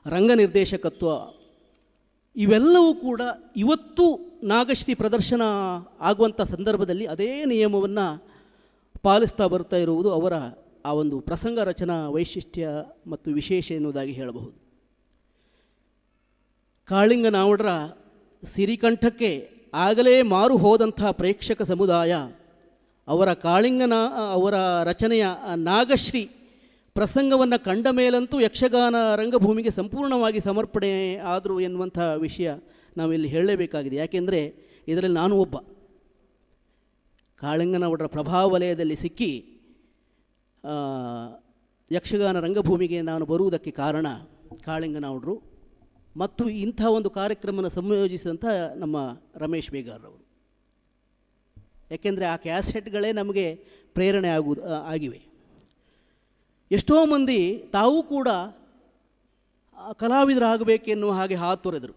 ರಂಗ ನಿರ್ದೇಶಕತ್ವ ಇವೆಲ್ಲವೂ ಕೂಡ ಇವತ್ತು ನಾಗಶ್ರೀ ಪ್ರದರ್ಶನ ಆಗುವಂಥ ಸಂದರ್ಭದಲ್ಲಿ ಅದೇ ನಿಯಮವನ್ನು ಪಾಲಿಸ್ತಾ ಬರ್ತಾ ಇರುವುದು ಅವರ ಆ ಒಂದು ಪ್ರಸಂಗ ರಚನಾ ವೈಶಿಷ್ಟ್ಯ ಮತ್ತು ವಿಶೇಷ ಎನ್ನುವುದಾಗಿ ಹೇಳಬಹುದು. ಕಾಳಿಂಗನವರ ಸಿರಿಕಂಠಕ್ಕೆ ಆಗಲೇ ಮಾರು ಹೋದಂಥ ಪ್ರೇಕ್ಷಕ ಸಮುದಾಯ ಅವರ ರಚನೆಯ ನಾಗಶ್ರೀ ಪ್ರಸಂಗವನ್ನು ಕಂಡ ಮೇಲಂತೂ ಯಕ್ಷಗಾನ ರಂಗಭೂಮಿಗೆ ಸಂಪೂರ್ಣವಾಗಿ ಸಮರ್ಪಣೆ ಆದರು ಎನ್ನುವಂಥ ವಿಷಯ ನಾವಿಲ್ಲಿ ಹೇಳಲೇಬೇಕಾಗಿದೆ. ಯಾಕೆಂದರೆ ಇದರಲ್ಲಿ ನಾನು ಒಬ್ಬ ಕಾಳಿಂಗನವರ ಪ್ರಭಾವ ವಲಯದಲ್ಲಿ ಸಿಕ್ಕಿ ಯಕ್ಷಗಾನ ರಂಗಭೂಮಿಗೆ ನಾನು ಬರುವುದಕ್ಕೆ ಕಾರಣ ಕಾಳಿಂಗನವರು ಮತ್ತು ಇಂಥ ಒಂದು ಕಾರ್ಯಕ್ರಮವನ್ನು ಸಂಯೋಜಿಸಿದಂಥ ನಮ್ಮ ರಮೇಶ್ ಬೇಗಾರ್ರವರು. ಯಾಕೆಂದರೆ ಆ ಕ್ಯಾಸೆಟ್ಗಳೇ ನಮಗೆ ಪ್ರೇರಣೆ ಆಗಿವೆ. ಎಷ್ಟೋ ಮಂದಿ ತಾವೂ ಕೂಡ ಕಲಾವಿದರಾಗಬೇಕೆನ್ನುವ ಹಾಗೆ ಹಾತೊರೆದರು.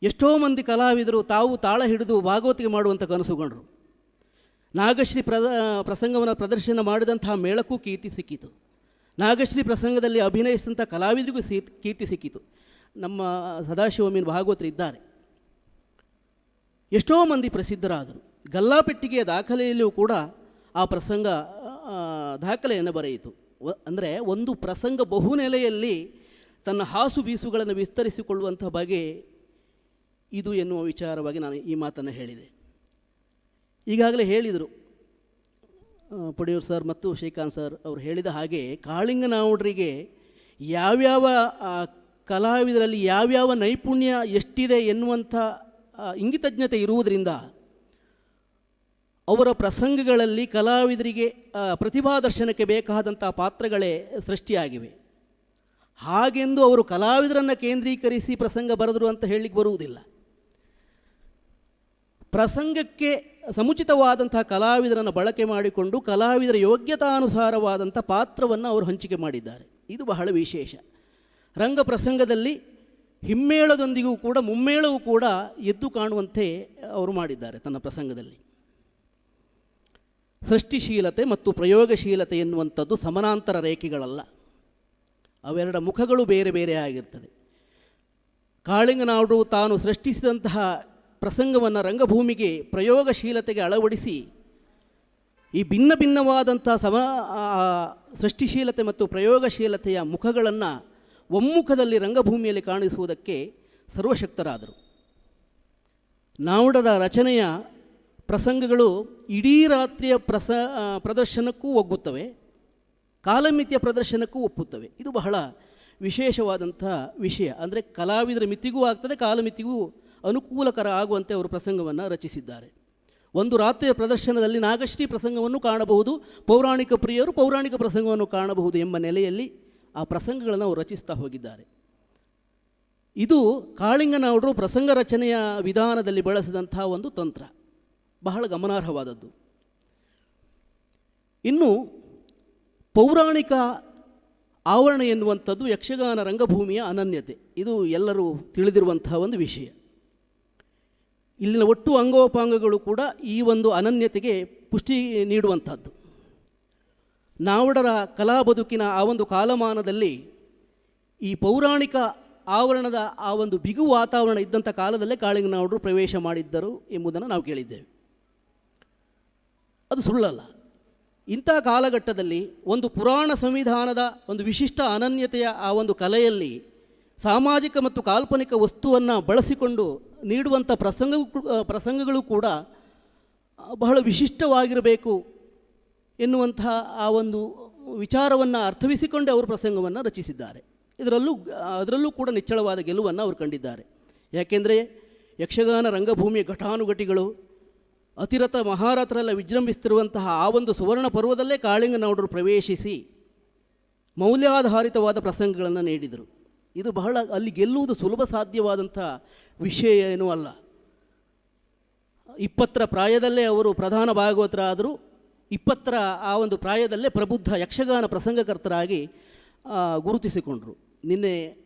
ಎಷ್ಟೋ ಮಂದಿ ಕಲಾವಿದರು ತಾವು ತಾಳ ಹಿಡಿದು ಭಾಗವತಿಗೆ ಮಾಡುವಂಥ ಕನಸುಗೊಂಡರು. ನಾಗಶ್ರೀ ಪ್ರಸಂಗವನ್ನು ಪ್ರದರ್ಶನ ಮಾಡಿದಂತಹ ಮೇಳಕ್ಕೂ ಕೀರ್ತಿ ಸಿಕ್ಕಿತು. ನಾಗಶ್ರೀ ಪ್ರಸಂಗದಲ್ಲಿ ಅಭಿನಯಿಸಿದಂಥ ಕಲಾವಿದರಿಗೂ ಕೀರ್ತಿ ಸಿಕ್ಕಿತು. ನಮ್ಮ ಸದಾಶಿವಮೀನ್ ಭಾಗವತರು ಇದ್ದಾರೆ. ಎಷ್ಟೋ ಮಂದಿ ಪ್ರಸಿದ್ಧರಾದರು. ಗಲ್ಲಾಪೆಟ್ಟಿಗೆಯ ದಾಖಲೆಯಲ್ಲಿಯೂ ಕೂಡ ಆ ಪ್ರಸಂಗ ದಾಖಲೆಯನ್ನು ಬರೆಯಿತು. ಅಂದರೆ ಒಂದು ಪ್ರಸಂಗ ಬಹುನೆಲೆಯಲ್ಲಿ ತನ್ನ ಹಾಸು ಬೀಸುಗಳನ್ನು ವಿಸ್ತರಿಸಿಕೊಳ್ಳುವಂಥ ಬಗೆ ಇದು ಎನ್ನುವ ವಿಚಾರವಾಗಿ ನಾನು ಈ ಮಾತನ್ನು ಹೇಳಿದೆ. ಈಗಾಗಲೇ ಹೇಳಿದರು ಪುಡಿಯೂರು ಸರ್ ಮತ್ತು ಶ್ರೀಕಾಂತ್ ಸರ್ ಅವರು ಹೇಳಿದ ಹಾಗೆ, ಕಾಳಿಂಗನಾವುಡ್ರಿಗೆ ಯಾವ್ಯಾವ ಕಲಾವಿದರಲ್ಲಿ ಯಾವ್ಯಾವ ನೈಪುಣ್ಯ ಎಷ್ಟಿದೆ ಎನ್ನುವಂಥ ಇಂಗಿತಜ್ಞತೆ ಇರುವುದರಿಂದ ಅವರ ಪ್ರಸಂಗಗಳಲ್ಲಿ ಕಲಾವಿದರಿಗೆ ಪ್ರತಿಭಾದರ್ಶನಕ್ಕೆ ಬೇಕಾದಂಥ ಪಾತ್ರಗಳೇ ಸೃಷ್ಟಿಯಾಗಿವೆ. ಹಾಗೆಂದು ಅವರು ಕಲಾವಿದರನ್ನು ಕೇಂದ್ರೀಕರಿಸಿ ಪ್ರಸಂಗ ಬರೆದರು ಅಂತ ಹೇಳಲಿಕ್ಕೆ ಬರುವುದಿಲ್ಲ. ಪ್ರಸಂಗಕ್ಕೆ ಸಮುಚಿತವಾದಂಥ ಕಲಾವಿದರನ್ನು ಬಳಕೆ ಮಾಡಿಕೊಂಡು ಕಲಾವಿದರ ಯೋಗ್ಯತಾನುಸಾರವಾದಂಥ ಪಾತ್ರವನ್ನು ಅವರು ಹಂಚಿಕೆ ಮಾಡಿದ್ದಾರೆ. ಇದು ಬಹಳ ವಿಶೇಷ. ರಂಗ ಪ್ರಸಂಗದಲ್ಲಿ ಹಿಮ್ಮೇಳದೊಂದಿಗೂ ಕೂಡ ಮುಮ್ಮೇಳವೂ ಕೂಡ ಎದ್ದು ಕಾಣುವಂತೆ ಅವರು ಮಾಡಿದ್ದಾರೆ ತನ್ನ ಪ್ರಸಂಗದಲ್ಲಿ. ಸೃಷ್ಟಿಶೀಲತೆ ಮತ್ತು ಪ್ರಯೋಗಶೀಲತೆ ಎನ್ನುವಂಥದ್ದು ಸಮಾನಾಂತರ ರೇಖೆಗಳಲ್ಲ, ಅವೆರಡ ಮುಖಗಳು ಬೇರೆ ಬೇರೆ ಆಗಿರ್ತದೆ. ಕಾಳಿಂಗನಾಡು ತಾನು ಸೃಷ್ಟಿಸಿದಂತಹ ಪ್ರಸಂಗವನ್ನು ರಂಗಭೂಮಿಗೆ ಪ್ರಯೋಗಶೀಲತೆಗೆ ಅಳವಡಿಸಿ ಈ ಭಿನ್ನ ಭಿನ್ನವಾದಂಥ ಸೃಷ್ಟಿಶೀಲತೆ ಮತ್ತು ಪ್ರಯೋಗಶೀಲತೆಯ ಮುಖಗಳನ್ನು ಒಮ್ಮುಖದಲ್ಲಿ ರಂಗಭೂಮಿಯಲ್ಲಿ ಕಾಣಿಸುವುದಕ್ಕೆ ಸರ್ವಶಕ್ತರಾದರು. ನಾವುಡರ ರಚನೆಯ ಪ್ರಸಂಗಗಳು ಇಡೀ ರಾತ್ರಿಯ ಪ್ರದರ್ಶನಕ್ಕೂ ಒಗ್ಗುತ್ತವೆ, ಕಾಲಮಿತಿಯ ಪ್ರದರ್ಶನಕ್ಕೂ ಒಪ್ಪುತ್ತವೆ. ಇದು ಬಹಳ ವಿಶೇಷವಾದಂಥ ವಿಷಯ. ಅಂದರೆ ಕಲಾವಿದರ ಮಿತಿಗೂ ಆಗ್ತದೆ, ಕಾಲಮಿತಿಗೂ ಅನುಕೂಲಕರ ಆಗುವಂತೆ ಅವರು ಪ್ರಸಂಗವನ್ನು ರಚಿಸಿದ್ದಾರೆ. ಒಂದು ರಾತ್ರಿಯ ಪ್ರದರ್ಶನದಲ್ಲಿ ನಾಗಶ್ರೀ ಪ್ರಸಂಗವನ್ನು ಕಾಣಬಹುದು, ಪೌರಾಣಿಕ ಪ್ರಿಯರು ಪೌರಾಣಿಕ ಪ್ರಸಂಗವನ್ನು ಕಾಣಬಹುದು ಎಂಬ ನೆಲೆಯಲ್ಲಿ ಆ ಪ್ರಸಂಗಗಳನ್ನು ಅವರು ರಚಿಸ್ತಾ ಹೋಗಿದ್ದಾರೆ. ಇದು ಕಾಳಿಂಗನಾವುಡರು ಪ್ರಸಂಗ ರಚನೆಯ ವಿಧಾನದಲ್ಲಿ ಬಳಸಿದಂಥ ಒಂದು ತಂತ್ರ, ಬಹಳ ಗಮನಾರ್ಹವಾದದ್ದು. ಇನ್ನು ಪೌರಾಣಿಕ ಆವರಣ ಎನ್ನುವಂಥದ್ದು ಯಕ್ಷಗಾನ ರಂಗಭೂಮಿಯ ಅನನ್ಯತೆ. ಇದು ಎಲ್ಲರೂ ತಿಳಿದಿರುವಂತಹ ಒಂದು ವಿಷಯ. ಇಲ್ಲಿನ ಒಟ್ಟು ಅಂಗೋಪಾಂಗಗಳು ಕೂಡ ಈ ಒಂದು ಅನನ್ಯತೆಗೆ ಪುಷ್ಟಿ ನೀಡುವಂಥದ್ದು. ನಾವುಡರ ಕಲಾ ಬದುಕಿನ ಆ ಒಂದು ಕಾಲಮಾನದಲ್ಲಿ ಈ ಪೌರಾಣಿಕ ಆವರಣದ ಆ ಒಂದು ಬಿಗು ವಾತಾವರಣ ಇದ್ದಂಥ ಕಾಲದಲ್ಲೇ ಕಾಳಿಂಗನಾವುಡರು ಪ್ರವೇಶ ಮಾಡಿದ್ದರು ಎಂಬುದನ್ನು ನಾವು ಕೇಳಿದ್ದೇವೆ. ಅದು ಸುಳ್ಳಲ್ಲ. ಇಂಥ ಕಾಲಘಟ್ಟದಲ್ಲಿ ಒಂದು ಪುರಾಣ ಸಂವಿಧಾನದ ಒಂದು ವಿಶಿಷ್ಟ ಅನನ್ಯತೆಯ ಆ ಒಂದು ಕಲೆಯಲ್ಲಿ ಸಾಮಾಜಿಕ ಮತ್ತು ಕಾಲ್ಪನಿಕ ವಸ್ತುವನ್ನು ಬಳಸಿಕೊಂಡು ನೀಡುವಂಥ ಪ್ರಸಂಗಗಳು ಕೂಡ ಬಹಳ ವಿಶಿಷ್ಟವಾಗಿರಬೇಕು ಎನ್ನುವಂಥ ಆ ಒಂದು ವಿಚಾರವನ್ನು ಅರ್ಥವಿಸಿಕೊಂಡೇ ಅವರು ಪ್ರಸಂಗವನ್ನು ರಚಿಸಿದ್ದಾರೆ. ಅದರಲ್ಲೂ ಕೂಡ ನಿಚ್ಚಳವಾದ ಗೆಲುವನ್ನು ಅವರು ಕಂಡಿದ್ದಾರೆ. ಯಾಕೆಂದರೆ ಯಕ್ಷಗಾನ ರಂಗಭೂಮಿಯ ಘಟಾನುಘಟಿಗಳು ಅತಿರಥ ಮಹಾರಥರೆಲ್ಲ ವಿಜೃಂಭಿಸ್ತಿರುವಂತಹ ಆ ಒಂದು ಸುವರ್ಣ ಪರ್ವದಲ್ಲೇ ಕಾಳಿಂಗನಾವುಡರು ಪ್ರವೇಶಿಸಿ ಮೌಲ್ಯಾಧಾರಿತವಾದ ಪ್ರಸಂಗಗಳನ್ನು ನೀಡಿದರು. ಇದು ಬಹಳ ಅಲ್ಲಿ ಗೆಲ್ಲುವುದು ಸುಲಭ ಸಾಧ್ಯವಾದಂಥ ವಿಷಯ ಏನೂ ಅಲ್ಲ. 20ರ ಪ್ರಾಯದಲ್ಲೇ ಅವರು ಪ್ರಧಾನ ಭಾಗವತರಾದರು. 20ರ ಆ ಒಂದು ಪ್ರಾಯದಲ್ಲೇ ಪ್ರಬುದ್ಧ ಯಕ್ಷಗಾನ ಪ್ರಸಂಗಕರ್ತರಾಗಿ ಗುರುತಿಸಿಕೊಂಡರು. ನಿನ್ನೆ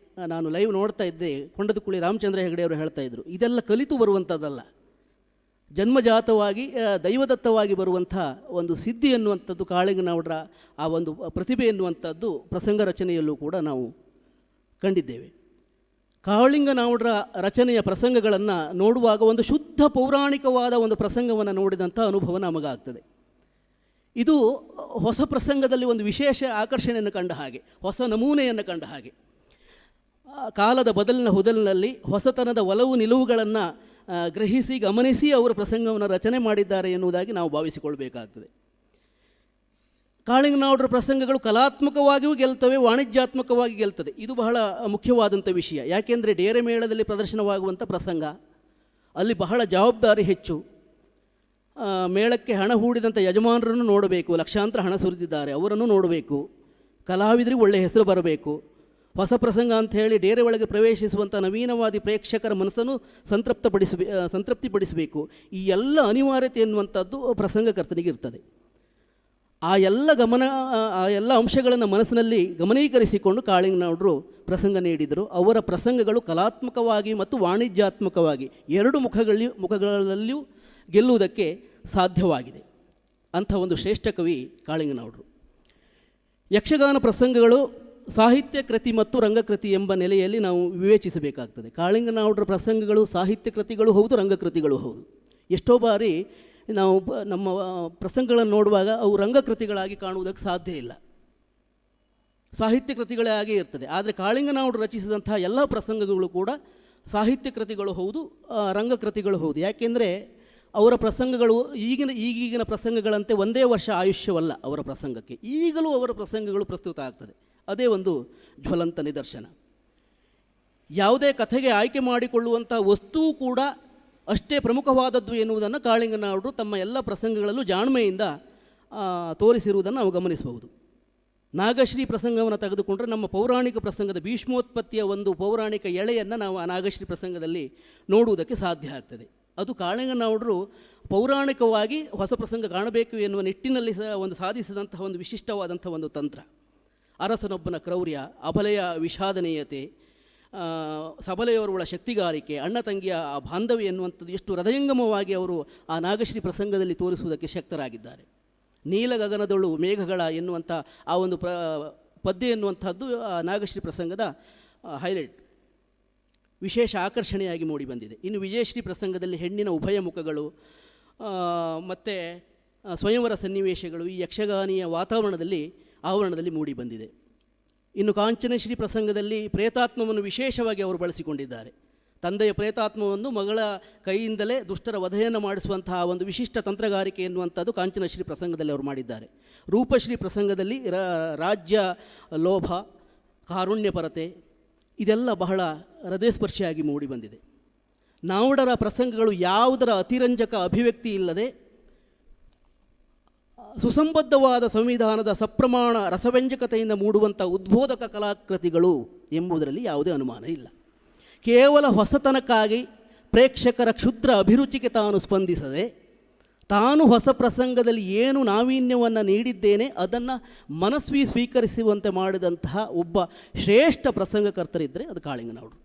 ನಾನು ಲೈವ್ ನೋಡ್ತಾ ಇದ್ದೆ, ಕೊಂಡದಕುಳಿ ರಾಮಚಂದ್ರ ಹೆಗಡೆ ಅವರು ಹೇಳ್ತಾ ಇದ್ದರು, ಇದೆಲ್ಲ ಕಲಿತು ಬರುವಂಥದ್ದಲ್ಲ, ಜನ್ಮಜಾತವಾಗಿ ದೈವದತ್ತವಾಗಿ ಬರುವಂಥ ಒಂದು ಸಿದ್ಧಿ ಎನ್ನುವಂಥದ್ದು ಕಾಳಿಂಗನಾವುಡರ ಆ ಒಂದು ಪ್ರತಿಭೆ ಎನ್ನುವಂಥದ್ದು ಪ್ರಸಂಗ ರಚನೆಯಲ್ಲೂ ಕೂಡ ನಾವು ಕಂಡಿದ್ದೇವೆ. ಕಾಳಿಂಗನಾವುಡರ ರಚನೆಯ ಪ್ರಸಂಗಗಳನ್ನು ನೋಡುವಾಗ ಒಂದು ಶುದ್ಧ ಪೌರಾಣಿಕವಾದ ಒಂದು ಪ್ರಸಂಗವನ್ನು ನೋಡಿದಂಥ ಅನುಭವ ನಮಗಾಗ್ತದೆ. ಇದು ಹೊಸ ಪ್ರಸಂಗದಲ್ಲಿ ಒಂದು ವಿಶೇಷ ಆಕರ್ಷಣೆಯನ್ನು ಕಂಡ ಹಾಗೆ, ಹೊಸ ನಮೂನೆಯನ್ನು ಕಂಡ ಹಾಗೆ. ಕಾಲದ ಬದಲಿನ ಹೊದಲಿನಲ್ಲಿ ಹೊಸತನದ ಒಲವು ನಿಲುವುಗಳನ್ನು ಗ್ರಹಿಸಿ ಗಮನಿಸಿ ಅವರು ಪ್ರಸಂಗವನ್ನು ರಚನೆ ಮಾಡಿದ್ದಾರೆ ಎನ್ನುವುದಾಗಿ ನಾವು ಭಾವಿಸಿಕೊಳ್ಬೇಕಾಗ್ತದೆ. ಕಾಳಿಂಗನಾವುಡರ ಪ್ರಸಂಗಗಳು ಕಲಾತ್ಮಕವಾಗಿಯೂ ಗೆಲ್ತವೆ, ವಾಣಿಜ್ಯಾತ್ಮಕವಾಗಿ ಗೆಲ್ತದೆ. ಇದು ಬಹಳ ಮುಖ್ಯವಾದಂಥ ವಿಷಯ. ಯಾಕೆಂದರೆ ಡೇರೆ ಮೇಳದಲ್ಲಿ ಪ್ರದರ್ಶನವಾಗುವಂಥ ಪ್ರಸಂಗ, ಅಲ್ಲಿ ಬಹಳ ಜವಾಬ್ದಾರಿ ಹೆಚ್ಚು. ಮೇಳಕ್ಕೆ ಹಣ ಹೂಡಿದಂಥ ಯಜಮಾನರನ್ನು ನೋಡಬೇಕು, ಲಕ್ಷಾಂತರ ಹಣ ಸುರಿದಿದ್ದಾರೆ, ಅವರನ್ನು ನೋಡಬೇಕು, ಕಲಾವಿದರಿಗೆ ಒಳ್ಳೆಯ ಹೆಸರು ಬರಬೇಕು. ಹೊಸ ಪ್ರಸಂಗ ಅಂಥೇಳಿ ಡೇರೆ ಒಳಗೆ ಪ್ರವೇಶಿಸುವಂಥ ನವೀನವಾದಿ ಪ್ರೇಕ್ಷಕರ ಮನಸ್ಸನ್ನು ಸಂತೃಪ್ತಿಪಡಿಸಬೇಕು. ಈ ಎಲ್ಲ ಅನಿವಾರ್ಯತೆ ಎನ್ನುವಂಥದ್ದು ಪ್ರಸಂಗಕರ್ತನಿಗೆ ಇರ್ತದೆ. ಆ ಎಲ್ಲ ಅಂಶಗಳನ್ನು ಮನಸ್ಸಿನಲ್ಲಿ ಗಮನೀಕರಿಸಿಕೊಂಡು ಕಾಳಿಂಗನವರು ಪ್ರಸಂಗ ನೀಡಿದರು. ಅವರ ಪ್ರಸಂಗಗಳು ಕಲಾತ್ಮಕವಾಗಿ ಮತ್ತು ವಾಣಿಜ್ಯಾತ್ಮಕವಾಗಿ ಎರಡು ಮುಖಗಳಲ್ಲಿಯೂ ಗೆಲ್ಲುವುದಕ್ಕೆ ಸಾಧ್ಯವಾಗಿದೆ. ಅಂಥ ಒಂದು ಶ್ರೇಷ್ಠ ಕವಿ ಕಾಳಿಂಗನವರು. ಯಕ್ಷಗಾನ ಪ್ರಸಂಗಗಳು ಸಾಹಿತ್ಯ ಕೃತಿ ಮತ್ತು ರಂಗಕೃತಿ ಎಂಬ ನೆಲೆಯಲ್ಲಿ ನಾವು ವಿವೇಚಿಸಬೇಕಾಗ್ತದೆ. ಕಾಳಿಂಗನವರ ಪ್ರಸಂಗಗಳು ಸಾಹಿತ್ಯ ಕೃತಿಗಳು ಹೌದು, ರಂಗಕೃತಿಗಳು ಹೌದು. ಎಷ್ಟೋ ಬಾರಿ ನಾವು ನಮ್ಮ ಪ್ರಸಂಗಗಳನ್ನು ನೋಡುವಾಗ ಅವು ರಂಗಕೃತಿಗಳಾಗಿ ಕಾಣುವುದಕ್ಕೆ ಸಾಧ್ಯ ಇಲ್ಲ, ಸಾಹಿತ್ಯ ಕೃತಿಗಳೇ ಆಗೇ ಇರ್ತದೆ. ಆದರೆ ಕಾಳಿಂಗನವರು ರಚಿಸಿದಂತಹ ಎಲ್ಲ ಪ್ರಸಂಗಗಳು ಕೂಡ ಸಾಹಿತ್ಯ ಕೃತಿಗಳು ಹೌದು, ರಂಗಕೃತಿಗಳು ಹೌದು. ಯಾಕೆಂದರೆ ಅವರ ಪ್ರಸಂಗಗಳು ಈಗೀಗಿನ ಪ್ರಸಂಗಗಳಂತೆ ಒಂದೇ ವರ್ಷ ಆಯುಷ್ಯವಲ್ಲ ಅವರ ಪ್ರಸಂಗಕ್ಕೆ. ಈಗಲೂ ಅವರ ಪ್ರಸಂಗಗಳು ಪ್ರಸ್ತುತ ಆಗ್ತದೆ. ಅದೇ ಒಂದು ಜ್ವಲಂತ ನಿದರ್ಶನ. ಯಾವುದೇ ಕಥೆಗೆ ಆಯ್ಕೆ ಮಾಡಿಕೊಳ್ಳುವಂಥ ವಸ್ತೂ ಕೂಡ ಅಷ್ಟೇ ಪ್ರಮುಖವಾದದ್ದು ಎನ್ನುವುದನ್ನು ಕಾಳಿಂಗನವರು ತಮ್ಮ ಎಲ್ಲ ಪ್ರಸಂಗಗಳಲ್ಲೂ ಜಾಣ್ಮೆಯಿಂದ ತೋರಿಸಿರುವುದನ್ನು ನಾವು ಗಮನಿಸಬಹುದು. ನಾಗಶ್ರೀ ಪ್ರಸಂಗವನ್ನು ತೆಗೆದುಕೊಂಡರೆ ನಮ್ಮ ಪೌರಾಣಿಕ ಪ್ರಸಂಗದ ಭೀಷ್ಮೋತ್ಪತ್ತಿಯ ಒಂದು ಪೌರಾಣಿಕ ಎಳೆಯನ್ನು ನಾವು ಆ ನಾಗಶ್ರೀ ಪ್ರಸಂಗದಲ್ಲಿ ನೋಡುವುದಕ್ಕೆ ಸಾಧ್ಯ ಆಗ್ತದೆ. ಅದು ಕಾಳಿಂಗನವರು ಪೌರಾಣಿಕವಾಗಿ ಹೊಸ ಪ್ರಸಂಗ ಕಾಣಬೇಕು ಎನ್ನುವ ನಿಟ್ಟಿನಲ್ಲಿ ಒಂದು ಸಾಧಿಸಿದಂತಹ ಒಂದು ವಿಶಿಷ್ಟವಾದಂಥ ಒಂದು ತಂತ್ರ. ಅರಸನೊಬ್ಬನ ಕ್ರೌರ್ಯ, ಅಬಲೆಯ ವಿಷಾದನೀಯತೆ, ಸಬಲೆಯವರುಗಳ ಶಕ್ತಿಗಾರಿಕೆ, ಅಣ್ಣ ತಂಗಿಯ ಆ ಬಾಂಧವ್ಯ ಎನ್ನುವಂಥದ್ದು ಎಷ್ಟು ಹೃದಯಂಗಮವಾಗಿ ಅವರು ಆ ನಾಗಶ್ರೀ ಪ್ರಸಂಗದಲ್ಲಿ ತೋರಿಸುವುದಕ್ಕೆ ಶಕ್ತರಾಗಿದ್ದಾರೆ. ನೀಲಗಗನದೊಳು ಮೇಘಗಳ ಎನ್ನುವಂಥ ಆ ಒಂದು ಪದ್ಯ ಎನ್ನುವಂಥದ್ದು ಆ ನಾಗಶ್ರೀ ಪ್ರಸಂಗದ ಹೈಲೈಟ್, ವಿಶೇಷ ಆಕರ್ಷಣೆಯಾಗಿ ಮೂಡಿಬಂದಿದೆ. ಇನ್ನು ವಿಜಯಶ್ರೀ ಪ್ರಸಂಗದಲ್ಲಿ ಹೆಣ್ಣಿನ ಉಭಯ ಮುಖಗಳು ಮತ್ತು ಸ್ವಯಂವರ ಸನ್ನಿವೇಶಗಳು ಈ ಯಕ್ಷಗಾನೀಯ ಆವರಣದಲ್ಲಿ ಮೂಡಿಬಂದಿದೆ. ಇನ್ನು ಕಾಂಚನಶ್ರೀ ಪ್ರಸಂಗದಲ್ಲಿ ಪ್ರೇತಾತ್ಮವನ್ನು ವಿಶೇಷವಾಗಿ ಅವರು ಬಳಸಿಕೊಂಡಿದ್ದಾರೆ. ತಂದೆಯ ಪ್ರೇತಾತ್ಮವನ್ನು ಮಗಳ ಕೈಯಿಂದಲೇ ದುಷ್ಟರ ವಧೆಯನ್ನು ಮಾಡಿಸುವಂತಹ ಒಂದು ವಿಶಿಷ್ಟ ತಂತ್ರಗಾರಿಕೆ ಎನ್ನುವಂಥದ್ದು ಕಾಂಚನಶ್ರೀ ಪ್ರಸಂಗದಲ್ಲಿ ಅವರು ಮಾಡಿದ್ದಾರೆ. ರೂಪಶ್ರೀ ಪ್ರಸಂಗದಲ್ಲಿ ರಾಜ್ಯ ಲೋಭ, ಕಾರುಣ್ಯಪರತೆ ಇದೆಲ್ಲ ಬಹಳ ಹೃದಯಸ್ಪರ್ಶಿಯಾಗಿ ಮೂಡಿಬಂದಿದೆ. ನಾವುಡರ ಪ್ರಸಂಗಗಳು ಯಾವುದರ ಅತಿರಂಜಕ ಅಭಿವ್ಯಕ್ತಿ ಇಲ್ಲದೆ ಸುಸಂಬದ್ಧವಾದ ಸಂವಿಧಾನದ ಸಪ್ರಮಾಣ ರಸವ್ಯಂಜಕತೆಯಿಂದ ಮೂಡುವಂಥ ಉದ್ಬೋಧಕ ಕಲಾಕೃತಿಗಳು ಎಂಬುದರಲ್ಲಿ ಯಾವುದೇ ಅನುಮಾನ ಇಲ್ಲ. ಕೇವಲ ಹೊಸತನಕ್ಕಾಗಿ ಪ್ರೇಕ್ಷಕರ ಕ್ಷುದ್ರ ಅಭಿರುಚಿಗೆ ತಾನು ಸ್ಪಂದಿಸದೆ ತಾನು ಹೊಸ ಪ್ರಸಂಗದಲ್ಲಿ ಏನು ನಾವೀನ್ಯವನ್ನು ನೀಡಿದ್ದೇನೆ ಅದನ್ನು ಮನಸ್ವಿ ಸ್ವೀಕರಿಸುವಂತೆ ಮಾಡಿದಂತಹ ಒಬ್ಬ ಶ್ರೇಷ್ಠ ಪ್ರಸಂಗಕರ್ತರಿದ್ದರೆ ಅದು ಕಾಳಿಂಗನವರು.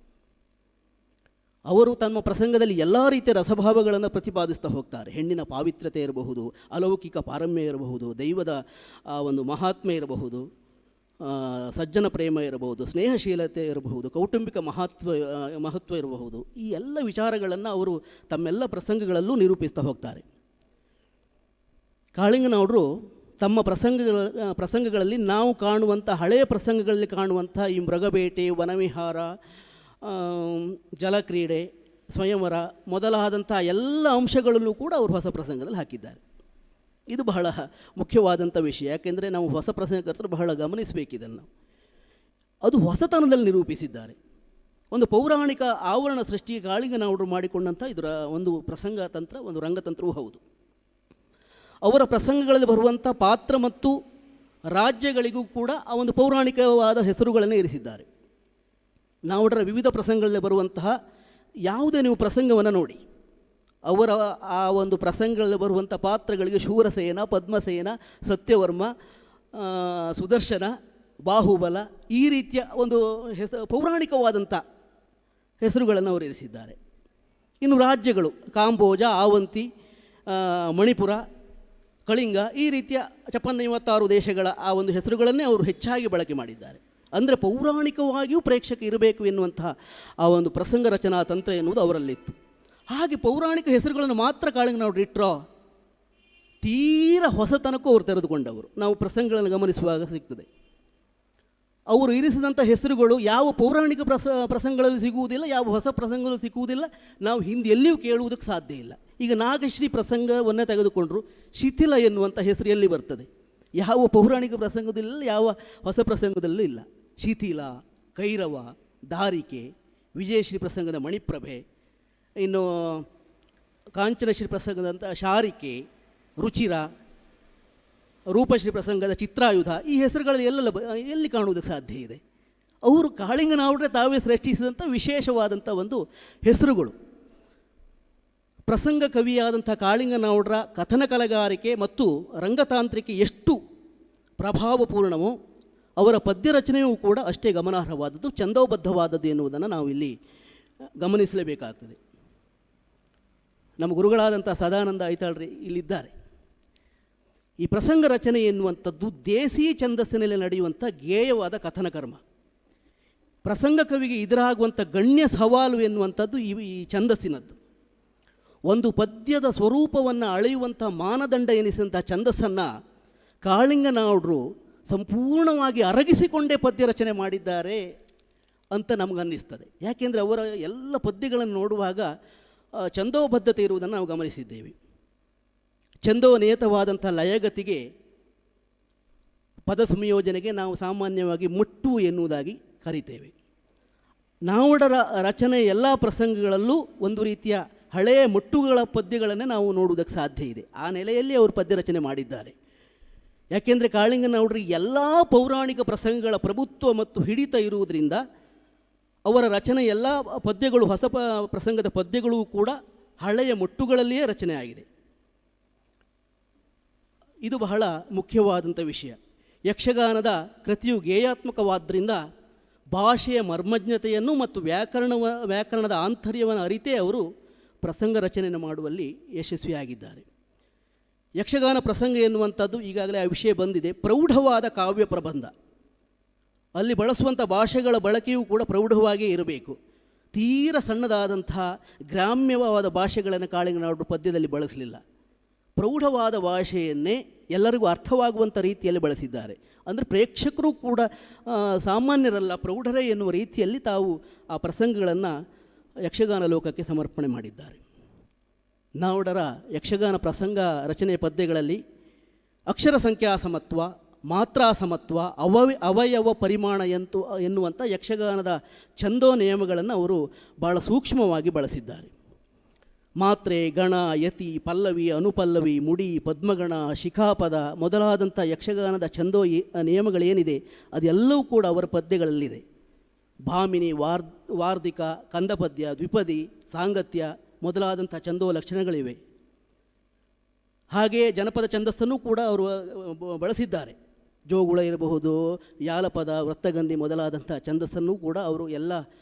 ಅವರು ತಮ್ಮ ಪ್ರಸಂಗದಲ್ಲಿ ಎಲ್ಲ ರೀತಿಯ ರಸಭಾವಗಳನ್ನು ಪ್ರತಿಪಾದಿಸ್ತಾ ಹೋಗ್ತಾರೆ. ಹೆಣ್ಣಿನ ಪಾವಿತ್ರ್ಯತೆ ಇರಬಹುದು, ಅಲೌಕಿಕ ಪಾರಮ್ಯ ಇರಬಹುದು, ದೈವದ ಒಂದು ಮಹಾತ್ಮೆ ಇರಬಹುದು, ಸಜ್ಜನ ಪ್ರೇಮ ಇರಬಹುದು, ಸ್ನೇಹಶೀಲತೆ ಇರಬಹುದು, ಕೌಟುಂಬಿಕ ಮಹತ್ವ ಇರಬಹುದು. ಈ ಎಲ್ಲ ವಿಚಾರಗಳನ್ನು ಅವರು ತಮ್ಮೆಲ್ಲ ಪ್ರಸಂಗಗಳಲ್ಲೂ ನಿರೂಪಿಸ್ತಾ ಹೋಗ್ತಾರೆ. ಕಾಳಿಂಗನವರು ತಮ್ಮ ಪ್ರಸಂಗಗಳಲ್ಲಿ ನಾವು ಕಾಣುವಂಥ ಹಳೆಯ ಪ್ರಸಂಗಗಳಲ್ಲಿ ಕಾಣುವಂಥ ಈ ಮೃಗಬೇಟೆ, ವನವಿಹಾರ, ಜಲಕ್ರೀಡೆ, ಸ್ವಯಂವರ ಮೊದಲಾದಂಥ ಎಲ್ಲ ಅಂಶಗಳಲ್ಲೂ ಕೂಡ ಅವರು ಹೊಸ ಪ್ರಸಂಗದಲ್ಲಿ ಹಾಕಿದ್ದಾರೆ. ಇದು ಬಹಳ ಮುಖ್ಯವಾದಂಥ ವಿಷಯ. ಯಾಕೆಂದರೆ ನಾವು ಹೊಸ ಪ್ರಸಂಗಕರ್ತರು ಬಹಳ ಗಮನಿಸಬೇಕಿದನ್ನು. ಅದು ಹೊಸತನದಲ್ಲಿ ನಿರೂಪಿಸಿದ್ದಾರೆ. ಒಂದು ಪೌರಾಣಿಕ ಆವರಣ ಸೃಷ್ಟಿಗೆ ಕಾಳಿಂಗನವರು ಮಾಡಿಕೊಂಡಂಥ ಇದರ ಒಂದು ಪ್ರಸಂಗ ತಂತ್ರ, ಒಂದು ರಂಗತಂತ್ರವೂ ಹೌದು. ಅವರ ಪ್ರಸಂಗಗಳಲ್ಲಿ ಬರುವಂಥ ಪಾತ್ರ ಮತ್ತು ರಾಜ್ಯಗಳಿಗೂ ಕೂಡ ಆ ಒಂದು ಪೌರಾಣಿಕವಾದ ಹೆಸರುಗಳನ್ನು ಇರಿಸಿದ್ದಾರೆ. ನಾವುಡರ ವಿವಿಧ ಪ್ರಸಂಗಗಳಲ್ಲಿ ಬರುವಂತಹ ಯಾವುದೇ ನೀವು ಪ್ರಸಂಗವನ್ನು ನೋಡಿ, ಅವರ ಆ ಒಂದು ಪ್ರಸಂಗಗಳಲ್ಲಿ ಬರುವಂಥ ಪಾತ್ರಗಳಿಗೆ ಶೂರಸೇನ, ಪದ್ಮಸೇನ, ಸತ್ಯವರ್ಮ, ಸುದರ್ಶನ, ಬಾಹುಬಲ ಈ ರೀತಿಯ ಒಂದು ಪೌರಾಣಿಕವಾದಂಥ ಹೆಸರುಗಳನ್ನು ಅವರು ಇರಿಸಿದ್ದಾರೆ. ಇನ್ನು ರಾಜ್ಯಗಳು ಕಾಂಬೋಜ, ಆವಂತಿ, ಮಣಿಪುರ, ಕಳಿಂಗ ಈ ರೀತಿಯ 56 ದೇಶಗಳ ಆ ಒಂದು ಹೆಸರುಗಳನ್ನೇ ಅವರು ಹೆಚ್ಚಾಗಿ ಬಳಕೆ ಮಾಡಿದ್ದಾರೆ. ಅಂದರೆ ಪೌರಾಣಿಕವಾಗಿಯೂ ಪ್ರೇಕ್ಷಕ ಇರಬೇಕು ಎನ್ನುವಂತಹ ಆ ಒಂದು ಪ್ರಸಂಗ ರಚನಾ ತಂತ್ರ ಎನ್ನುವುದು ಅವರಲ್ಲಿತ್ತು. ಹಾಗೆ ಪೌರಾಣಿಕ ಹೆಸರುಗಳನ್ನು ಮಾತ್ರ ಕಾಳಿಂಗನವರು ಇಟ್ಟರೋ ತೀರ ಹೊಸತನಕ್ಕೂ ಅವರು ತೆರೆದುಕೊಂಡವರು ನಾವು ಪ್ರಸಂಗಗಳನ್ನು ಗಮನಿಸುವಾಗ ಸಿಗ್ತದೆ. ಅವರು ಇರಿಸಿದಂಥ ಹೆಸರುಗಳು ಯಾವ ಪೌರಾಣಿಕ ಪ್ರಸಂಗಗಳಲ್ಲಿ ಸಿಗುವುದಿಲ್ಲ, ಯಾವ ಹೊಸ ಪ್ರಸಂಗದಲ್ಲಿ ಸಿಗುವುದಿಲ್ಲ, ನಾವು ಹಿಂದೆ ಎಲ್ಲಿಯೂ ಕೇಳುವುದಕ್ಕೆ ಸಾಧ್ಯ ಇಲ್ಲ. ಈಗ ನಾಗಶ್ರೀ ಪ್ರಸಂಗವನ್ನೇ ತೆಗೆದುಕೊಂಡರು, ಶಿಥಿಲ ಎನ್ನುವಂಥ ಹೆಸರು ಎಲ್ಲಿ ಬರ್ತದೆ? ಯಾವ ಪೌರಾಣಿಕ ಪ್ರಸಂಗದಲ್ಲಿಲ್ಲ, ಯಾವ ಹೊಸ ಪ್ರಸಂಗದಲ್ಲೂ ಇಲ್ಲ. ಶಿಥಿಲ, ಕೈರವ, ದಾರಿಕೆ, ವಿಜಯಶ್ರೀ ಪ್ರಸಂಗದ ಮಣಿಪ್ರಭೆ, ಇನ್ನು ಕಾಂಚನಶ್ರೀ ಪ್ರಸಂಗದಂಥ ಶಾರಿಕೆ, ರುಚಿರ, ರೂಪಶ್ರೀ ಪ್ರಸಂಗದ ಚಿತ್ರಾಯುಧ ಈ ಹೆಸರುಗಳಲ್ಲಿ ಎಲ್ಲಿ ಕಾಣುವುದಕ್ಕೆ ಸಾಧ್ಯ ಇದೆ? ಅವರು ಕಾಳಿಂಗನವರೇ ತಾವೇ ಸೃಷ್ಟಿಸಿದಂಥ ವಿಶೇಷವಾದಂಥ ಒಂದು ಹೆಸರುಗಳು. ಪ್ರಸಂಗ ಕವಿಯಾದಂಥ ಕಾಳಿಂಗನವರ ಕಥನ ಕಲೆಗಾರಿಕೆ ಮತ್ತು ರಂಗತಾಂತ್ರಿಕೆ ಎಷ್ಟು ಪ್ರಭಾವಪೂರ್ಣವೋ ಅವರ ಪದ್ಯ ರಚನೆಯೂ ಕೂಡ ಅಷ್ಟೇ ಗಮನಾರ್ಹವಾದದ್ದು, ಛಂದೋಬದ್ಧವಾದದ್ದು ಎನ್ನುವುದನ್ನು ನಾವು ಇಲ್ಲಿ ಗಮನಿಸಲೇಬೇಕಾಗ್ತದೆ. ನಮ್ಮ ಗುರುಗಳಾದಂಥ ಸದಾನಂದ ಐತಾಳ್ರಿ ಇಲ್ಲಿದ್ದಾರೆ. ಈ ಪ್ರಸಂಗ ರಚನೆ ಎನ್ನುವಂಥದ್ದು ದೇಸಿ ಛಂದಸ್ಸಿನಲ್ಲಿ ನಡೆಯುವಂಥ ಗೇಯವಾದ ಕಥನ ಕರ್ಮ. ಪ್ರಸಂಗ ಕವಿಗೆ ಎದುರಾಗುವಂಥ ಗಣ್ಯ ಸವಾಲು ಎನ್ನುವಂಥದ್ದು ಈ ಛಂದಸ್ಸಿನದ್ದು. ಒಂದು ಪದ್ಯದ ಸ್ವರೂಪವನ್ನು ಅಳೆಯುವಂಥ ಮಾನದಂಡ ಎನಿಸಿದಂಥ ಛಂದಸ್ಸನ್ನು ಕಾಳಿಂಗನಾವುಡ್ರು ಸಂಪೂರ್ಣವಾಗಿ ಅರಗಿಸಿಕೊಂಡೇ ಪದ್ಯ ರಚನೆ ಮಾಡಿದ್ದಾರೆ ಅಂತ ನಮಗನ್ನಿಸ್ತದೆ. ಯಾಕೆಂದರೆ ಅವರ ಎಲ್ಲ ಪದ್ಯಗಳನ್ನು ನೋಡುವಾಗ ಛಂದೋಬದ್ಧತೆ ಇರುವುದನ್ನು ನಾವು ಗಮನಿಸಿದ್ದೇವೆ. ಛಂದೋನೇತವಾದಂಥ ಲಯಗತಿಗೆ, ಪದ ಸಂಯೋಜನೆಗೆ ನಾವು ಸಾಮಾನ್ಯವಾಗಿ ಮುಟ್ಟು ಎನ್ನುವುದಾಗಿ ಕರಿತೇವೆ. ನಾವುಡರ ರಚನೆ ಎಲ್ಲ ಪ್ರಸಂಗಗಳಲ್ಲೂ ಒಂದು ರೀತಿಯ ಹಳೆಯ ಮುಟ್ಟುಗಳ ಪದ್ಯಗಳನ್ನೇ ನಾವು ನೋಡುವುದಕ್ಕೆ ಸಾಧ್ಯ ಇದೆ. ಆ ನೆಲೆಯಲ್ಲಿ ಅವರು ಪದ್ಯ ರಚನೆ ಮಾಡಿದ್ದಾರೆ. ಯಾಕೆಂದರೆ ಕಾಳಿಂಗನಾವುಡ್ರಿಗೆ ಎಲ್ಲ ಪೌರಾಣಿಕ ಪ್ರಸಂಗಗಳ ಪ್ರಭುತ್ವ ಮತ್ತು ಹಿಡಿತ ಇರುವುದರಿಂದ ಅವರ ರಚನೆ ಎಲ್ಲ ಪದ್ಯಗಳು, ಹೊಸ ಪ್ರಸಂಗದ ಪದ್ಯಗಳೂ ಕೂಡ ಹಳೆಯ ಮುಟ್ಟುಗಳಲ್ಲಿಯೇ ರಚನೆ ಆಗಿದೆ. ಇದು ಬಹಳ ಮುಖ್ಯವಾದಂಥ ವಿಷಯ. ಯಕ್ಷಗಾನದ ಕೃತಿಯು ಗೇಯಾತ್ಮಕವಾದ್ದರಿಂದ ಭಾಷೆಯ ಮರ್ಮಜ್ಞತೆಯನ್ನು ಮತ್ತು ವ್ಯಾಕರಣದ ಆಂತರ್ಯವನ್ನು ಅರಿತೇ ಅವರು ಪ್ರಸಂಗ ರಚನೆಯನ್ನು ಮಾಡುವಲ್ಲಿ ಯಶಸ್ವಿಯಾಗಿದ್ದಾರೆ. ಯಕ್ಷಗಾನ ಪ್ರಸಂಗ ಎನ್ನುವಂಥದ್ದು ಈಗಾಗಲೇ ಆ ವಿಷಯ ಬಂದಿದೆ, ಪ್ರೌಢವಾದ ಕಾವ್ಯ ಪ್ರಬಂಧ. ಅಲ್ಲಿ ಬಳಸುವಂಥ ಭಾಷೆಗಳ ಬಳಕೆಯೂ ಕೂಡ ಪ್ರೌಢವಾಗಿಯೇ ಇರಬೇಕು. ತೀರ ಸಣ್ಣದಾದಂಥ ಗ್ರಾಮ್ಯವಾದ ಭಾಷೆಗಳನ್ನು ಕಾಳಿಂಗನಾವುಡ್ರು ಪದ್ಯದಲ್ಲಿ ಬಳಸಲಿಲ್ಲ. ಪ್ರೌಢವಾದ ಭಾಷೆಯನ್ನೇ ಎಲ್ಲರಿಗೂ ಅರ್ಥವಾಗುವಂಥ ರೀತಿಯಲ್ಲಿ ಬಳಸಿದ್ದಾರೆ. ಅಂದರೆ ಪ್ರೇಕ್ಷಕರು ಕೂಡ ಸಾಮಾನ್ಯರಲ್ಲ, ಪ್ರೌಢರೇ ಎನ್ನುವ ರೀತಿಯಲ್ಲಿ ತಾವು ಆ ಪ್ರಸಂಗಗಳನ್ನು ಯಕ್ಷಗಾನ ಲೋಕಕ್ಕೆ ಸಮರ್ಪಣೆ ಮಾಡಿದ್ದಾರೆ. ನಾವುಡರ ಯಕ್ಷಗಾನ ಪ್ರಸಂಗ ರಚನೆಯ ಪದ್ಯಗಳಲ್ಲಿ ಅಕ್ಷರ ಸಂಖ್ಯಾ ಸಮತ್ವ, ಮಾತ್ರಾ ಸಮತ್ವ, ಅವಯವ ಪರಿಮಾಣ ಎನ್ನುವಂಥ ಯಕ್ಷಗಾನದ ಛಂದೋ ನಿಯಮಗಳನ್ನು ಅವರು ಭಾಳ ಸೂಕ್ಷ್ಮವಾಗಿ ಬಳಸಿದ್ದಾರೆ. ಮಾತ್ರೆ, ಗಣ, ಯತಿ, ಪಲ್ಲವಿ, ಅನುಪಲ್ಲವಿ, ಮುಡಿ, ಪದ್ಮಗಣ, ಶಿಖಾಪದ ಮೊದಲಾದಂಥ ಯಕ್ಷಗಾನದ ಛಂದೋ ನಿಯಮಗಳೇನಿದೆ ಅದೆಲ್ಲವೂ ಕೂಡ ಅವರ ಪದ್ಯಗಳಲ್ಲಿದೆ. ಭಾಮಿನಿ, ವಾರ್ಧಿಕ, ಕಂದಪದ್ಯ, ದ್ವಿಪದಿ, ಸಾಂಗತ್ಯ ಮೊದಲಾದಂಥ ಛಂದೋ ಲಕ್ಷಣಗಳಿವೆ. ಹಾಗೆಯೇ ಜನಪದ ಛಂದಸ್ಸನ್ನು ಕೂಡ ಅವರು ಬಳಸಿದ್ದಾರೆ. ಜೋಗುಳ ಇರಬಹುದು, ಯಾಲಪದ, ವೃತ್ತಗಂಧಿ ಮೊದಲಾದಂಥ ಛಂದಸ್ಸನ್ನು ಕೂಡ ಅವರು ಎಲ್ಲ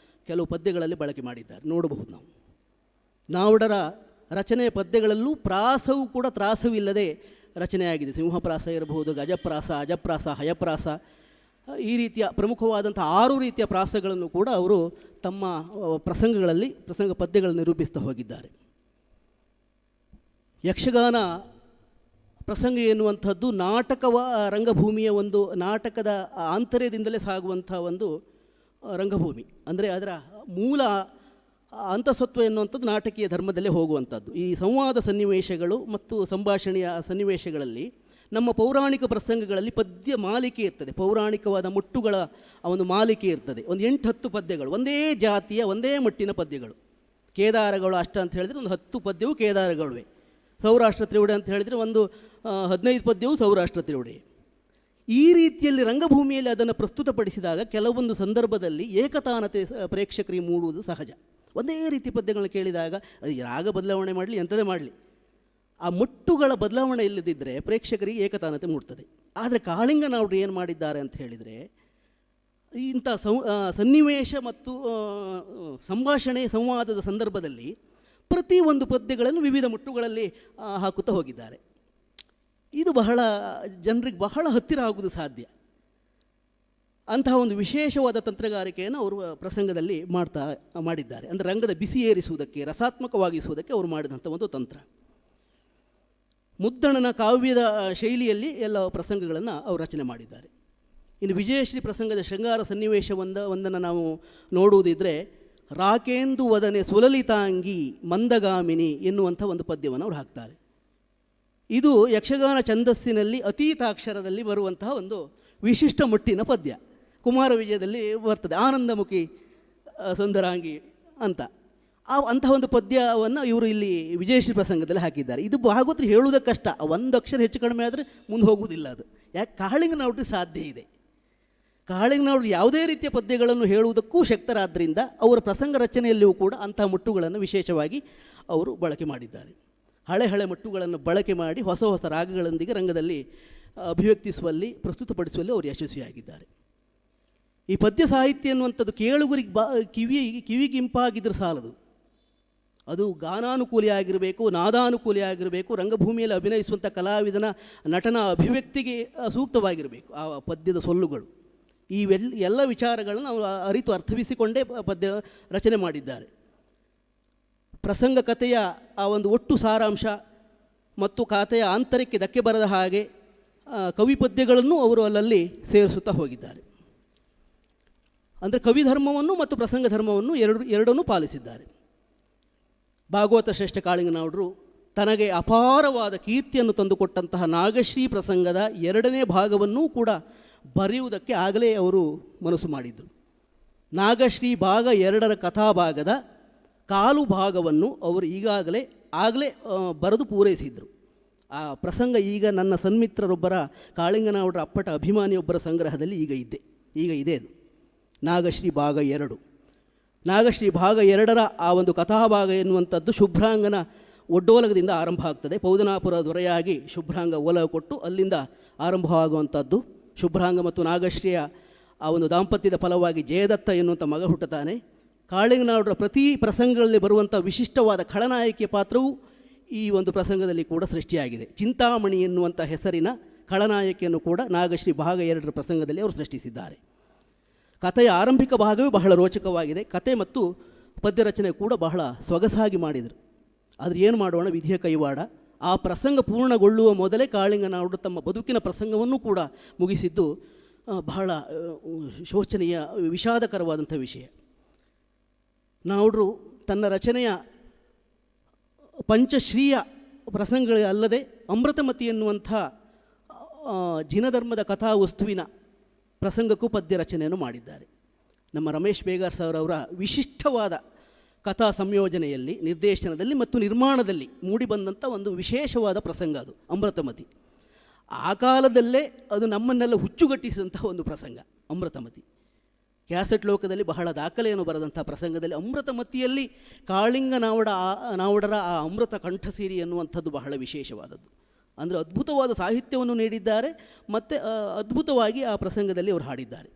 ಕೆಲವು ಪದ್ಯಗಳಲ್ಲಿ ಬಳಕೆ ಮಾಡಿದ್ದಾರೆ, ನೋಡಬಹುದು ನಾವು. ನಾವುಡರ ರಚನೆಯ ಪದ್ಯಗಳಲ್ಲೂ ಪ್ರಾಸವೂ ಕೂಡ ತ್ರಾಸವಿಲ್ಲದೆ ರಚನೆಯಾಗಿದೆ. ಸಿಂಹಪ್ರಾಸ ಇರಬಹುದು, ಗಜಪ್ರಾಸ, ಅಜಪ್ರಾಸ, ಹಯಪ್ರಾಸ, ಈ ರೀತಿಯ ಪ್ರಮುಖವಾದಂಥ 6 ರೀತಿಯ ಪ್ರಾಸಗಳನ್ನು ಕೂಡ ಅವರು ತಮ್ಮ ಪ್ರಸಂಗಗಳಲ್ಲಿ ಪ್ರಸಂಗ ಪದ್ಯಗಳನ್ನು ನಿರೂಪಿಸ್ತಾ ಹೋಗಿದ್ದಾರೆ. ಯಕ್ಷಗಾನ ಪ್ರಸಂಗ ಎನ್ನುವಂಥದ್ದು ರಂಗಭೂಮಿಯ ಒಂದು ನಾಟಕದ ಆಂತರ್ಯದಿಂದಲೇ ಸಾಗುವಂಥ ಒಂದು ರಂಗಭೂಮಿ. ಅಂದರೆ ಅದರ ಮೂಲ ಅಂತಸತ್ವ ಎನ್ನುವಂಥದ್ದು ನಾಟಕೀಯ ಧರ್ಮದಲ್ಲೇ ಹೋಗುವಂಥದ್ದು. ಈ ಸಂವಾದ ಸನ್ನಿವೇಶಗಳು ಮತ್ತು ಸಂಭಾಷಣೆಯ ಸನ್ನಿವೇಶಗಳಲ್ಲಿ ನಮ್ಮ ಪೌರಾಣಿಕ ಪ್ರಸಂಗಗಳಲ್ಲಿ ಪದ್ಯ ಮಾಲಿಕೆ ಇರ್ತದೆ. ಪೌರಾಣಿಕವಾದ ಮುಟ್ಟುಗಳ ಒಂದು ಮಾಲಿಕೆ ಇರ್ತದೆ. ಒಂದು 8-10 ಪದ್ಯಗಳು, ಒಂದೇ ಜಾತಿಯ ಒಂದೇ ಮಟ್ಟಿನ ಪದ್ಯಗಳು. ಕೇದಾರಗಳು ಅಷ್ಟ ಅಂತ ಹೇಳಿದರೆ ಒಂದು 10 ಪದ್ಯವು ಕೇದಾರಗಳುವೆ. ಸೌರಾಷ್ಟ್ರ ತ್ರಿವುಡೆ ಅಂತ ಹೇಳಿದರೆ ಒಂದು 15 ಪದ್ಯವು ಸೌರಾಷ್ಟ್ರ ತ್ರಿವುಡೆ. ಈ ರೀತಿಯಲ್ಲಿ ರಂಗಭೂಮಿಯಲ್ಲಿ ಅದನ್ನು ಪ್ರಸ್ತುತಪಡಿಸಿದಾಗ ಕೆಲವೊಂದು ಸಂದರ್ಭದಲ್ಲಿ ಏಕತಾನತೆ ಪ್ರೇಕ್ಷಕರಿಗೆ ಮೂಡುವುದು ಸಹಜ. ಒಂದೇ ರೀತಿ ಪದ್ಯಗಳನ್ನ ಕೇಳಿದಾಗ ರಾಗ ಬದಲಾವಣೆ ಮಾಡಲಿ, ಎಂಥದೇ ಮಾಡಲಿ, ಆ ಮುಟ್ಟುಗಳ ಬದಲಾವಣೆ ಇಲ್ಲದಿದ್ದರೆ ಪ್ರೇಕ್ಷಕರಿಗೆ ಏಕತಾನತೆ ಮೂಡ್ತದೆ. ಆದರೆ ಕಾಳಿಂಗನಾವುಡ್ರು ಏನು ಮಾಡಿದ್ದಾರೆ ಅಂತ ಹೇಳಿದರೆ, ಇಂಥ ಸನ್ನಿವೇಶ ಮತ್ತು ಸಂಭಾಷಣೆ ಸಂವಾದದ ಸಂದರ್ಭದಲ್ಲಿ ಪ್ರತಿಯೊಂದು ಪದ್ಯಗಳನ್ನು ವಿವಿಧ ಮುಟ್ಟುಗಳಲ್ಲಿ ಹಾಕುತ್ತಾ ಹೋಗಿದ್ದಾರೆ. ಇದು ಬಹಳ ಜನರಿಗೆ ಬಹಳ ಹತ್ತಿರ ಆಗುವುದು ಸಾಧ್ಯ. ಅಂತಹ ಒಂದು ವಿಶೇಷವಾದ ತಂತ್ರಗಾರಿಕೆಯನ್ನು ಅವರು ಪ್ರಸಂಗದಲ್ಲಿ ಮಾಡಿದ್ದಾರೆ. ಅಂದರೆ ರಂಗದ ಬಿಸಿ ಏರಿಸುವುದಕ್ಕೆ, ರಸಾತ್ಮಕವಾಗಿಸುವುದಕ್ಕೆ ಅವರು ಮಾಡಿದಂಥ ಒಂದು ತಂತ್ರ. ಮುದ್ದಣನ ಕಾವ್ಯದ ಶೈಲಿಯಲ್ಲಿ ಎಲ್ಲ ಪ್ರಸಂಗಗಳನ್ನು ಅವರು ರಚನೆ ಮಾಡಿದ್ದಾರೆ. ಇನ್ನು ವಿಜಯಶ್ರೀ ಪ್ರಸಂಗದ ಶೃಂಗಾರ ಸನ್ನಿವೇಶವೊಂದನ್ನು ನಾವು ನೋಡುವುದಿದ್ದರೆ, ರಾಕೇಂದು ವದನೆ ಸುಲಲಿತಾಂಗಿ ಮಂದಗಾಮಿನಿ ಎನ್ನುವಂಥ ಒಂದು ಪದ್ಯವನ್ನು ಅವರು ಹಾಕ್ತಾರೆ. ಇದು ಯಕ್ಷಗಾನ ಛಂದಸ್ಸಿನಲ್ಲಿ ಅತೀತಾಕ್ಷರದಲ್ಲಿ ಬರುವಂತಹ ಒಂದು ವಿಶಿಷ್ಟ ಮುಟ್ಟಿನ ಪದ್ಯ. ಕುಮಾರ ವಿಜಯದಲ್ಲಿ ಬರ್ತದೆ, ಆನಂದಮುಖಿ ಸುಂದರಾಂಗಿ ಅಂತ. ಅಂತಹ ಒಂದು ಪದ್ಯವನ್ನು ಇವರು ಇಲ್ಲಿ ವಿಜಯಶ್ರೀ ಪ್ರಸಂಗದಲ್ಲಿ ಹಾಕಿದ್ದಾರೆ. ಇದು ಭಾಗವತರು ಹೇಳುವುದಕ್ಕೆ ಕಷ್ಟ, ಒಂದು ಅಕ್ಷರ ಹೆಚ್ಚು ಕಡಿಮೆ ಆದರೆ ಮುಂದೆ ಹೋಗುವುದಿಲ್ಲ. ಅದು ಯಾಕೆ ಕಾಳಿಂಗನಾವುಡ್ರು ಸಾಧ್ಯ ಇದೆ. ಕಾಳಿಂಗನಾವುಡ್ರು ಯಾವುದೇ ರೀತಿಯ ಪದ್ಯಗಳನ್ನು ಹೇಳುವುದಕ್ಕೂ ಶಕ್ತರಾದ್ದರಿಂದ ಅವರ ಪ್ರಸಂಗ ರಚನೆಯಲ್ಲಿಯೂ ಕೂಡ ಅಂತಹ ಮುಟ್ಟುಗಳನ್ನು ವಿಶೇಷವಾಗಿ ಅವರು ಬಳಕೆ ಮಾಡಿದ್ದಾರೆ. ಹಳೆ ಮುಟ್ಟುಗಳನ್ನು ಬಳಕೆ ಮಾಡಿ ಹೊಸ ರಾಗಗಳೊಂದಿಗೆ ರಂಗದಲ್ಲಿ ಅಭಿವ್ಯಕ್ತಿಸುವಲ್ಲಿ ಪ್ರಸ್ತುತಪಡಿಸುವಲ್ಲಿ ಅವರು ಯಶಸ್ವಿಯಾಗಿದ್ದಾರೆ. ಈ ಪದ್ಯ ಸಾಹಿತ್ಯ ಎನ್ನುವಂಥದ್ದು ಕೇಳುಗರಿಗೆ ಕಿವಿಗಿಂಪಾಗಿದ್ದರೆ ಸಾಲದು, ಅದು ಗಾನಾನುಕೂಲಿ ಆಗಿರಬೇಕು, ನಾದಾನುಕೂಲಿ ಆಗಿರಬೇಕು, ರಂಗಭೂಮಿಯಲ್ಲಿ ಅಭಿನಯಿಸುವಂಥ ಕಲಾವಿದನ ನಟನ ಅಭಿವ್ಯಕ್ತಿಗೆ ಸೂಕ್ತವಾಗಿರಬೇಕು ಆ ಪದ್ಯದ ಸೊಲ್ಲುಗಳು. ಈ ಎಲ್ಲ ವಿಚಾರಗಳನ್ನು ಅವರು ಅರಿತು ಅರ್ಥವಿಸಿಕೊಂಡೇ ಪದ್ಯ ರಚನೆ ಮಾಡಿದ್ದಾರೆ. ಪ್ರಸಂಗ ಕಥೆಯ ಆ ಒಂದು ಒಟ್ಟು ಸಾರಾಂಶ ಮತ್ತು ಕಥೆಯ ಆಂತರ್ಯಕ್ಕೆ ಧಕ್ಕೆ ಬರದ ಹಾಗೆ ಕವಿ ಪದ್ಯಗಳನ್ನು ಅವರು ಅಲ್ಲಲ್ಲಿ ಸೇರಿಸುತ್ತಾ ಹೋಗಿದ್ದಾರೆ. ಅಂದರೆ ಕವಿ ಧರ್ಮವನ್ನು ಮತ್ತು ಪ್ರಸಂಗ ಧರ್ಮವನ್ನು ಎರಡನ್ನೂ ಪಾಲಿಸಿದ್ದಾರೆ. ಭಾಗವತ ಶ್ರೇಷ್ಠ ಕಾಳಿಂಗನವರು ತನಗೆ ಅಪಾರವಾದ ಕೀರ್ತಿಯನ್ನು ತಂದುಕೊಟ್ಟಂತಹ ನಾಗಶ್ರೀ ಪ್ರಸಂಗದ 2ನೇ ಭಾಗವನ್ನೂ ಕೂಡ ಬರೆಯುವುದಕ್ಕೆ ಆಗಲೇ ಅವರು ಮನಸ್ಸು ಮಾಡಿದರು. ನಾಗಶ್ರೀ ಭಾಗ 2ರ ಕಥಾಭಾಗದ ಕಾಲು ಭಾಗವನ್ನು ಅವರು ಆಗಲೇ ಬರೆದು ಪೂರೈಸಿದರು. ಆ ಪ್ರಸಂಗ ಈಗ ನನ್ನ ಸನ್ಮಿತ್ರರೊಬ್ಬರ ಕಾಳಿಂಗನವರ ಅಪ್ಪಟ ಅಭಿಮಾನಿಯೊಬ್ಬರ ಸಂಗ್ರಹದಲ್ಲಿ ಈಗ ಇದೆ ಅದು ನಾಗಶ್ರೀ ಭಾಗ 2. ನಾಗಶ್ರೀ ಭಾಗ 2ರ ಆ ಒಂದು ಕಥಾಭಾಗ ಎನ್ನುವಂಥದ್ದು ಶುಭ್ರಾಂಗನ ಒಡ್ಡೋಲಗದಿಂದ ಆರಂಭ ಆಗ್ತದೆ. ಪೌದನಾಪುರ ದೊರೆಯಾಗಿ ಶುಭ್ರಾಂಗ ಓಲಗ ಕೊಟ್ಟು ಅಲ್ಲಿಂದ ಆರಂಭವಾಗುವಂಥದ್ದು. ಶುಭ್ರಾಂಗ ಮತ್ತು ನಾಗಶ್ರೀಯ ಆ ಒಂದು ದಾಂಪತ್ಯದ ಫಲವಾಗಿ ಜಯದತ್ತ ಎನ್ನುವಂಥ ಮಗ ಹುಟ್ಟುತ್ತಾನೆ. ಕಾಳಿಂಗನವರ ಪ್ರತಿ ಪ್ರಸಂಗಗಳಲ್ಲಿ ಬರುವಂಥ ವಿಶಿಷ್ಟವಾದ ಖಳನಾಯಕಿಯ ಪಾತ್ರವು ಈ ಒಂದು ಪ್ರಸಂಗದಲ್ಲಿ ಕೂಡ ಸೃಷ್ಟಿಯಾಗಿದೆ. ಚಿಂತಾಮಣಿ ಎನ್ನುವಂಥ ಹೆಸರಿನ ಖಳನಾಯಕಿಯನ್ನು ಕೂಡ ನಾಗಶ್ರೀ ಭಾಗ 2ರ ಪ್ರಸಂಗದಲ್ಲಿ ಅವರು ಸೃಷ್ಟಿಸಿದ್ದಾರೆ. ಕಥೆಯ ಆರಂಭಿಕ ಭಾಗವೇ ಬಹಳ ರೋಚಕವಾಗಿದೆ. ಕತೆ ಮತ್ತು ಪದ್ಯ ರಚನೆ ಕೂಡ ಬಹಳ ಸೊಗಸಾಗಿ ಮಾಡಿದರು. ಆದರೆ ಏನು ಮಾಡೋಣ, ವಿಧಿಯ ಕೈವಾಡ. ಆ ಪ್ರಸಂಗ ಪೂರ್ಣಗೊಳ್ಳುವ ಮೊದಲೇ ಕಾಳಿಂಗನವರು ತಮ್ಮ ಬದುಕಿನ ಪ್ರಸಂಗವನ್ನು ಕೂಡ ಮುಗಿಸಿದ್ದು ಬಹಳ ಶೋಚನೀಯ ವಿಷಾದಕರವಾದಂಥ ವಿಷಯ. ನಾವುಡ್ರು ತನ್ನ ರಚನೆಯ ಪಂಚಶ್ರೀಯ ಪ್ರಸಂಗಗಳಲ್ಲದೆ ಅಮೃತಮತಿ ಎನ್ನುವಂಥ ಜಿನಧರ್ಮದ ಕಥಾವಸ್ತುವಿನ ಪ್ರಸಂಗಕ್ಕೂ ಪದ್ಯ ರಚನೆಯನ್ನು ಮಾಡಿದ್ದಾರೆ. ನಮ್ಮ ರಮೇಶ್ ಬೇಗಾರ್ ಸರ್ ಅವರ ವಿಶಿಷ್ಟವಾದ ಕಥಾ ಸಂಯೋಜನೆಯಲ್ಲಿ, ನಿರ್ದೇಶನದಲ್ಲಿ ಮತ್ತು ನಿರ್ಮಾಣದಲ್ಲಿ ಮೂಡಿಬಂದಂಥ ಒಂದು ವಿಶೇಷವಾದ ಪ್ರಸಂಗ ಅದು ಅಮೃತಮತಿ. ಆ ಕಾಲದಲ್ಲೇ ಅದು ನಮ್ಮನ್ನೆಲ್ಲ ಹುಚ್ಚುಗಟ್ಟಿಸಿದಂಥ ಒಂದು ಪ್ರಸಂಗ ಅಮೃತಮತಿ. ಕ್ಯಾಸೆಟ್ ಲೋಕದಲ್ಲಿ ಬಹಳ ದಾಖಲೆಯನ್ನು ಬರೆದಂಥ ಪ್ರಸಂಗದಲ್ಲಿ ಅಮೃತಮತಿಯಲ್ಲಿ ನಾವುಡರ ಆ ಅಮೃತ ಕಂಠಸೀರಿ ಎನ್ನುವಂಥದ್ದು ಬಹಳ ವಿಶೇಷವಾದದ್ದು. ಅಂದರೆ ಅದ್ಭುತವಾದ ಸಾಹಿತ್ಯವನ್ನು ನೀಡಿದ್ದಾರೆ ಮತ್ತು ಅದ್ಭುತವಾಗಿ ಆ ಪ್ರಸಂಗದಲ್ಲಿ ಅವರು ಹಾಡಿದ್ದಾರೆ.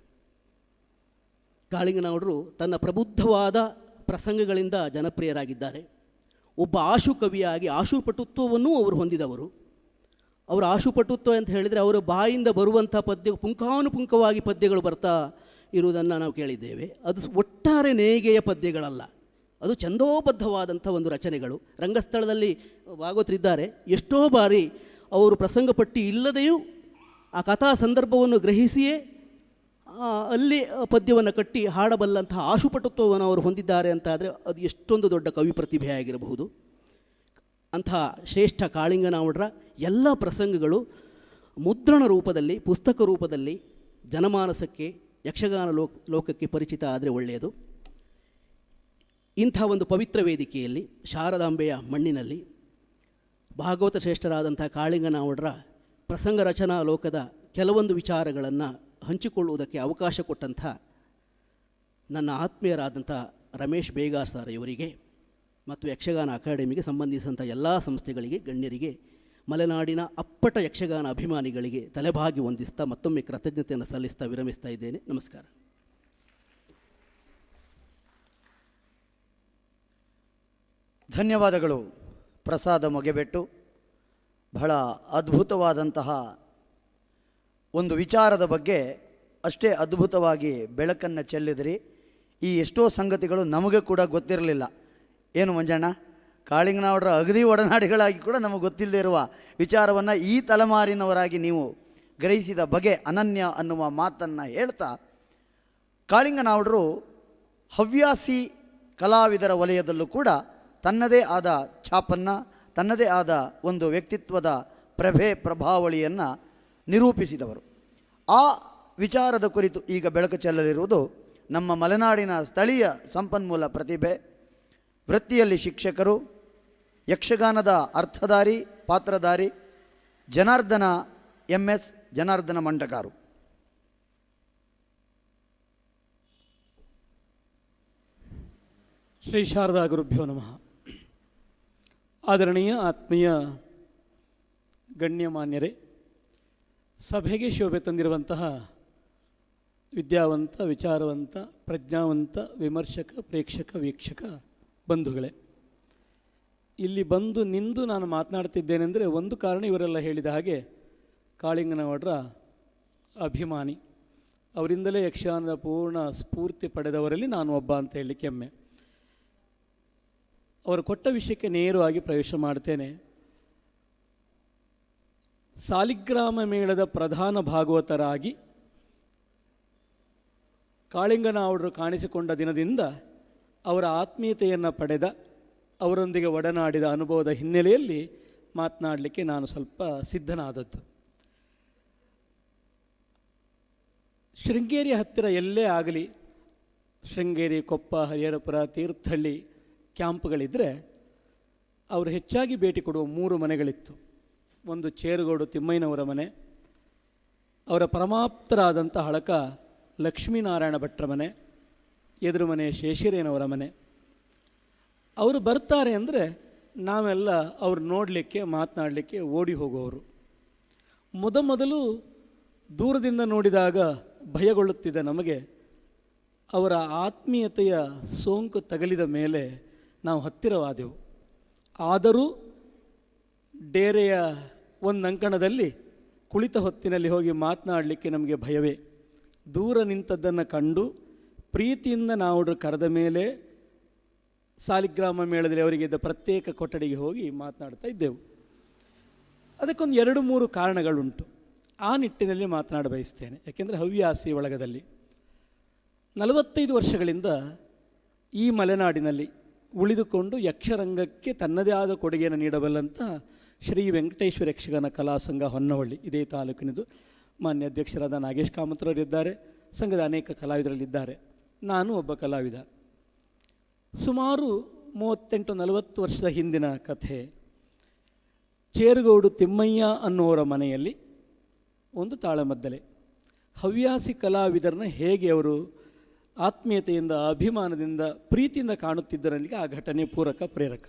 ಕಾಳಿಂಗನವರು ತನ್ನ ಪ್ರಬುದ್ಧವಾದ ಪ್ರಸಂಗಗಳಿಂದ ಜನಪ್ರಿಯರಾಗಿದ್ದಾರೆ. ಒಬ್ಬ ಆಶುಕವಿಯಾಗಿ ಆಶುಪಟುತ್ವವನ್ನು ಅವರು ಹೊಂದಿದವರು. ಅವರ ಆಶುಪಟುತ್ವ ಅಂತ ಹೇಳಿದರೆ ಅವರ ಬಾಯಿಂದ ಬರುವಂಥ ಪದ್ಯ ಪುಂಖಾನುಪುಂಖವಾಗಿ ಪದ್ಯಗಳು ಬರ್ತಾ ಇರುವುದನ್ನು ನಾವು ಕೇಳಿದ್ದೇವೆ. ಅದು ಒಟ್ಟಾರೆ ನೇಯ್ಗೆಯ ಪದ್ಯಗಳಲ್ಲ, ಅದು ಛಂದೋಬದ್ಧವಾದಂಥ ಒಂದು ರಚನೆಗಳು. ರಂಗಸ್ಥಳದಲ್ಲಿ ಭಾಗವತರಿದ್ದಾರೆ, ಎಷ್ಟೋ ಬಾರಿ ಅವರು ಪ್ರಸಂಗ ಪಟ್ಟಿ ಇಲ್ಲದೆಯೂ ಆ ಕಥಾ ಸಂದರ್ಭವನ್ನು ಗ್ರಹಿಸಿಯೇ ಅಲ್ಲಿ ಪದ್ಯವನ್ನು ಕಟ್ಟಿ ಹಾಡಬಲ್ಲಂತಹ ಆಶುಪಟುತ್ವವನ್ನು ಅವರು ಹೊಂದಿದ್ದಾರೆ ಅಂತಾದರೆ ಅದು ಎಷ್ಟೊಂದು ದೊಡ್ಡ ಕವಿ ಪ್ರತಿಭೆಯಾಗಿರಬಹುದು. ಅಂತಹ ಶ್ರೇಷ್ಠ ಕಾಳಿಂಗನವರ ಎಲ್ಲ ಪ್ರಸಂಗಗಳು ಮುದ್ರಣ ರೂಪದಲ್ಲಿ, ಪುಸ್ತಕ ರೂಪದಲ್ಲಿ ಜನಮಾನಸಕ್ಕೆ, ಯಕ್ಷಗಾನ ಲೋಕಕ್ಕೆ ಪರಿಚಿತ ಆದರೆ ಒಳ್ಳೆಯದು. ಇಂಥ ಒಂದು ಪವಿತ್ರ ವೇದಿಕೆಯಲ್ಲಿ, ಶಾರದಾಂಬೆಯ ಮಣ್ಣಿನಲ್ಲಿ ಭಾಗವತ ಶ್ರೇಷ್ಠರಾದಂಥ ಕಾಳಿಂಗನವರ ಪ್ರಸಂಗ ರಚನಾ ಲೋಕದ ಕೆಲವೊಂದು ವಿಚಾರಗಳನ್ನು ಹಂಚಿಕೊಳ್ಳುವುದಕ್ಕೆ ಅವಕಾಶ ಕೊಟ್ಟಂಥ ನನ್ನ ಆತ್ಮೀಯರಾದಂಥ ರಮೇಶ್ ಬೇಗಾರ್ ಸರ್ ಇವರಿಗೆ ಮತ್ತು ಯಕ್ಷಗಾನ ಅಕಾಡೆಮಿಗೆ ಸಂಬಂಧಿಸಿದಂಥ ಎಲ್ಲ ಸಂಸ್ಥೆಗಳಿಗೆ, ಗಣ್ಯರಿಗೆ, ಮಲೆನಾಡಿನ ಅಪ್ಪಟ ಯಕ್ಷಗಾನ ಅಭಿಮಾನಿಗಳಿಗೆ ತಲೆಬಾಗಿ ವಂದಿಸ್ತಾ ಮತ್ತೊಮ್ಮೆ ಕೃತಜ್ಞತೆಯನ್ನು ಸಲ್ಲಿಸ್ತಾ ವಿರಮಿಸ್ತಾ ಇದ್ದೇನೆ. ನಮಸ್ಕಾರ. ಧನ್ಯವಾದಗಳು ಪ್ರಸಾದ ಮೊಗೆಬೆಟ್ಟು. ಬಹಳ ಅದ್ಭುತವಾದಂತಹ ಒಂದು ವಿಚಾರದ ಬಗ್ಗೆ ಅಷ್ಟೇ ಅದ್ಭುತವಾಗಿ ಬೆಳಕನ್ನು ಚೆಲ್ಲಿದಿರಿ. ಈ ಎಷ್ಟೋ ಸಂಗತಿಗಳು ನಮಗೆ ಕೂಡ ಗೊತ್ತಿರಲಿಲ್ಲ. ಏನು ಮಂಜಣ್ಣ, ಕಾಳಿಂಗನವರ ಅಗದಿ ಒಡನಾಡಿಗಳಾಗಿ ಕೂಡ ನಮಗೆ ಗೊತ್ತಿಲ್ಲದೆ ಇರುವ ವಿಚಾರವನ್ನು ಈ ತಲೆಮಾರಿನವರಾಗಿ ನೀವು ಗ್ರಹಿಸಿದ ಬಗೆ ಅನನ್ಯ ಅನ್ನುವ ಮಾತನ್ನು ಹೇಳ್ತಾ, ಕಾಳಿಂಗನವರು ಹವ್ಯಾಸಿ ಕಲಾವಿದರ ವಲಯದಲ್ಲೂ ಕೂಡ ತನ್ನದೇ ಆದ ಛಾಪನ್ನು, ತನ್ನದೇ ಆದ ಒಂದು ವ್ಯಕ್ತಿತ್ವದ ಪ್ರಭಾವಳಿಯನ್ನು ನಿರೂಪಿಸಿದವರು. ಆ ವಿಚಾರದ ಕುರಿತು ಈಗ ಬೆಳಕು ಚೆಲ್ಲಲಿರುವುದು ನಮ್ಮ ಮಲೆನಾಡಿನ ಸ್ಥಳೀಯ ಸಂಪನ್ಮೂಲ ಪ್ರತಿಭೆ, ವೃತ್ತಿಯಲ್ಲಿ ಶಿಕ್ಷಕರು, ಯಕ್ಷಗಾನದ ಅರ್ಥಧಾರಿ, ಪಾತ್ರಧಾರಿ ಜನಾರ್ದನ MS ಜನಾರ್ದನ ಮಂಡಗಾರು. ಶ್ರೀ ಶಾರದಾ ಗುರುಭ್ಯೋ ನಮಃ. ಆದರಣೀಯ ಆತ್ಮೀಯ ಗಣ್ಯಮಾನ್ಯರೇ, ಸಭೆಗೆ ಶೋಭೆ ತಂದಿರುವಂತಹ ವಿದ್ಯಾವಂತ, ವಿಚಾರವಂತ, ಪ್ರಜ್ಞಾವಂತ, ವಿಮರ್ಶಕ, ಪ್ರೇಕ್ಷಕ, ವೀಕ್ಷಕ ಬಂಧುಗಳೇ, ಇಲ್ಲಿ ಬಂದು ನಿಂದು ನಾನು ಮಾತನಾಡ್ತಿದ್ದೇನೆಂದರೆ ಒಂದು ಕಾರಣ ಇವರೆಲ್ಲ ಹೇಳಿದ ಹಾಗೆ ಕಾಳಿಂಗನವರ ಅಭಿಮಾನಿ, ಅವರಿಂದಲೇ ಯಕ್ಷಗಾನದ ಪೂರ್ಣ ಸ್ಫೂರ್ತಿ ಪಡೆದವರಲ್ಲಿ ನಾನು ಒಬ್ಬ ಅಂತ ಹೇಳಲಿಕ್ಕೆ ಹೆಮ್ಮೆ. ಅವರು ಕೊಟ್ಟ ವಿಷಯಕ್ಕೆ ನೇರವಾಗಿ ಪ್ರವೇಶ ಮಾಡ್ತೇನೆ. ಸಾಲಿಗ್ರಾಮ ಮೇಳದ ಪ್ರಧಾನ ಭಾಗವತರಾಗಿ ಕಾಳಿಂಗನಾವುಡರು ಕಾಣಿಸಿಕೊಂಡ ದಿನದಿಂದ ಅವರ ಆತ್ಮೀಯತೆಯನ್ನು ಪಡೆದ, ಅವರೊಂದಿಗೆ ಒಡನಾಡಿದ ಅನುಭವದ ಹಿನ್ನೆಲೆಯಲ್ಲಿ ಮಾತನಾಡಲಿಕ್ಕೆ ನಾನು ಸ್ವಲ್ಪ ಸಿದ್ಧನಾದದ್ದು. ಶೃಂಗೇರಿಯ ಹತ್ತಿರ ಎಲ್ಲೇ ಆಗಲಿ, ಶೃಂಗೇರಿ, ಕೊಪ್ಪ, ಹರಿಹರಪುರ, ತೀರ್ಥಹಳ್ಳಿ ಕ್ಯಾಂಪ್ಗಳಿದ್ದರೆ ಅವರು ಹೆಚ್ಚಾಗಿ ಭೇಟಿ ಕೊಡುವ 3 ಮನೆಗಳಿತ್ತು. ಒಂದು ಚೇರುಗೋಡು ತಿಮ್ಮಯ್ಯನವರ ಮನೆ, ಅವರ ಪರಮಾಪ್ತರಾದಂಥ ಹಳಕ ಲಕ್ಷ್ಮೀನಾರಾಯಣ ಭಟ್ರ ಮನೆ, ಎದುರು ಮನೆ ಶೇಷಿರೇನವರ ಮನೆ. ಅವರು ಬರ್ತಾರೆ ಅಂದರೆ ನಾವೆಲ್ಲ ಅವ್ರು ನೋಡಲಿಕ್ಕೆ, ಮಾತನಾಡಲಿಕ್ಕೆ ಓಡಿ ಹೋಗುವವರು. ಮೊದಲು ದೂರದಿಂದ ನೋಡಿದಾಗ ಭಯಗೊಳ್ಳುತ್ತಿದ್ದ ನಮಗೆ ಅವರ ಆತ್ಮೀಯತೆಯ ಸೋಂಕು ತಗಲಿದ ಮೇಲೆ ನಾವು ಹತ್ತಿರವಾದೆವು. ಆದರೂ ಡೇರೆಯ ಒಂದು ಅಂಕಣದಲ್ಲಿ ಕುಳಿತ ಹೊತ್ತಿನಲ್ಲಿ ಹೋಗಿ ಮಾತನಾಡಲಿಕ್ಕೆ ನಮಗೆ ಭಯವೇ. ದೂರ ನಿಂತದ್ದನ್ನು ಕಂಡು ಪ್ರೀತಿಯಿಂದ ನಾವು ಕರೆದ ಮೇಲೆ ಸಾಲಿಗ್ರಾಮ ಮೇಳದಲ್ಲಿ ಅವರಿಗೆ ಇದ್ದ ಪ್ರತ್ಯೇಕ ಕೊಠಡಿಗೆ ಹೋಗಿ ಮಾತನಾಡ್ತಾ ಇದ್ದೆವು. ಅದಕ್ಕೊಂದು 2-3 ಕಾರಣಗಳುಂಟು. ಆ ನಿಟ್ಟಿನಲ್ಲಿ ಮಾತನಾಡ ಬಯಸ್ತೇನೆ. ಯಾಕೆಂದರೆ ಹವ್ಯಾಸಿ ಒಳಗದಲ್ಲಿ 45 ವರ್ಷಗಳಿಂದ ಈ ಮಲೆನಾಡಿನಲ್ಲಿ ಉಳಿದುಕೊಂಡು ಯಕ್ಷರಂಗಕ್ಕೆ ತನ್ನದೇ ಆದ ಕೊಡುಗೆಯನ್ನು ನೀಡಬಲ್ಲಂಥ ಶ್ರೀ ವೆಂಕಟೇಶ್ವರ ಯಕ್ಷಗಾನ ಕಲಾ ಸಂಘ ಹೊನ್ನವಳ್ಳಿ, ಇದೇ ತಾಲೂಕಿನದು. ಮಾನ್ಯ ಅಧ್ಯಕ್ಷರಾದ ನಾಗೇಶ್ ಕಾಮತ್ರವರಿದ್ದಾರೆ, ಸಂಘದ ಅನೇಕ ಕಲಾವಿದರಲ್ಲಿದ್ದಾರೆ. ನಾನು ಒಬ್ಬ ಕಲಾವಿದ. ಸುಮಾರು 38-40 ವರ್ಷದ ಹಿಂದಿನ ಕಥೆ. ಚೇರುಗೋಡು ತಿಮ್ಮಯ್ಯ ಅನ್ನುವರ ಮನೆಯಲ್ಲಿ ಒಂದು ತಾಳಮದ್ದಲೆ. ಹವ್ಯಾಸಿ ಕಲಾವಿದರನ್ನ ಹೇಗೆ ಅವರು ಆತ್ಮೀಯತೆಯಿಂದ, ಅಭಿಮಾನದಿಂದ, ಪ್ರೀತಿಯಿಂದ ಕಾಣುತ್ತಿದ್ದರಲ್ಲಿಗೆ ಆ ಘಟನೆ ಪೂರಕ ಪ್ರೇರಕ.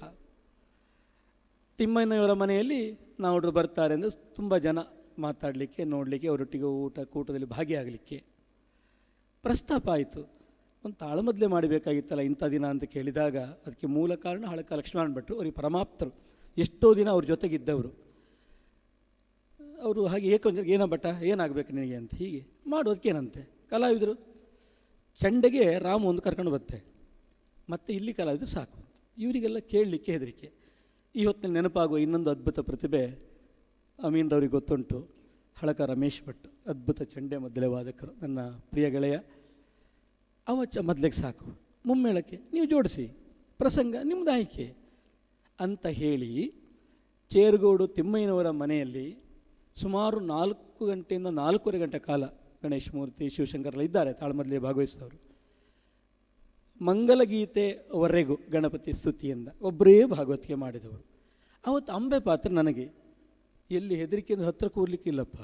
ತಿಮ್ಮಯ್ಯನವರ ಮನೆಯಲ್ಲಿ ನಾವು ಬರ್ತಾರೆ ಅಂದರೆ ತುಂಬ ಜನ ಮಾತಾಡಲಿಕ್ಕೆ, ನೋಡಲಿಕ್ಕೆ, ಅವರೊಟ್ಟಿಗೆ ಕೂಟದಲ್ಲಿ ಭಾಗಿಯಾಗಲಿಕ್ಕೆ ಪ್ರಸ್ತಾಪ ಆಯಿತು. ಒಂದು ತಾಳಮದ್ದಲೆ ಮಾಡಬೇಕಾಗಿತ್ತಲ್ಲ ಇಂಥ ದಿನ ಅಂತ ಕೇಳಿದಾಗ ಅದಕ್ಕೆ ಮೂಲ ಕಾರಣ ಹಳಕ ಲಕ್ಷ್ಮಣ ಭಟ್ರು, ಅವರಿಗೆ ಪರಮಾಪ್ತರು, ಎಷ್ಟೋ ದಿನ ಅವ್ರ ಜೊತೆಗಿದ್ದವರು. ಅವರು ಹಾಗೆ ಏನೋ ಭಟ್ಟ ಏನಾಗಬೇಕು ನಿನಗೆ ಅಂತ, ಹೀಗೆ ಮಾಡೋದಕ್ಕೇನಂತೆ, ಕಲಾವಿದರು ಚಂಡೆಗೆ ರಾಮು ಒಂದು ಕರ್ಕೊಂಡು ಬರುತ್ತೆ, ಮತ್ತು ಇಲ್ಲಿ ಕಲಾವಿದರು ಸಾಕು. ಇವರಿಗೆಲ್ಲ ಕೇಳಲಿಕ್ಕೆ ಹೆದರಿಕೆ. ಈ ಹೊತ್ತಿನಲ್ಲಿ ನೆನಪಾಗುವ ಇನ್ನೊಂದು ಅದ್ಭುತ ಪ್ರತಿಭೆ ಅಮೀನ್ರವ್ರಿಗೆ ಗೊತ್ತುಂಟು, ಹಳಕ ರಮೇಶ್ ಭಟ್, ಅದ್ಭುತ ಚಂಡೆ ಮದ್ದಲೆ ವಾದಕರು, ನನ್ನ ಪ್ರಿಯ ಗೆಳೆಯ. ಅವ ಮದ್ದಲೆಗೆ ಸಾಕು, ಮುಮ್ಮೇಳಕ್ಕೆ ನೀವು ಜೋಡಿಸಿ, ಪ್ರಸಂಗ ನಿಮ್ಮದು ಆಯ್ಕೆ ಅಂತ ಹೇಳಿ ಚೇರುಗೋಡು ತಿಮ್ಮಯ್ಯನವರ ಮನೆಯಲ್ಲಿ ಸುಮಾರು 4 ಗಂಟೆಯಿಂದ 4:15 ಗಂಟೆ ಕಾಲ ಗಣೇಶ ಮೂರ್ತಿ, ಶಿವಶಂಕರೆಲ್ಲ ಇದ್ದಾರೆ ತಾಳಮದ್ದಲೆ ಭಾಗವಹಿಸಿದವರು. ಮಂಗಲಗೀತೆವರೆಗೂ ಗಣಪತಿ ಸ್ತುತಿಯಿಂದ ಒಬ್ಬರೇ ಭಾಗವತಿಕೆ ಮಾಡಿದವರು. ಅವತ್ತು ಅಂಬೆ ಪಾತ್ರ ನನಗೆ ಎಲ್ಲಿ ಹೆದರಿಕೆಯಿಂದ ಹತ್ತಿರ ಕೂರ್ಲಿಕ್ಕಿಲ್ಲಪ್ಪ,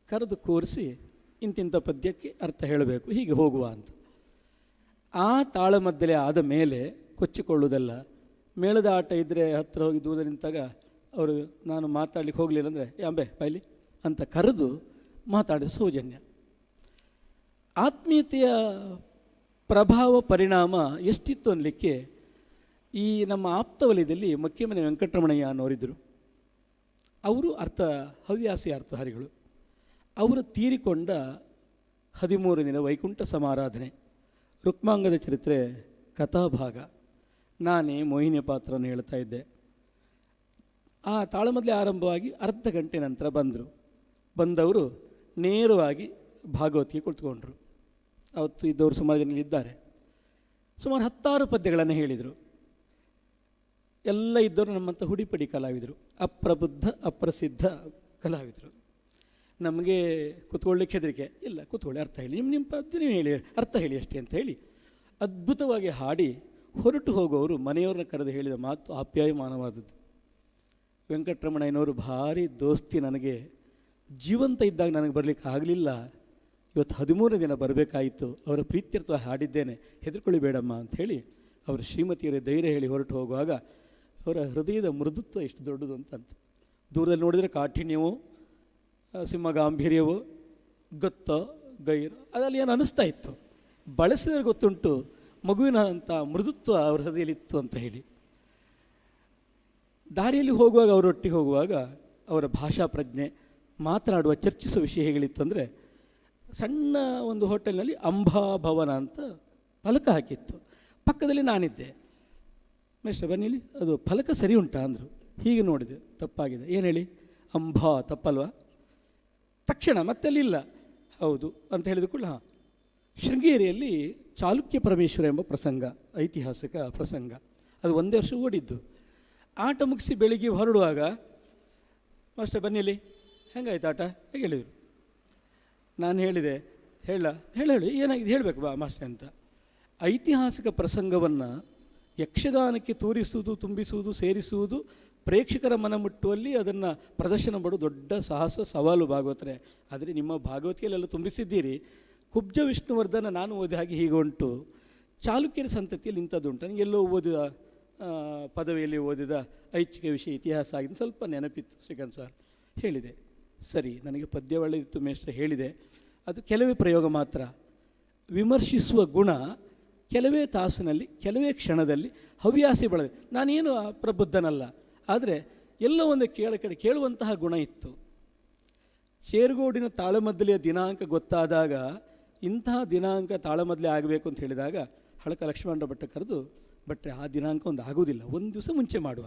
ಕರೆದು ಕೂರಿಸಿ ಇಂತಿಂಥ ಪದ್ಯಕ್ಕೆ ಅರ್ಥ ಹೇಳಬೇಕು, ಹೀಗೆ ಹೋಗುವ ಅಂತ. ಆ ತಾಳಮದ್ದಲೆ ಆದ ಮೇಲೆ ಕೊಚ್ಚಿಕೊಳ್ಳುವುದಲ್ಲ. ಮೇಳದ ಆಟ ಇದ್ದರೆ ಹತ್ತಿರ ಹೋಗಿ ದೂರ ನಿಂತಾಗ ಅವರು ನಾನು ಮಾತಾಡ್ಲಿಕ್ಕೆ ಹೋಗಲಿಲ್ಲ ಅಂದರೆ ಅಂಬೆ ಬಾಯ್ಲಿ ಅಂತ ಕರೆದು ಮಾತಾಡಿದ ಸೌಜನ್ಯ. ಆತ್ಮೀಯತೆಯ ಪ್ರಭಾವ ಪರಿಣಾಮ ಎಷ್ಟಿತ್ತು ಅನ್ನಲಿಕ್ಕೆ ಈ ನಮ್ಮ ಆಪ್ತವಲಯದಲ್ಲಿ ಮಕ್ಕೆಮನೆ ವೆಂಕಟರಮಣಯ್ಯ ಅನ್ನೋರಿದ್ದರು. ಅವರು ಹವ್ಯಾಸಿ ಅರ್ಥಧಾರಿಗಳು. ಅವರು ತೀರಿಕೊಂಡ 13 ದಿನ ವೈಕುಂಠ ಸಮಾರಾಧನೆ, ರುಕ್ಮಾಂಗದ ಚರಿತ್ರೆ ಕಥಾಭಾಗ, ನಾನೇ ಮೋಹಿನಿ ಪಾತ್ರವನ್ನು ಹೇಳ್ತಾ ಇದ್ದೆ. ಆ ತಾಳಮದ್ದಲೆ ಆರಂಭವಾಗಿ ಅರ್ಧ ಗಂಟೆ ನಂತರ ಬಂದವರು ನೇರವಾಗಿ ಭಾಗವತಿಗೆ ಕುಳಿತುಕೊಂಡ್ರು. ಅವತ್ತು ಇದ್ದವರು ಸುಮಾರು ಜನ ಇದ್ದಾರೆ. ಸುಮಾರು 10 ಪದ್ಯಗಳನ್ನು ಹೇಳಿದರು. ಎಲ್ಲ ಇದ್ದವರು ನಮ್ಮಂಥ ಹುಡಿಪಡಿ ಕಲಾವಿದರು, ಅಪ್ರಬುದ್ಧ ಅಪ್ರಸಿದ್ಧ ಕಲಾವಿದರು. ನಮಗೆ ಕೂತ್ಕೊಳ್ಳಿಕ್ಕೆ ಹೆದರಿಕೆ ಇಲ್ಲ, ಕೂತ್ಕೊಳ್ಳಿ, ಅರ್ಥ ಹೇಳಿ, ನಿಮ್ಮ ಪದ್ಯ ನೀವು ಹೇಳಿ, ಅರ್ಥ ಹೇಳಿ ಅಷ್ಟೇ ಅಂತ ಹೇಳಿ ಅದ್ಭುತವಾಗಿ ಹಾಡಿ ಹೊರಟು ಹೋಗೋರು ಮನೆಯವ್ರನ್ನ ಕರೆದು ಹೇಳಿದ ಮಾತು ಆಪ್ಯಾಯಮಾನವಾದದ್ದು. ವೆಂಕಟರಮಣಯ್ಯನವರು ಭಾರಿ ದೋಸ್ತಿ. ನನಗೆ ಜೀವಂತ ಇದ್ದಾಗ ನನಗೆ ಬರಲಿಕ್ಕೆ ಆಗಲಿಲ್ಲ, ಇವತ್ತು 13 ದಿನ ಬರಬೇಕಾಯಿತು, ಅವರ ಪ್ರೀತ್ಯರ್ಥ ಹಾಡಿದ್ದೇನೆ, ಹೆದರ್ಕೊಳ್ಳಿ ಬೇಡಮ್ಮ ಅಂಥೇಳಿ ಅವರ ಶ್ರೀಮತಿಯರೇ ಧೈರ್ಯ ಹೇಳಿ ಹೊರಟು ಹೋಗುವಾಗ ಅವರ ಹೃದಯದ ಮೃದುತ್ವ ಎಷ್ಟು ದೊಡ್ಡದು ಅಂತ. ದೂರದಲ್ಲಿ ನೋಡಿದರೆ ಕಾಠಿಣ್ಯವೋ ಸಿಂಹ ಗಾಂಭೀರ್ಯವೋ ಗೊತ್ತೋ ಗೈರೋ ಅದರಲ್ಲಿ ಏನು ಅನ್ನಿಸ್ತಾ ಇತ್ತು. ಬಳಸಿದ್ರೆ ಗೊತ್ತುಂಟು ಮಗುವಿನ ಅಂಥ ಮೃದುತ್ವ ಅವ್ರ ಹೃದಯದಲ್ಲಿತ್ತು ಅಂತ ಹೇಳಿ. ದಾರಿಯಲ್ಲಿ ಹೋಗುವಾಗ ಅವರೊಟ್ಟಿಗೆ ಹೋಗುವಾಗ ಅವರ ಭಾಷಾ ಪ್ರಜ್ಞೆ, ಮಾತನಾಡುವ ಚರ್ಚಿಸುವ ವಿಷಯ ಹೇಗಿತ್ತು ಅಂದರೆ, ಸಣ್ಣ ಒಂದು ಹೋಟೆಲ್ನಲ್ಲಿ ಅಂಬಾಭವನ ಅಂತ ಫಲಕ ಹಾಕಿತ್ತು. ಪಕ್ಕದಲ್ಲಿ ನಾನಿದ್ದೆ. ಮಿಸ್ಟರ್ ಬನ್ನಿಲಿ, ಅದು ಫಲಕ ಸರಿ ಉಂಟಾ ಅಂದರು. ಹೀಗೆ ನೋಡಿದೆ, ತಪ್ಪಾಗಿದೆ. ಏನು ಹೇಳಿ, ಅಂಬಾ ತಪ್ಪಲ್ವಾ? ತಕ್ಷಣ ಮತ್ತಲ್ಲಿಲ್ಲ, ಹೌದು ಅಂತ ಹೇಳಿದ ಕೂಡ ಹಾಂ. ಶೃಂಗೇರಿಯಲ್ಲಿ ಚಾಲುಕ್ಯ ಪರಮೇಶ್ವರ ಎಂಬ ಪ್ರಸಂಗ, ಐತಿಹಾಸಿಕ ಪ್ರಸಂಗ, ಅದು ಒಂದೇ ವರ್ಷ ಓಡಿದ್ದು. ಆಟ ಮುಗಿಸಿ ಬೆಳಿಗ್ಗೆ ಹೊರಡುವಾಗ, ಮಾಸ್ಟರ್ ಬನ್ನಿಲಿ, ಹೆಂಗಾಯ್ತು ಆಟ ಹೇಗೆ ಹೇಳಿದರು. ನಾನು ಹೇಳಿದೆ, ಹೇಳಿ ಏನಾಗಿದೆ ಹೇಳಬೇಕು ಬಾ ಮಾಸ್ಟರ್ ಅಂತ. ಐತಿಹಾಸಿಕ ಪ್ರಸಂಗವನ್ನು ಯಕ್ಷಗಾನಕ್ಕೆ ತೋರಿಸುವುದು, ತುಂಬಿಸುವುದು, ಸೇರಿಸುವುದು, ಪ್ರೇಕ್ಷಕರ ಮನ ಮುಟ್ಟುವಲ್ಲಿ ಅದನ್ನು ಪ್ರದರ್ಶನ ಮಾಡೋದು ದೊಡ್ಡ ಸಾಹಸ, ಸವಾಲು ಭಾಗವತರೆ. ಆದರೆ ನಿಮ್ಮ ಭಾಗವತಿಯಲ್ಲೆಲ್ಲ ತುಂಬಿಸಿದ್ದೀರಿ. ಕುಬ್ಜ ವಿಷ್ಣುವರ್ಧನ ನಾನು ಓದಿ ಹಾಗೆ ಹೀಗೆ ಉಂಟು, ಚಾಲುಕ್ಯರ ಸಂತತಿಯಲ್ಲಿ ಇಂಥದ್ದು ಉಂಟು. ನನಗೆ ಎಲ್ಲೋ ಓದಿದ ಪದವಿಯಲ್ಲಿ ಓದಿದ ಐಚ್ಛಿಕ ವಿಷಯ ಇತಿಹಾಸ ಆಗಿದೆ, ಸ್ವಲ್ಪ ನೆನಪಿತ್ತು. ಶ್ರೀಕಾಂತ್ ಸರ್ ಹೇಳಿದೆ, ಸರಿ ನನಗೆ ಪದ್ಯ ಒಳ್ಳೆದಿತ್ತು ಮೇಷ್ಟ್ರೆ ಹೇಳಿದೆ. ಅದು ಕೆಲವೇ ಪ್ರಯೋಗ ಮಾತ್ರ. ವಿಮರ್ಶಿಸುವ ಗುಣ ಕೆಲವೇ ತಾಸಿನಲ್ಲಿ, ಕೆಲವೇ ಕ್ಷಣದಲ್ಲಿ ಹವ್ಯಾಸಿ ಬಳದೆ. ನಾನೇನು ಪ್ರಬುದ್ಧನಲ್ಲ, ಆದರೆ ಎಲ್ಲ ಒಂದು ಕಡೆ ಕೇಳುವಂತಹ ಗುಣ ಇತ್ತು. ಶೇರ್ಗೋಡಿನ ತಾಳಮದ್ದಲೆಯ ದಿನಾಂಕ ಗೊತ್ತಾದಾಗ, ಇಂತಹ ದಿನಾಂಕ ತಾಳಮದ್ದಲೆ ಆಗಬೇಕು ಅಂತ ಹೇಳಿದಾಗ ಹಳಕ ಲಕ್ಷ್ಮಣ ಭಟ್ಟ ಕರೆದು, ಭಟ್ರೆ ಆ ದಿನಾಂಕ ಒಂದು ಆಗೋದಿಲ್ಲ, ಒಂದು ದಿವಸ ಮುಂಚೆ ಮಾಡುವ.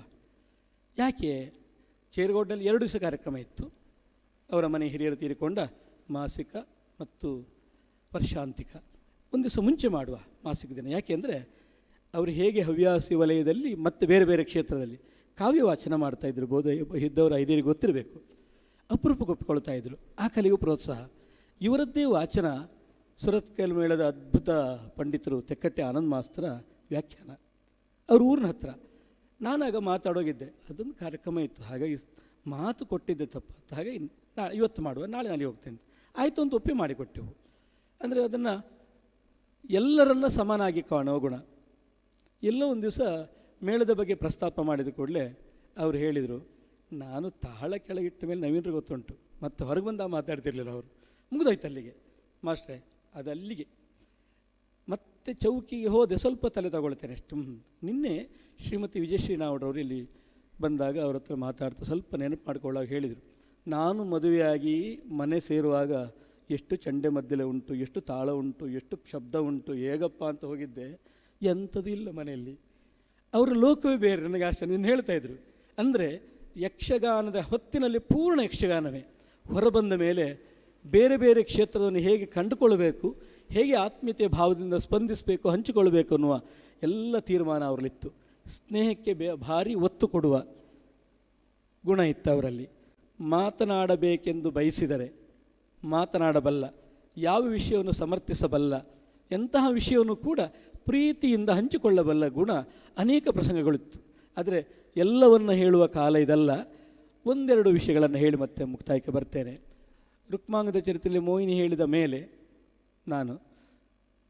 ಯಾಕೆ? ಶೇರ್ಗೋಡಿನಲ್ಲಿ 2 ದಿವಸ ಕಾರ್ಯಕ್ರಮ ಇತ್ತು. ಅವರ ಮನೆ ಹಿರಿಯರು ತೀರಿಕೊಂಡ ಮಾಸಿಕ ಮತ್ತು ವರ್ಷಾಂತಿಕ. ಒಂದು ದಿವಸ ಮುಂಚೆ ಮಾಡುವ ಮಾಸಿಕ ದಿನ. ಯಾಕೆ ಅಂದರೆ ಅವರು ಹೇಗೆ ಹವ್ಯಾಸಿ ವಲಯದಲ್ಲಿ ಮತ್ತು ಬೇರೆ ಬೇರೆ ಕ್ಷೇತ್ರದಲ್ಲಿ ಕಾವ್ಯ ವಾಚನ ಮಾಡ್ತಾಯಿದ್ರು, ಬೋಧ ಇದ್ದವರು ಹಿರಿಯರಿಗೆ ಗೊತ್ತಿರಬೇಕು, ಅಪರೂಪಕ್ಕೆ ಒಪ್ಪಿಕೊಳ್ತಾ ಇದ್ದರು. ಆ ಕಲೆಗೂ ಪ್ರೋತ್ಸಾಹ. ಇವರದ್ದೇ ವಾಚನ ಸುರತ್ಕಲ್ ಮೇಳದ ಅದ್ಭುತ ಪಂಡಿತರು ತೆಕ್ಕಟ್ಟೆ ಆನಂದ್ ಮಾಸ್ತರ ವ್ಯಾಖ್ಯಾನ, ಅವ್ರ ಊರಿನ ಹತ್ರ. ನಾನಾಗ ಮಾತಾಡೋಗಿದ್ದೆ, ಅದೊಂದು ಕಾರ್ಯಕ್ರಮ ಇತ್ತು, ಹಾಗಾಗಿ ಮಾತು ಕೊಟ್ಟಿದ್ದೆ ತಪ್ಪು. ಹಾಗಾಗಿ ಇವತ್ತು ಮಾಡುವ, ನಾಳೆ ಅಲ್ಲಿ ಹೋಗ್ತೇನೆ ಆಯಿತು ಅಂತ ಒಪ್ಪಿ ಮಾಡಿಕೊಟ್ಟೆವು. ಅಂದರೆ ಅದನ್ನು ಎಲ್ಲರನ್ನ ಸಮನಾಗಿ ಕಾಣುವ ಗುಣ. ಎಲ್ಲೋ ಒಂದು ದಿವಸ ಮೇಳದ ಬಗ್ಗೆ ಪ್ರಸ್ತಾಪ ಮಾಡಿದ ಕೂಡಲೇ ಅವರು ಹೇಳಿದರು, ನಾನು ತಾಳ ಕೆಳಗಿಟ್ಟ ಮೇಲೆ ನವೀನರಿಗೆ ಗೊತ್ತುಂಟು, ಮತ್ತು ಹೊರಗೆ ಬಂದ ಮಾತಾಡ್ತಿರ್ಲಿಲ್ಲ ಅವರು. ಮುಗಿದೋಯ್ತು ಅಲ್ಲಿಗೆ ಮಾಸ್ಟ್ರೇ, ಅದು ಅಲ್ಲಿಗೆ. ಮತ್ತೆ ಚೌಕಿಗೆ ಹೋದೆ, ಸ್ವಲ್ಪ ತಲೆ ತಗೊಳ್ತೇನೆ ಅಷ್ಟು. ನಿನ್ನೆ ಶ್ರೀಮತಿ ವಿಜಯಶ್ರೀ ನಾವಡವರು ಇಲ್ಲಿ ಬಂದಾಗ ಅವ್ರ ಹತ್ರ ಮಾತಾಡ್ತಾ ಸ್ವಲ್ಪ ನೆನಪು ಮಾಡ್ಕೊಳ್ಳೋವಾಗ ಹೇಳಿದರು, ನಾನು ಮದುವೆಯಾಗಿ ಮನೆ ಸೇರುವಾಗ ಎಷ್ಟು ಚಂಡೆ ಮದ್ದಲೆ ಉಂಟು, ಎಷ್ಟು ತಾಳ ಉಂಟು, ಎಷ್ಟು ಶಬ್ದ ಉಂಟು, ಹೇಗಪ್ಪ ಅಂತ ಹೋಗಿದ್ದೆ, ಎಂಥದ್ದು ಇಲ್ಲ ಮನೆಯಲ್ಲಿ. ಅವರ ಲೋಕವೇ ಬೇರೆ. ನನಗೆ ಆಶ್ಚರ್ಯ. ನೀನು ಹೇಳ್ತಾಯಿದ್ರು ಅಂದರೆ ಯಕ್ಷಗಾನದ ಹೊತ್ತಿನಲ್ಲಿ ಪೂರ್ಣ ಯಕ್ಷಗಾನವೇ. ಹೊರಬಂದ ಮೇಲೆ ಬೇರೆ ಬೇರೆ ಕ್ಷೇತ್ರವನ್ನು ಹೇಗೆ ಕಂಡುಕೊಳ್ಬೇಕು, ಹೇಗೆ ಆತ್ಮೀಯತೆಯ ಭಾವದಿಂದ ಸ್ಪಂದಿಸಬೇಕು, ಹಂಚಿಕೊಳ್ಬೇಕು ಅನ್ನುವ ಎಲ್ಲ ತೀರ್ಮಾನ ಅವರಲ್ಲಿತ್ತು. ಸ್ನೇಹಕ್ಕೆ ಭಾರಿ ಒತ್ತು ಕೊಡುವ ಗುಣ ಇತ್ತು ಅವರಲ್ಲಿ. ಮಾತನಾಡಬೇಕೆಂದು ಬಯಸಿದರೆ ಮಾತನಾಡಬಲ್ಲ, ಯಾವ ವಿಷಯವನ್ನು ಸಮರ್ಥಿಸಬಲ್ಲ, ಎಂತಹ ವಿಷಯವನ್ನು ಕೂಡ ಪ್ರೀತಿಯಿಂದ ಹಂಚಿಕೊಳ್ಳಬಲ್ಲ ಗುಣ ಅನೇಕ ಪ್ರಸಂಗಗಳಿತ್ತು. ಆದರೆ ಎಲ್ಲವನ್ನು ಹೇಳುವ ಕಾಲ ಇದಲ್ಲ. ಒಂದೆರಡು ವಿಷಯಗಳನ್ನು ಹೇಳಿ ಮತ್ತೆ ಮುಕ್ತಾಯಕ್ಕೆ ಬರ್ತೇನೆ. ರುಕ್ಮಾಂಗದ ಚರಿತ್ರೆಯಲ್ಲಿ ಮೋಹಿನಿ ಹೇಳಿದ ಮೇಲೆ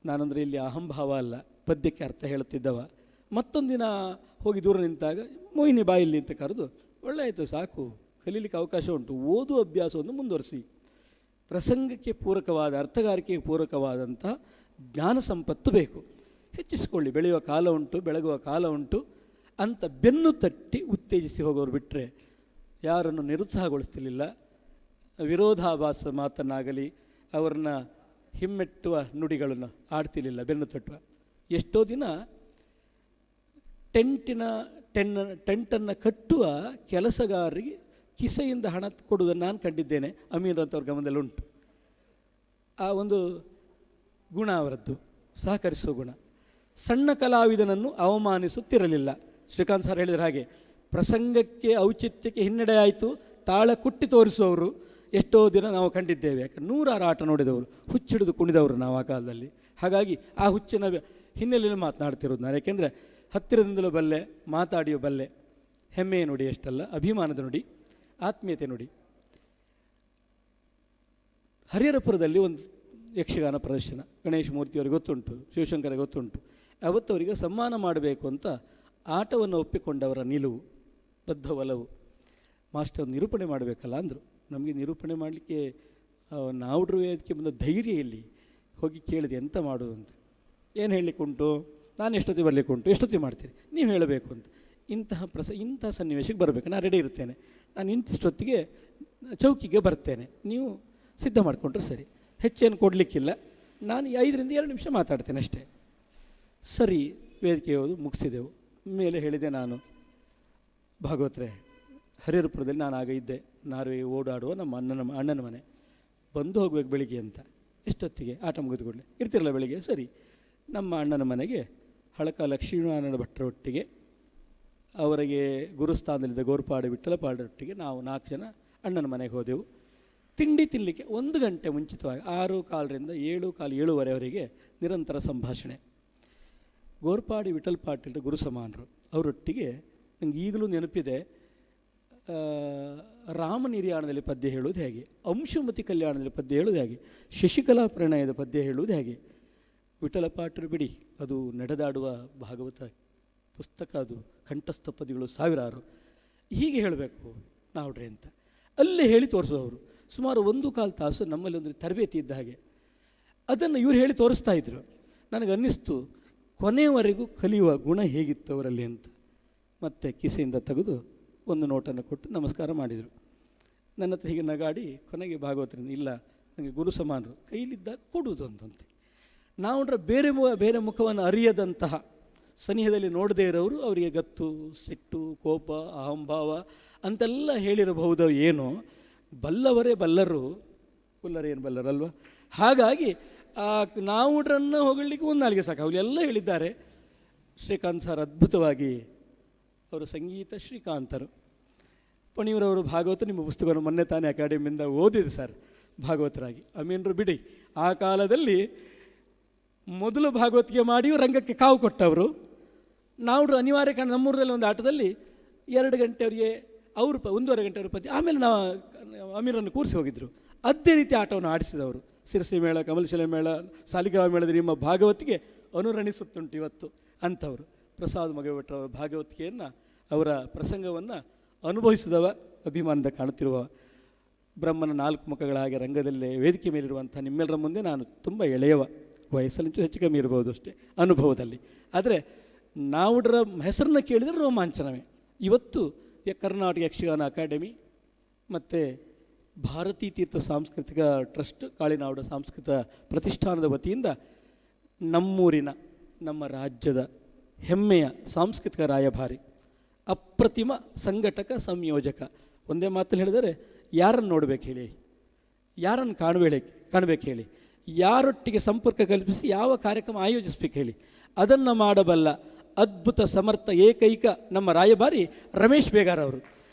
ನಾನಂದರೆ ಇಲ್ಲಿ ಅಹಂಭಾವ ಅಲ್ಲ, ಪದ್ಯಕ್ಕೆ ಅರ್ಥ ಹೇಳುತ್ತಿದ್ದವ. ಮತ್ತೊಂದು ದಿನ ಹೋಗಿ ದೂರ ನಿಂತಾಗ ಮೋಹಿನಿ ಬಾಯಿಲ್ಲಿ ಅಂತ ಕರೆದು, ಒಳ್ಳೆ ಆಯಿತು, ಸಾಕು, ಕಲೀಲಿಕ್ಕೆ ಅವಕಾಶ ಉಂಟು, ಓದು ಅಭ್ಯಾಸವನ್ನು ಮುಂದುವರಿಸಿ. ಪ್ರಸಂಗಕ್ಕೆ ಪೂರಕವಾದ, ಅರ್ಥಗಾರಿಕೆಗೆ ಪೂರಕವಾದಂತಹ ಜ್ಞಾನ ಸಂಪತ್ತು ಬೇಕು, ಹೆಚ್ಚಿಸಿಕೊಳ್ಳಿ, ಬೆಳೆಯುವ ಕಾಲ ಉಂಟು, ಬೆಳಗುವ ಕಾಲ ಉಂಟು ಅಂತ ಬೆನ್ನು ತಟ್ಟಿ ಉತ್ತೇಜಿಸಿ ಹೋಗೋರು ಬಿಟ್ಟರೆ ಯಾರನ್ನು ನಿರುತ್ಸಾಹಗೊಳಿಸ್ತಿರಲಿಲ್ಲ. ವಿರೋಧಾಭಾಸ ಮಾತನ್ನಾಗಲಿ ಅವರನ್ನ ಹಿಮ್ಮೆಟ್ಟುವ ನುಡಿಗಳನ್ನು ಆಡ್ತಿರಲಿಲ್ಲ, ಬೆನ್ನು ತಟ್ಟುವ. ಎಷ್ಟೋ ದಿನ ಟೆಂಟನ್ನು ಕಟ್ಟುವ ಕೆಲಸಗಾರರಿಗೆ ಕಿಸೆಯಿಂದ ಹಣ ಕೊಡುವುದನ್ನು ನಾನು ಕಂಡಿದ್ದೇನೆ. ಅಮೀರ್ ಅಂತವ್ರ ಗಮನದಲ್ಲಿ ಉಂಟು. ಆ ಒಂದು ಗುಣ ಅವರದ್ದು, ಸಹಕರಿಸುವ ಗುಣ. ಸಣ್ಣ ಕಲಾವಿದನನ್ನು ಅವಮಾನಿಸುತ್ತಿರಲಿಲ್ಲ. ಶ್ರೀಕಾಂತ್ ಸರ್ ಹೇಳಿದ ಹಾಗೆ ಪ್ರಸಂಗಕ್ಕೆ ಔಚಿತ್ಯಕ್ಕೆ ಹಿನ್ನಡೆ ಆಯಿತು, ತಾಳ ಕುಟ್ಟಿ ತೋರಿಸುವವರು ಎಷ್ಟೋ ದಿನ ನಾವು ಕಂಡಿದ್ದೇವೆ. ಯಾಕೆ 100 ಆಟ ನೋಡಿದವರು, ಹುಚ್ಚಿಡಿದು ಕುಣಿದವರು ನಾವು ಆ ಕಾಲದಲ್ಲಿ. ಹಾಗಾಗಿ ಆ ಹುಚ್ಚಿನ ಹಿನ್ನೆಲೆಯಲ್ಲಿ ಮಾತನಾಡ್ತಿರೋದು ನಾನು. ಯಾಕೆಂದರೆ ಹತ್ತಿರದಿಂದಲೂ ಬಲ್ಲೆ, ಮಾತಾಡಿಯೋ ಬಲ್ಲೆ. ಹೆಮ್ಮೆಯ ನುಡಿ ಅಷ್ಟಲ್ಲ, ಅಭಿಮಾನದ ನುಡಿ, ಆತ್ಮೀಯತೆ ನುಡಿ. ಹರಿಹರಪುರದಲ್ಲಿ ಒಂದು ಯಕ್ಷಗಾನ ಪ್ರದರ್ಶನ, ಗಣೇಶ ಮೂರ್ತಿಯವರಿಗೆ ಗೊತ್ತುಂಟು, ಶಿವಶಂಕರಿಗೆ ಗೊತ್ತುಂಟು. ಅವತ್ತು ಅವರಿಗೆ ಸನ್ಮಾನ ಮಾಡಬೇಕು ಅಂತ ಆಟವನ್ನು ಒಪ್ಪಿಕೊಂಡವರ ನಿಲುವು, ಬದ್ಧ ಒಲವು. ಮಾಸ್ಟರ್ ನಿರೂಪಣೆ ಮಾಡಬೇಕಲ್ಲ ಅಂದರು. ನಮಗೆ ನಿರೂಪಣೆ ಮಾಡಲಿಕ್ಕೆ ನಾವುಡ್ರ ವೇದಿಕೆ ಬಂದ ಧೈರ್ಯ ಇಲ್ಲಿ ಹೋಗಿ ಕೇಳಿದೆ ಎಂತ ಮಾಡೋದು ಅಂತ. ಏನು ಹೇಳಲಿಕ್ಕೆ ಉಂಟು, ನಾನು ಎಷ್ಟೊತ್ತಿಗೆ ಬರಲಿಕ್ಕೆ ಉಂಟು, ಎಷ್ಟೊತ್ತಿಗೆ ಮಾಡ್ತೀರಿ ನೀವು ಹೇಳಬೇಕು ಅಂತ. ಇಂಥ ಸನ್ನಿವೇಶಕ್ಕೆ ಬರಬೇಕು, ನಾನು ರೆಡಿ ಇರ್ತೇನೆ, ನಾನು ಇಂತಿಷ್ಟೊತ್ತಿಗೆ ಚೌಕಿಗೆ ಬರ್ತೇನೆ, ನೀವು ಸಿದ್ಧ ಮಾಡಿಕೊಂಡ್ರೆ ಸರಿ, ಹೆಚ್ಚೇನು ಕೊಡಲಿಕ್ಕಿಲ್ಲ, ನಾನು 5ರಿಂದ 2 ನಿಮಿಷ ಮಾತಾಡ್ತೇನೆ ಅಷ್ಟೇ. ಸರಿ, ವೇದಿಕೆ ಹೋದು ಮುಗಿಸಿದೆವು. ಮೇಲೆ ಹೇಳಿದೆ ನಾನು, ಭಾಗವತ್ರೆ ಹರಿಹರಪುರದಲ್ಲಿ ನಾನು ಆಗ ಇದ್ದೆ, ನಾರ್ವೆ ಓಡಾಡುವ ನಮ್ಮ ಅಣ್ಣನ ಮನೆ, ಬಂದು ಹೋಗ್ಬೇಕು ಬೆಳಿಗ್ಗೆ ಅಂತ. ಎಷ್ಟೊತ್ತಿಗೆ? ಆಟ ಮುಗಿದು ಕೂಡಲೇ ಇರ್ತಿರಲ್ಲ ಬೆಳಿಗ್ಗೆ. ಸರಿ, ನಮ್ಮ ಅಣ್ಣನ ಮನೆಗೆ ಹಳಕ ಲಕ್ಷ್ಮೀನಾರಾಯಣ ಭಟ್ರ ಒಟ್ಟಿಗೆ, ಅವರಿಗೆ ಗುರುಸ್ಥಾನದಲ್ಲಿದ್ದ ಗೋರ್ಪಾಡು ವಿಠ್ಠಲಪಾಡರೊಟ್ಟಿಗೆ ನಾವು 4 ಜನ ಅಣ್ಣನ ಮನೆಗೆ ಹೋದೆವು. ತಿಂಡಿ ತಿನ್ನಲಿಕ್ಕೆ 1 ಗಂಟೆ ಮುಂಚಿತವಾಗಿ 6:15ರಿಂದ 7:15 ನಿರಂತರ ಸಂಭಾಷಣೆ. ಗೋರ್ಪಾಡಿ ವಿಠಲ್ ಪಾಟೀಲ್ ಗುರು ಸಮಾನರು, ಅವರೊಟ್ಟಿಗೆ ನನಗೆ ಈಗಲೂ ನೆನಪಿದೆ, ರಾಮ ನಿರ್ಯಾಣದಲ್ಲಿ ಪದ್ಯ ಹೇಳುವುದು ಹೇಗೆ, ಅಂಶುಮತಿ ಕಲ್ಯಾಣದಲ್ಲಿ ಪದ್ಯ ಹೇಳುವುದು ಹೇಗೆ, ಶಶಿಕಲಾ ಪ್ರಣಯದ ಪದ್ಯ ಹೇಳುವುದು ಹೇಗೆ. ವಿಠಲ ಪಾಟರು ಬಿಡಿ, ಅದು ನಡೆದಾಡುವ ಭಾಗವತ ಪುಸ್ತಕ, ಅದು ಕಂಠಸ್ಥ ಪದ್ಯಗಳು ಸಾವಿರಾರು. ಹೀಗೆ ಹೇಳಬೇಕು ನಾವುಡ್ರೆ ಅಂತ ಅಲ್ಲೇ ಹೇಳಿ ತೋರಿಸೋರು. ಸುಮಾರು 1.25 ತಾಸು ನಮ್ಮಲ್ಲಿ ಒಂದು ತರಬೇತಿ ಇದ್ದ ಹಾಗೆ ಅದನ್ನು ಇವರು ಹೇಳಿ ತೋರಿಸ್ತಾ ಇದ್ದರು. ನನಗೆ ಅನ್ನಿಸ್ತು ಕೊನೆಯವರೆಗೂ ಕಲಿಯುವ ಗುಣ ಹೇಗಿತ್ತು ಅವರಲ್ಲಿ ಅಂತ. ಮತ್ತೆ ಕಿಸೆಯಿಂದ ತೆಗೆದು ಒಂದು ನೋಟನ್ನು ಕೊಟ್ಟು ನಮಸ್ಕಾರ ಮಾಡಿದರು. ನನ್ನ ಹತ್ರ ಹೀಗೆ ನಗಾಡಿ ಕೊನೆಗೆ ಭಾಗವತರಿಂದ, ಇಲ್ಲ ನನಗೆ ಗುರು ಸಮಾನರು ಕೈಲಿದ್ದಾಗ ಕೊಡುವುದು ಅಂತಂತೆ. ನಾವುಡ್ರ ಬೇರೆ ಮುಖವನ್ನು ಅರಿಯದಂತಹ, ಸನಿಹದಲ್ಲಿ ನೋಡದೇ ಇರೋರು ಅವರಿಗೆ ಗತ್ತು, ಸಿಟ್ಟು, ಕೋಪ, ಅಹಂಭಾವ ಅಂತೆಲ್ಲ ಹೇಳಿರಬಹುದು. ಏನೋ ಬಲ್ಲವರೇ ಬಲ್ಲರು, ಕುಲ್ಲರೇನು ಬಲ್ಲರಲ್ವ. ಹಾಗಾಗಿ ನಾವುಡ್ರನ್ನು ಹೊಗಳಲಿಕ್ಕೆ 1 ನಾಲಿಗೆ ಸಾಕು, ಅವರೆಲ್ಲ ಹೇಳಿದ್ದಾರೆ. ಶ್ರೀಕಾಂತ್ ಸರ್ ಅದ್ಭುತವಾಗಿ, ಅವರು ಸಂಗೀತ ಶ್ರೀಕಾಂತರು. ಪಣಿಯವರವರು ಭಾಗವತ ನಿಮ್ಮ ಪುಸ್ತಕವನ್ನು ಮೊನ್ನೆ ತಾನೇ ಅಕಾಡೆಮಿಯಿಂದ ಓದಿದೆ ಸರ್ ಭಾಗವತರಾಗಿ. ಅಮೀನರು ಬಿಡಿ, ಆ ಕಾಲದಲ್ಲಿ ಮೊದಲು ಭಾಗವತಿಗೆ ಮಾಡಿಯೂ ರಂಗಕ್ಕೆ ಕಾವು ಕೊಟ್ಟವರು. ನಾವುಡ್ರು ಅನಿವಾರ್ಯ ಕಾರಣ ನಮ್ಮೂರಲ್ಲಿ ಒಂದು ಆಟದಲ್ಲಿ 2 ಗಂಟೆ ಅವರಿಗೆ ಅವರು 1.5 ಗಂಟೆ ಅವ್ರ ಪದ್ಯ, ಆಮೇಲೆ ನಾವು ಅಮೀರನ್ನು ಕೂರಿಸಿ ಹೋಗಿದ್ದರು. ಅದೇ ರೀತಿ ಆಟವನ್ನು ಆಡಿಸಿದವರು. ಸಿರಸಿ ಮೇಳ, ಕಮಲಶಿಲೆ ಮೇಳ, ಸಾಲಿಗ್ರಾಮ ಮೇಳದ ನಿಮ್ಮ ಭಾಗವತಿಗೆ ಅನುರಣಿಸುತ್ತುಂಟು ಇವತ್ತು ಅಂಥವರು. ಪ್ರಸಾದ್ ಮಗಭಟ್ರವರ ಭಾಗವತಿಕೆಯನ್ನು, ಅವರ ಪ್ರಸಂಗವನ್ನು ಅನುಭವಿಸಿದವ, ಅಭಿಮಾನದ ಕಾಣುತ್ತಿರುವ ಬ್ರಹ್ಮನ 4 ಮುಖಗಳ ಹಾಗೆ ರಂಗದಲ್ಲೇ ವೇದಿಕೆ ಮೇಲಿರುವಂಥ ನಿಮ್ಮೆಲ್ಲರ ಮುಂದೆ ನಾನು ತುಂಬ ಎಳೆಯವ, ವಯಸ್ಸಲ್ಲಂತೂ ಹೆಚ್ಚು ಕಮ್ಮಿ ಇರಬಹುದು ಅಷ್ಟೇ ಅನುಭವದಲ್ಲಿ. ಆದರೆ ನಾವುಡ್ರ ಹೆಸರನ್ನು ಕೇಳಿದರೆ ರೋಮಾಂಚನವೇ. ಇವತ್ತು ಕರ್ನಾಟಕ ಯಕ್ಷಗಾನ ಅಕಾಡೆಮಿ ಮತ್ತು ಭಾರತೀ ತೀರ್ಥ ಸಾಂಸ್ಕೃತಿಕ ಟ್ರಸ್ಟ್, ಕಾಳಿನಾವುಡ ಸಾಂಸ್ಕೃತಿಕ ಪ್ರತಿಷ್ಠಾನದ ವತಿಯಿಂದ ನಮ್ಮೂರಿನ, ನಮ್ಮ ರಾಜ್ಯದ ಹೆಮ್ಮೆಯ ಸಾಂಸ್ಕೃತಿಕ ರಾಯಭಾರಿ, ಅಪ್ರತಿಮ ಸಂಘಟಕ, ಸಂಯೋಜಕ. ಒಂದೇ ಮಾತಲ್ಲಿ ಹೇಳಿದರೆ, ಯಾರನ್ನು ನೋಡಬೇಕು ಹೇಳಿ, ಯಾರನ್ನು ಕಾಣಬೇಕು ಹೇಳಿ, ಯಾರೊಟ್ಟಿಗೆ ಸಂಪರ್ಕ ಕಲ್ಪಿಸಿ ಯಾವ ಕಾರ್ಯಕ್ರಮ ಆಯೋಜಿಸಬೇಕು ಹೇಳಿ, ಅದನ್ನು ಮಾಡಬಲ್ಲ ಅದ್ಭುತ ಸಮರ್ಥ ಏಕೈಕ ನಮ್ಮ ರಾಯಭಾರಿ ರಮೇಶ್ ಬೇಗಾರ್ ಅವರು.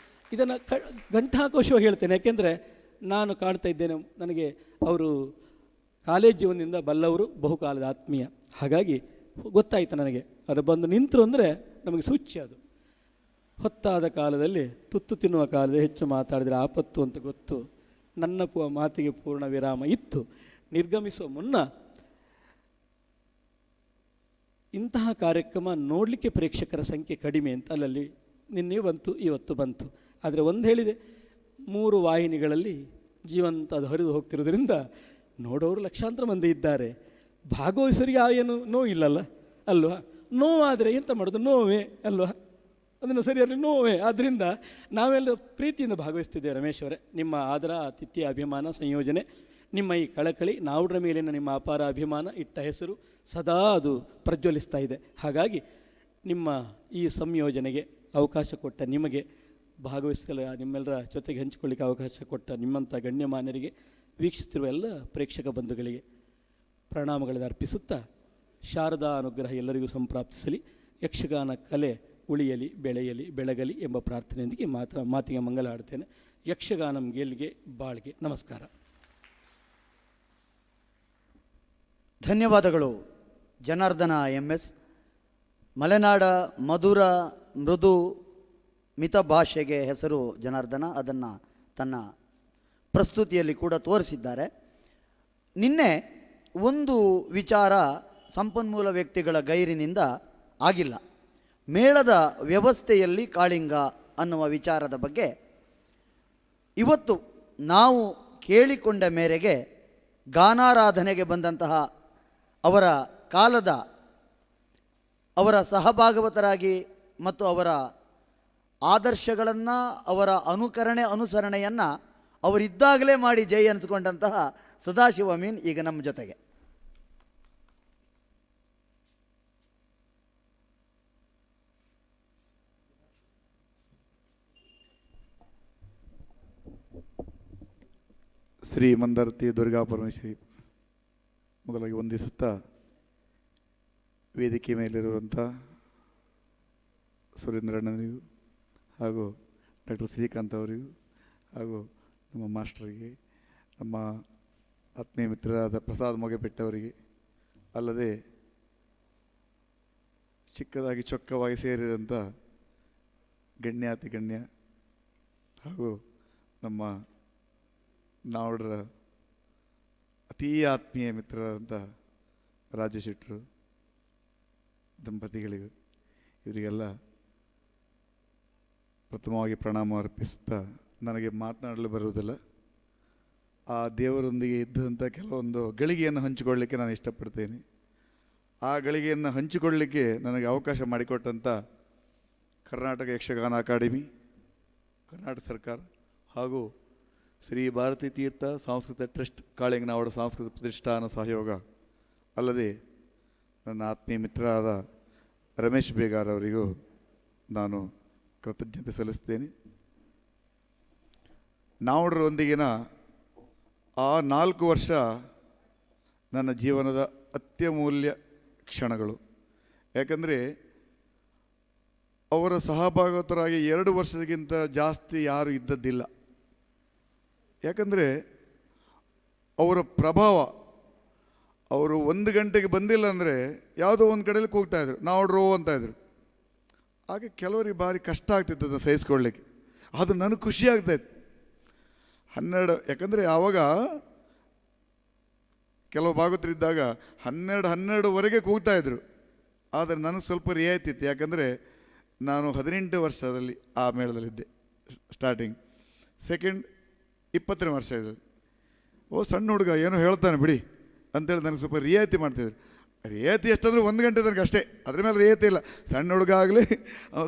ಇದನ್ನು ಘಂಟಾಕೋಶವಾಗಿ ಹೇಳ್ತೇನೆ, ಯಾಕೆಂದರೆ ನಾನು ಕಾಣ್ತಾ ಇದ್ದೇನೆ, ನನಗೆ ಅವರು ಕಾಲೇಜ್ ಜೀವನದಿಂದ ಬಲ್ಲವರು, ಬಹುಕಾಲದ ಆತ್ಮೀಯ. ಹಾಗಾಗಿ ಗೊತ್ತಾಯಿತು ನನಗೆ, ಅದು ಬಂದು ನಿಂತರು ಅಂದರೆ ನಮಗೆ ಸೂಚ್ಯ. ಅದು ಹೊತ್ತಾದ ಕಾಲದಲ್ಲಿ ತುತ್ತು ತಿನ್ನುವ ಕಾಲದಲ್ಲಿ ಹೆಚ್ಚು ಮಾತಾಡಿದರೆ ಆಪತ್ತು ಅಂತ ಗೊತ್ತು. ನನ್ನ ಮಾತಿಗೆ ಪೂರ್ಣ ವಿರಾಮ ಇತ್ತು. ನಿರ್ಗಮಿಸುವ ಮುನ್ನ ಇಂತಹ ಕಾರ್ಯಕ್ರಮ ನೋಡಲಿಕ್ಕೆ ಪ್ರೇಕ್ಷಕರ ಸಂಖ್ಯೆ ಕಡಿಮೆ ಅಂತ ಅಲ್ಲಲ್ಲಿ ನಿನ್ನೆ ಬಂತು, ಇವತ್ತು ಬಂತು. ಆದರೆ ಒಂದು ಹೇಳಿದೆ, 3 ವಾಹಿನಿಗಳಲ್ಲಿ ಜೀವಂತ ಅದು ಹರಿದು ಹೋಗ್ತಿರೋದ್ರಿಂದ ನೋಡೋರು ಲಕ್ಷಾಂತರ ಮಂದಿ ಇದ್ದಾರೆ. ಭಾಗವಹಿಸೋರಿಗೆ ಏನು ನೋವಿಲ್ಲಲ್ಲ ಅಲ್ವಾ? ನೋವಾದರೆ ಎಂತ ಮಾಡೋದು, ನೋವೇ ಅಲ್ವಾ? ಅದನ್ನು ಸರಿಯಾಗಿ ನೋವೇ. ಆದ್ದರಿಂದ ನಾವೆಲ್ಲ ಪ್ರೀತಿಯಿಂದ ಭಾಗವಹಿಸ್ತಿದ್ದೇವೆ. ರಮೇಶ್ ಅವರೇ, ನಿಮ್ಮ ಆದರ, ಆತಿಥ್ಯ, ಅಭಿಮಾನ, ಸಂಯೋಜನೆ, ನಿಮ್ಮ ಈ ಕಳಕಳಿ, ನಾವುಡ್ರ ಮೇಲಿನ ನಿಮ್ಮ ಅಪಾರ ಅಭಿಮಾನ, ಇಟ್ಟ ಹೆಸರು ಸದಾ ಅದು ಪ್ರಜ್ವಲಿಸ್ತಾ ಇದೆ. ಹಾಗಾಗಿ ನಿಮ್ಮ ಈ ಸಂಯೋಜನೆಗೆ ಅವಕಾಶ ಕೊಟ್ಟ ನಿಮಗೆ, ಭಾಗವಹಿಸಲು ನಿಮ್ಮೆಲ್ಲರ ಜೊತೆಗೆ ಹಂಚಿಕೊಳ್ಳಿಕ್ಕೆ ಅವಕಾಶ ಕೊಟ್ಟ ನಿಮ್ಮಂಥ ಗಣ್ಯಮಾನ್ಯರಿಗೆ, ವೀಕ್ಷಿಸುತ್ತಿರುವ ಎಲ್ಲ ಪ್ರೇಕ್ಷಕ ಬಂಧುಗಳಿಗೆ ಪ್ರಣಾಮಗಳನ್ನು ಅರ್ಪಿಸುತ್ತಾ, ಶಾರದಾ ಅನುಗ್ರಹ ಎಲ್ಲರಿಗೂ ಸಂಪ್ರಾಪ್ತಿಸಲಿ, ಯಕ್ಷಗಾನ ಕಲೆ ಉಳಿಯಲಿ, ಬೆಳೆಯಲಿ, ಬೆಳಗಲಿ ಎಂಬ ಪ್ರಾರ್ಥನೆಯೊಂದಿಗೆ ಮಾತಿಗೆ ಮಂಗಲ ಆಡ್ತೇನೆ. ಯಕ್ಷಗಾನಂ ಗೆಲ್ಗೆ, ಬಾಳ್ಗೆ. ನಮಸ್ಕಾರ. ಧನ್ಯವಾದಗಳು ಜನಾರ್ದನ MS. ಮಲೆನಾಡ ಮಧುರ ಮೃದು ಮಿತ ಭಾಷೆಗೆ ಹೆಸರು ಜನಾರ್ದನ. ಅದನ್ನು ತನ್ನ ಪ್ರಸ್ತುತಿಯಲ್ಲಿ ಕೂಡ ತೋರಿಸಿದ್ದಾರೆ. ನಿನ್ನೆ ಒಂದು ವಿಚಾರ ಸಂಪನ್ಮೂಲ ವ್ಯಕ್ತಿಗಳ ಗೈರಿನಿಂದ ಆಗಿಲ್ಲ. ಮೇಳದ ವ್ಯವಸ್ಥೆಯಲ್ಲಿ ಕಾಳಿಂಗ ಅನ್ನುವ ವಿಚಾರದ ಬಗ್ಗೆ ಇವತ್ತು ನಾವು ಕೇಳಿಕೊಂಡ ಮೇರೆಗೆ ಗಾನಾರಾಧನೆಗೆ ಬಂದಂತಹ ಅವರ ಕಾಲದ ಅವರ ಸಹಭಾಗವತರಾಗಿ ಮತ್ತು ಅವರ ಆದರ್ಶಗಳನ್ನು ಅವರ ಅನುಸರಣೆಯನ್ನು ಅವರಿದ್ದಾಗಲೇ ಮಾಡಿ ಜೈ ಅನಿಸ್ಕೊಂಡಂತಹ ಸದಾಶಿವ ಅಮೀನ್ ಈಗ ನಮ್ಮ ಜೊತೆಗೆ. ಶ್ರೀ ಮಂದರ್ತಿ ದುರ್ಗಾ ಪರಮೇಶ್ವರಿ ಮೊದಲಾಗಿ ವಂದಿಸುತ್ತಾ ವೇದಿಕೆ ಮೇಲಿರುವಂಥ ಸುರೇಂದ್ರಣ್ಣನಿಗೂ ಹಾಗೂ ಡಾಕ್ಟರ್ ಶ್ರೀಕಾಂತ್ ಅವರಿಗೂ ಹಾಗೂ ನಮ್ಮ ಮಾಸ್ಟರಿಗೆ, ನಮ್ಮ ಆತ್ಮೀಯ ಮಿತ್ರರಾದ ಪ್ರಸಾದ್ ಮೊಗೆಬೆಟ್ಟವರಿಗೆ, ಅಲ್ಲದೆ ಚಿಕ್ಕದಾಗಿ ಚೊಕ್ಕವಾಗಿ ಸೇರಿದಂಥ ಗಣ್ಯಾತಿ ಗಣ್ಯ ಹಾಗೂ ನಮ್ಮ ನಾವುಡ್ರ ಅತೀ ಆತ್ಮೀಯ ಮಿತ್ರರಾದಂಥ ರಾಜು ಶೆಟ್ಟರು ದಂಪತಿಗಳಿಗೂ ಇವರಿಗೆಲ್ಲ ಪ್ರಥಮವಾಗಿ ಪ್ರಣಾಮ ಅರ್ಪಿಸುತ್ತಾ, ನನಗೆ ಮಾತನಾಡಲು ಬರುವುದಿಲ್ಲ. ಆ ದೇವರೊಂದಿಗೆ ಇದ್ದಂಥ ಕೆಲವೊಂದು ಗಳಿಗೆಯನ್ನು ಹಂಚಿಕೊಳ್ಳಲಿಕ್ಕೆ ನಾನು ಇಷ್ಟಪಡ್ತೇನೆ. ಆ ಗಳಿಗೆಯನ್ನು ಹಂಚಿಕೊಳ್ಳಲಿಕ್ಕೆ ನನಗೆ ಅವಕಾಶ ಮಾಡಿಕೊಟ್ಟಂಥ ಕರ್ನಾಟಕ ಯಕ್ಷಗಾನ ಅಕಾಡೆಮಿ, ಕರ್ನಾಟಕ ಸರ್ಕಾರ ಹಾಗೂ ಶ್ರೀ ಭಾರತೀ ತೀರ್ಥ ಸಾಂಸ್ಕೃತಿಕ ಟ್ರಸ್ಟ್ ಕಾಳಿಂಗನವಾಡ ಸಾಂಸ್ಕೃತಿಕ ಪ್ರತಿಷ್ಠಾನ ಸಹಯೋಗ, ಅಲ್ಲದೆ ನನ್ನ ಆತ್ಮೀಯ ಮಿತ್ರರಾದ ರಮೇಶ್ ಬೇಗಾರ್ ಅವರಿಗೂ ನಾನು ಕೃತಜ್ಞತೆ ಸಲ್ಲಿಸ್ತೇನೆ. ನಾವುಡರೊಂದಿಗಿನ ಆ 4 ವರ್ಷ ನನ್ನ ಜೀವನದ ಅತ್ಯಮೂಲ್ಯ ಕ್ಷಣಗಳು. ಯಾಕಂದರೆ ಅವರ ಸಹಭಾಗವತರಾಗಿ 2 ವರ್ಷಕ್ಕಿಂತ ಜಾಸ್ತಿ ಯಾರು ಇದ್ದದ್ದಿಲ್ಲ. ಯಾಕಂದರೆ ಅವರ ಪ್ರಭಾವ, ಅವರು 1 ಗಂಟೆಗೆ ಬಂದಿಲ್ಲ ಅಂದರೆ ಯಾವುದೋ ಒಂದು ಕಡೆಯಲ್ಲಿ ಕೂಗ್ತಾಯಿದ್ರು, ನಾವುಡ್ರೋ ಅಂತಾಯಿದ್ರು. ಹಾಗೆ ಕೆಲವರಿಗೆ ಭಾರಿ ಕಷ್ಟ ಆಗ್ತಿತ್ತು ಅದನ್ನು ಸಹಿಸ್ಕೊಳ್ಳಿಕ್ಕೆ. ಅದು ನನಗೆ ಖುಷಿ ಆಗ್ತಾಯಿತ್ತು. 12, ಯಾಕಂದರೆ ಆವಾಗ ಕೆಲವು ಭಾಗವತರಿದ್ದಾಗ 12:30ವರೆಗೆ ಕೂಗ್ತಾಯಿದ್ರು. ಆದರೆ ನನಗೆ ಸ್ವಲ್ಪ ರಿಯಾಯಿತಿ ಇತ್ತು. ಯಾಕಂದರೆ ನಾನು 18 ವರ್ಷದಲ್ಲಿ ಆ ಮೇಳದಲ್ಲಿದ್ದೆ ಸ್ಟಾರ್ಟಿಂಗ್. ಸೆಕೆಂಡ್ 20ನೇ ವರ್ಷ ಇದೆ. ಸಣ್ಣ ಹುಡುಗ ಏನೋ ಹೇಳ್ತಾನೆ ಬಿಡಿ ಅಂತೇಳಿ ನನಗೆ ಸ್ವಲ್ಪ ರಿಯಾಯಿತಿ ಮಾಡ್ತಿದ್ರು. ರಿಯಾಯಿತಿ ಎಷ್ಟಾದರೂ 1 ಗಂಟೆ ತನಕ ಅಷ್ಟೇ, ಅದ್ರ ಮೇಲೆ ರಿಯಾಯಿತಿ ಇಲ್ಲ. ಸಣ್ಣ ಹುಡುಗ ಆಗಲಿ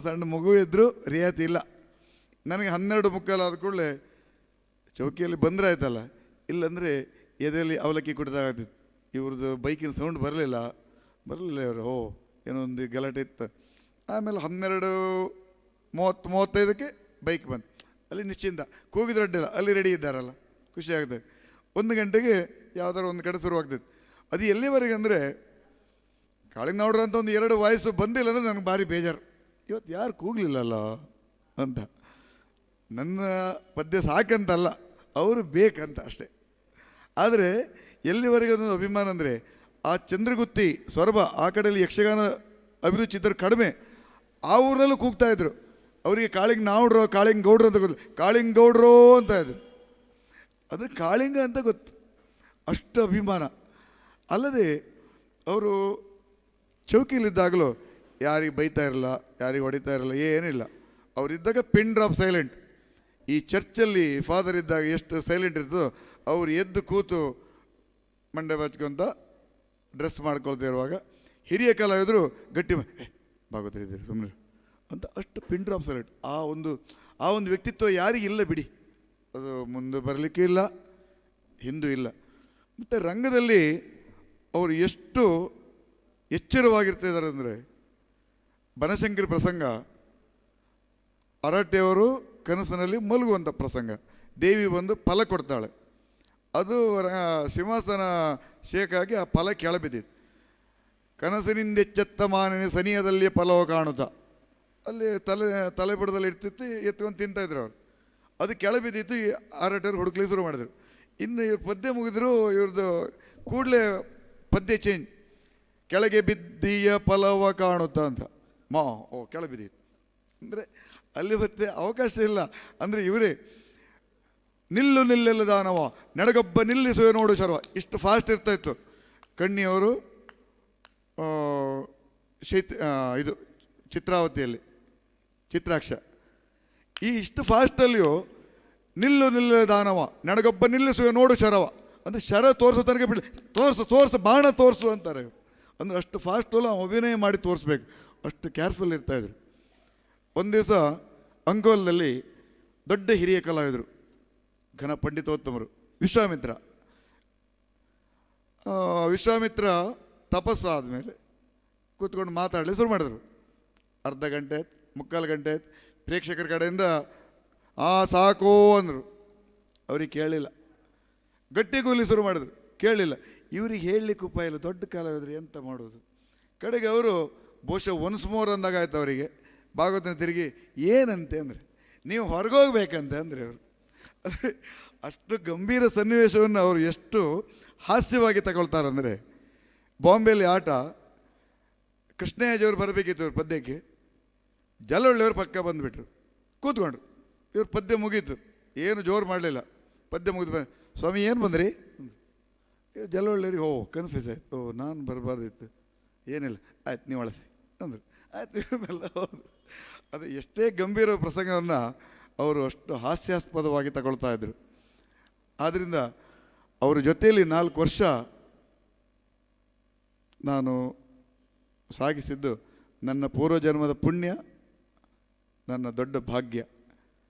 ಸಣ್ಣ ಮಗು ಇದ್ದರೂ ರಿಯಾಯಿತಿ ಇಲ್ಲ. ನನಗೆ 12:45 ಆದ ಕೂಡಲೇ ಚೌಕಿಯಲ್ಲಿ ಬಂದರೆ ಆಯ್ತಲ್ಲ, ಇಲ್ಲಾಂದರೆ ಎದೆಯಲ್ಲಿ ಅವಲಕ್ಕಿ ಕುಡಿದಾಗ್ತಿತ್ತು. ಇವ್ರದ್ದು ಬೈಕಿನ ಸೌಂಡ್ ಬರಲಿಲ್ಲ ಇವರು, ಏನೋ ಒಂದು ಗಲಾಟೆ ಇತ್ತು. ಆಮೇಲೆ 12:30-35ಕ್ಕೆ ಬೈಕ್ ಬಂತು. ಅಲ್ಲಿ ನಿಶ್ಚಿಂತ, ಕೂಗಿದ್ರು ಅಡ್ಡಿಲ್ಲ, ಅಲ್ಲಿ ರೆಡಿ ಇದ್ದಾರಲ್ಲ, ಖುಷಿ ಆಗ್ತದೆ. 1 ಗಂಟೆಗೆ ಯಾವುದಾದ್ರು ಒಂದು ಕಡೆ ಶುರುವಾಗ್ತೈತೆ. ಅದು ಎಲ್ಲಿವರೆಗೆ ಅಂದರೆ ಕಾಳಿಂಗ ನಾವುಡ್ರ ಅಂತ ಒಂದು 2 ವಾಯ್ಸು ಬಂದಿಲ್ಲ ಅಂದರೆ ನನಗೆ ಭಾರಿ ಬೇಜಾರು. ಇವತ್ತು ಯಾರು ಕೂಗಲಿಲ್ಲಲ್ಲ ಅಂತ. ನನ್ನ ಪದ್ಯ ಸಾಕಂತಲ್ಲ, ಅವರು ಬೇಕಂತ ಅಷ್ಟೇ. ಆದರೆ ಎಲ್ಲಿವರೆಗೆ ಅದೊಂದು ಅಭಿಮಾನ ಅಂದರೆ ಆ ಚಂದ್ರಗುತ್ತಿ ಸೊರಬ ಆ ಕಡೆಯಲ್ಲಿ ಯಕ್ಷಗಾನ ಅಭಿರುಚಿ ಇದ್ದರು ಕಡಿಮೆ. ಆ ಊರಲ್ಲೂ ಕೂಗ್ತಾಯಿದ್ರು. ಅವರಿಗೆ ಕಾಳಿಂಗ ನಾವುಡ್ರೋ, ಕಾಳಿಂಗ ಗೌಡ್ರು ಅಂತ ಗೊತ್ತು, ಕಾಳಿಂಗ ಗೌಡ್ರೋ ಅಂತ ಇದ್ರು. ಅಂದರೆ ಕಾಳಿಂಗ ಅಂತ ಗೊತ್ತು, ಅಷ್ಟು ಅಭಿಮಾನ. ಅಲ್ಲದೆ ಅವರು ಚೌಕಿಲಿದ್ದಾಗಲೂ ಯಾರಿಗೆ ಬೈತಾ ಇರಲ್ಲ, ಯಾರಿಗೆ ಹೊಡಿತಾ ಇರಲ್ಲ, ಏನಿಲ್ಲ. ಅವರಿದ್ದಾಗ ಪಿನ್ ಡ್ರಾಪ್ ಸೈಲೆಂಟ್. ಈ ಚರ್ಚಲ್ಲಿ ಫಾದರ್ ಇದ್ದಾಗ ಎಷ್ಟು ಸೈಲೆಂಟ್ ಇರ್ತದೋ, ಅವ್ರು ಎದ್ದು ಕೂತು ಮಂಡೆ ಬಚ್ಕೊಂತ ಡ್ರೆಸ್ ಮಾಡ್ಕೊಳ್ತಾ ಇರುವಾಗ ಹಿರಿಯ ಕಲಾವಿದರು ಗಟ್ಟಿ ಭಾಗವತರಿದ್ದೀರಿ ಸುಮ್ಮನೆ ಅಂತ ಅಷ್ಟು ಪಿನ್ ಡ್ರಾಪ್ ಸೈಲೆಂಟ್. ಆ ಒಂದು ವ್ಯಕ್ತಿತ್ವ ಯಾರಿಗಿಲ್ಲ ಬಿಡಿ. ಅದು ಮುಂದೆ ಬರಲಿಕ್ಕೂ ಇಲ್ಲ, ಹಿಂದೂ ಇಲ್ಲ. ಮತ್ತು ರಂಗದಲ್ಲಿ ಅವರು ಎಷ್ಟು ಎಚ್ಚರವಾಗಿರ್ತಿದ್ದಾರೆ ಅಂದರೆ, ಬನಶಂಕರಿ ಪ್ರಸಂಗ ಅರಟೆಯವರು ಕನಸಿನಲ್ಲಿ ಮಲಗುವಂಥ ಪ್ರಸಂಗ, ದೇವಿ ಬಂದು ಫಲ ಕೊಡ್ತಾಳೆ. ಅದು ಸಿಂಹಾಸನ ಶೇಕಾಗಿ ಆ ಫಲ ಕೆಳಬಿದ್ದಿತ್ತು. ಕನಸಿನಿಂದೆಚ್ಚೆತ್ತ ಮಾನಿನ ಸನಿಯದಲ್ಲಿ ಫಲವ ಕಾಣುತ್ತಾ, ಅಲ್ಲಿ ತಲೆ ಬುಡದಲ್ಲಿ ಇರ್ತಿತ್ತು, ಎತ್ಕೊಂಡು ತಿಂತಾಯಿದ್ರು ಅವರು. ಅದು ಕೆಳಬಿದ್ದಿತ್ತು. ಅರಟೆಯವರು ಹುಡುಕ್ಲಿಕ್ಕೆ ಶುರು ಮಾಡಿದ್ರು. ಇನ್ನು ಇವ್ರು ಪದ್ಯ ಮುಗಿದ್ರು, ಇವ್ರದ್ದು ಕೂಡಲೇ ಪದ್ಯ ಚೇಂಜ್, ಕೆಳಗೆ ಬಿದ್ದೀಯ ಫಲವ ಕಾಣುತ್ತಾ ಅಂತ. ಕೆಳಗೆ ಬಿದ್ದಿತ್ತು ಅಂದರೆ ಅಲ್ಲಿ ಮತ್ತೆ ಅವಕಾಶ ಇಲ್ಲ. ಅಂದರೆ ಇವರೇ ನಿಲ್ಲೆಲ್ಲ ದಾನವ ನೆಡಗೊಬ್ಬ ನಿಲ್ಲಿಸುವೆ ನೋಡು ಶರ್ವ, ಇಷ್ಟು ಫಾಸ್ಟ್ ಇರ್ತಾಯಿತ್ತು. ಕಣ್ಣಿಯವರು ಇದು ಚಿತ್ರಾವತಿಯಲ್ಲಿ ಚಿತ್ರಾಕ್ಷ, ಈ ಇಷ್ಟು ಫಾಸ್ಟಲ್ಲಿಯೂ ನಿಲ್ಲು ನಿಲ್ಲು ದಾನವ ನನಗೊಬ್ಬ ನಿಲ್ಲಿಸುವ ನೋಡು ಶರವ. ಅಂದರೆ ಶರ ತೋರಿಸೋ ತನಕ ಬಿಡಲಿ, ತೋರಿಸು ಬಾಣ ತೋರಿಸು ಅಂತಾರೆ. ಅಂದರೆ ಅಷ್ಟು ಫಾಸ್ಟಲ್ಲ ಅಭಿನಯ ಮಾಡಿ ತೋರಿಸ್ಬೇಕು, ಅಷ್ಟು ಕೇರ್ಫುಲ್ ಇರ್ತಾಯಿದ್ರು. ಒಂದು ದಿವಸ ಅಂಗೋಲದಲ್ಲಿ ದೊಡ್ಡ ಹಿರಿಯ ಕಲಾವಿದರು, ಘನ ಪಂಡಿತೋತ್ತಮರು, ವಿಶ್ವಾಮಿತ್ರ ತಪಸ್ಸಾದ ಮೇಲೆ ಕೂತ್ಕೊಂಡು ಮಾತಾಡಲಿ ಶುರು ಮಾಡಿದ್ರು. ಅರ್ಧ ಗಂಟೆ ಆಯ್ತು, ಮುಕ್ಕಾಲು ಗಂಟೆ ಆಯ್ತು. ಪ್ರೇಕ್ಷಕರ ಕಡೆಯಿಂದ ಸಾಕೋ ಅಂದರು. ಅವ್ರಿಗೆ ಕೇಳಲಿಲ್ಲ. ಗಟ್ಟಿಗೂಲಿ ಶುರು ಮಾಡಿದ್ರು, ಕೇಳಲಿಲ್ಲ. ಇವ್ರಿಗೆ ಹೇಳಲಿಕ್ಕೆ ಉಪಾಯ ಇಲ್ಲ, ದೊಡ್ಡ ಕಲಾವಿದ್ರು ಎಂತ ಮಾಡೋದು. ಕಡೆಗೆ ಅವರು ಬಹುಶಃ ಒನ್ಸ್ ಮೋರ್ ಅಂದಾಗಾಯ್ತು ಅವರಿಗೆ. ಭಾಗವತನ ತಿರುಗಿ ಏನಂತೆ ಅಂದರೆ, ನೀವು ಹೊರಗೋಗ್ಬೇಕಂತೆ ಅಂದರೆ ಅವರು. ಅಂದರೆ ಅಷ್ಟು ಗಂಭೀರ ಸನ್ನಿವೇಶವನ್ನು ಅವರು ಎಷ್ಟು ಹಾಸ್ಯವಾಗಿ ತಗೊಳ್ತಾರಂದರೆ, ಬಾಂಬೆಯಲ್ಲಿ ಆಟ, ಕೃಷ್ಣಯ್ಯಜಿಯವರು ಬರಬೇಕಿತ್ತು ಇವ್ರ ಪದ್ಯಕ್ಕೆ, ಜಲೊಳ್ಳೆಯವರು ಪಕ್ಕ ಬಂದುಬಿಟ್ರು, ಕೂತ್ಕೊಂಡ್ರು. ಇವ್ರ ಪದ್ಯ ಮುಗೀತು, ಏನು ಜೋರು ಮಾಡಲಿಲ್ಲ. ಪದ್ಯ ಮುಗಿದು ಸ್ವಾಮಿ ಏನು ಬಂದ್ರಿ? ಜಲೊಳ್ಳೆಯವ್ರಿಗೆ ಕನ್ಫ್ಯೂಸ್ ಆಯ್ತು, ನಾನು ಬರಬಾರ್ದಿತ್ತು, ಏನಿಲ್ಲ ಆಯ್ತು ನೀವು ಅಳಿಸಿ ಅಂದರು. ಆಯ್ತು ಇವನ್ನೆಲ್ಲ ಹೌದು. ಅದು ಎಷ್ಟೇ ಗಂಭೀರ ಪ್ರಸಂಗವನ್ನು ಅವರು ಅಷ್ಟು ಹಾಸ್ಯಾಸ್ಪದವಾಗಿ ತಗೊಳ್ತಾ ಇದ್ರು. ಆದ್ದರಿಂದ ಅವರ ಜೊತೆಯಲ್ಲಿ 4 ವರ್ಷ ನಾನು ಸಾಗಿಸಿದ್ದು ನನ್ನ ಪೂರ್ವಜನ್ಮದ ಪುಣ್ಯ, ನನ್ನ ದೊಡ್ಡ ಭಾಗ್ಯ.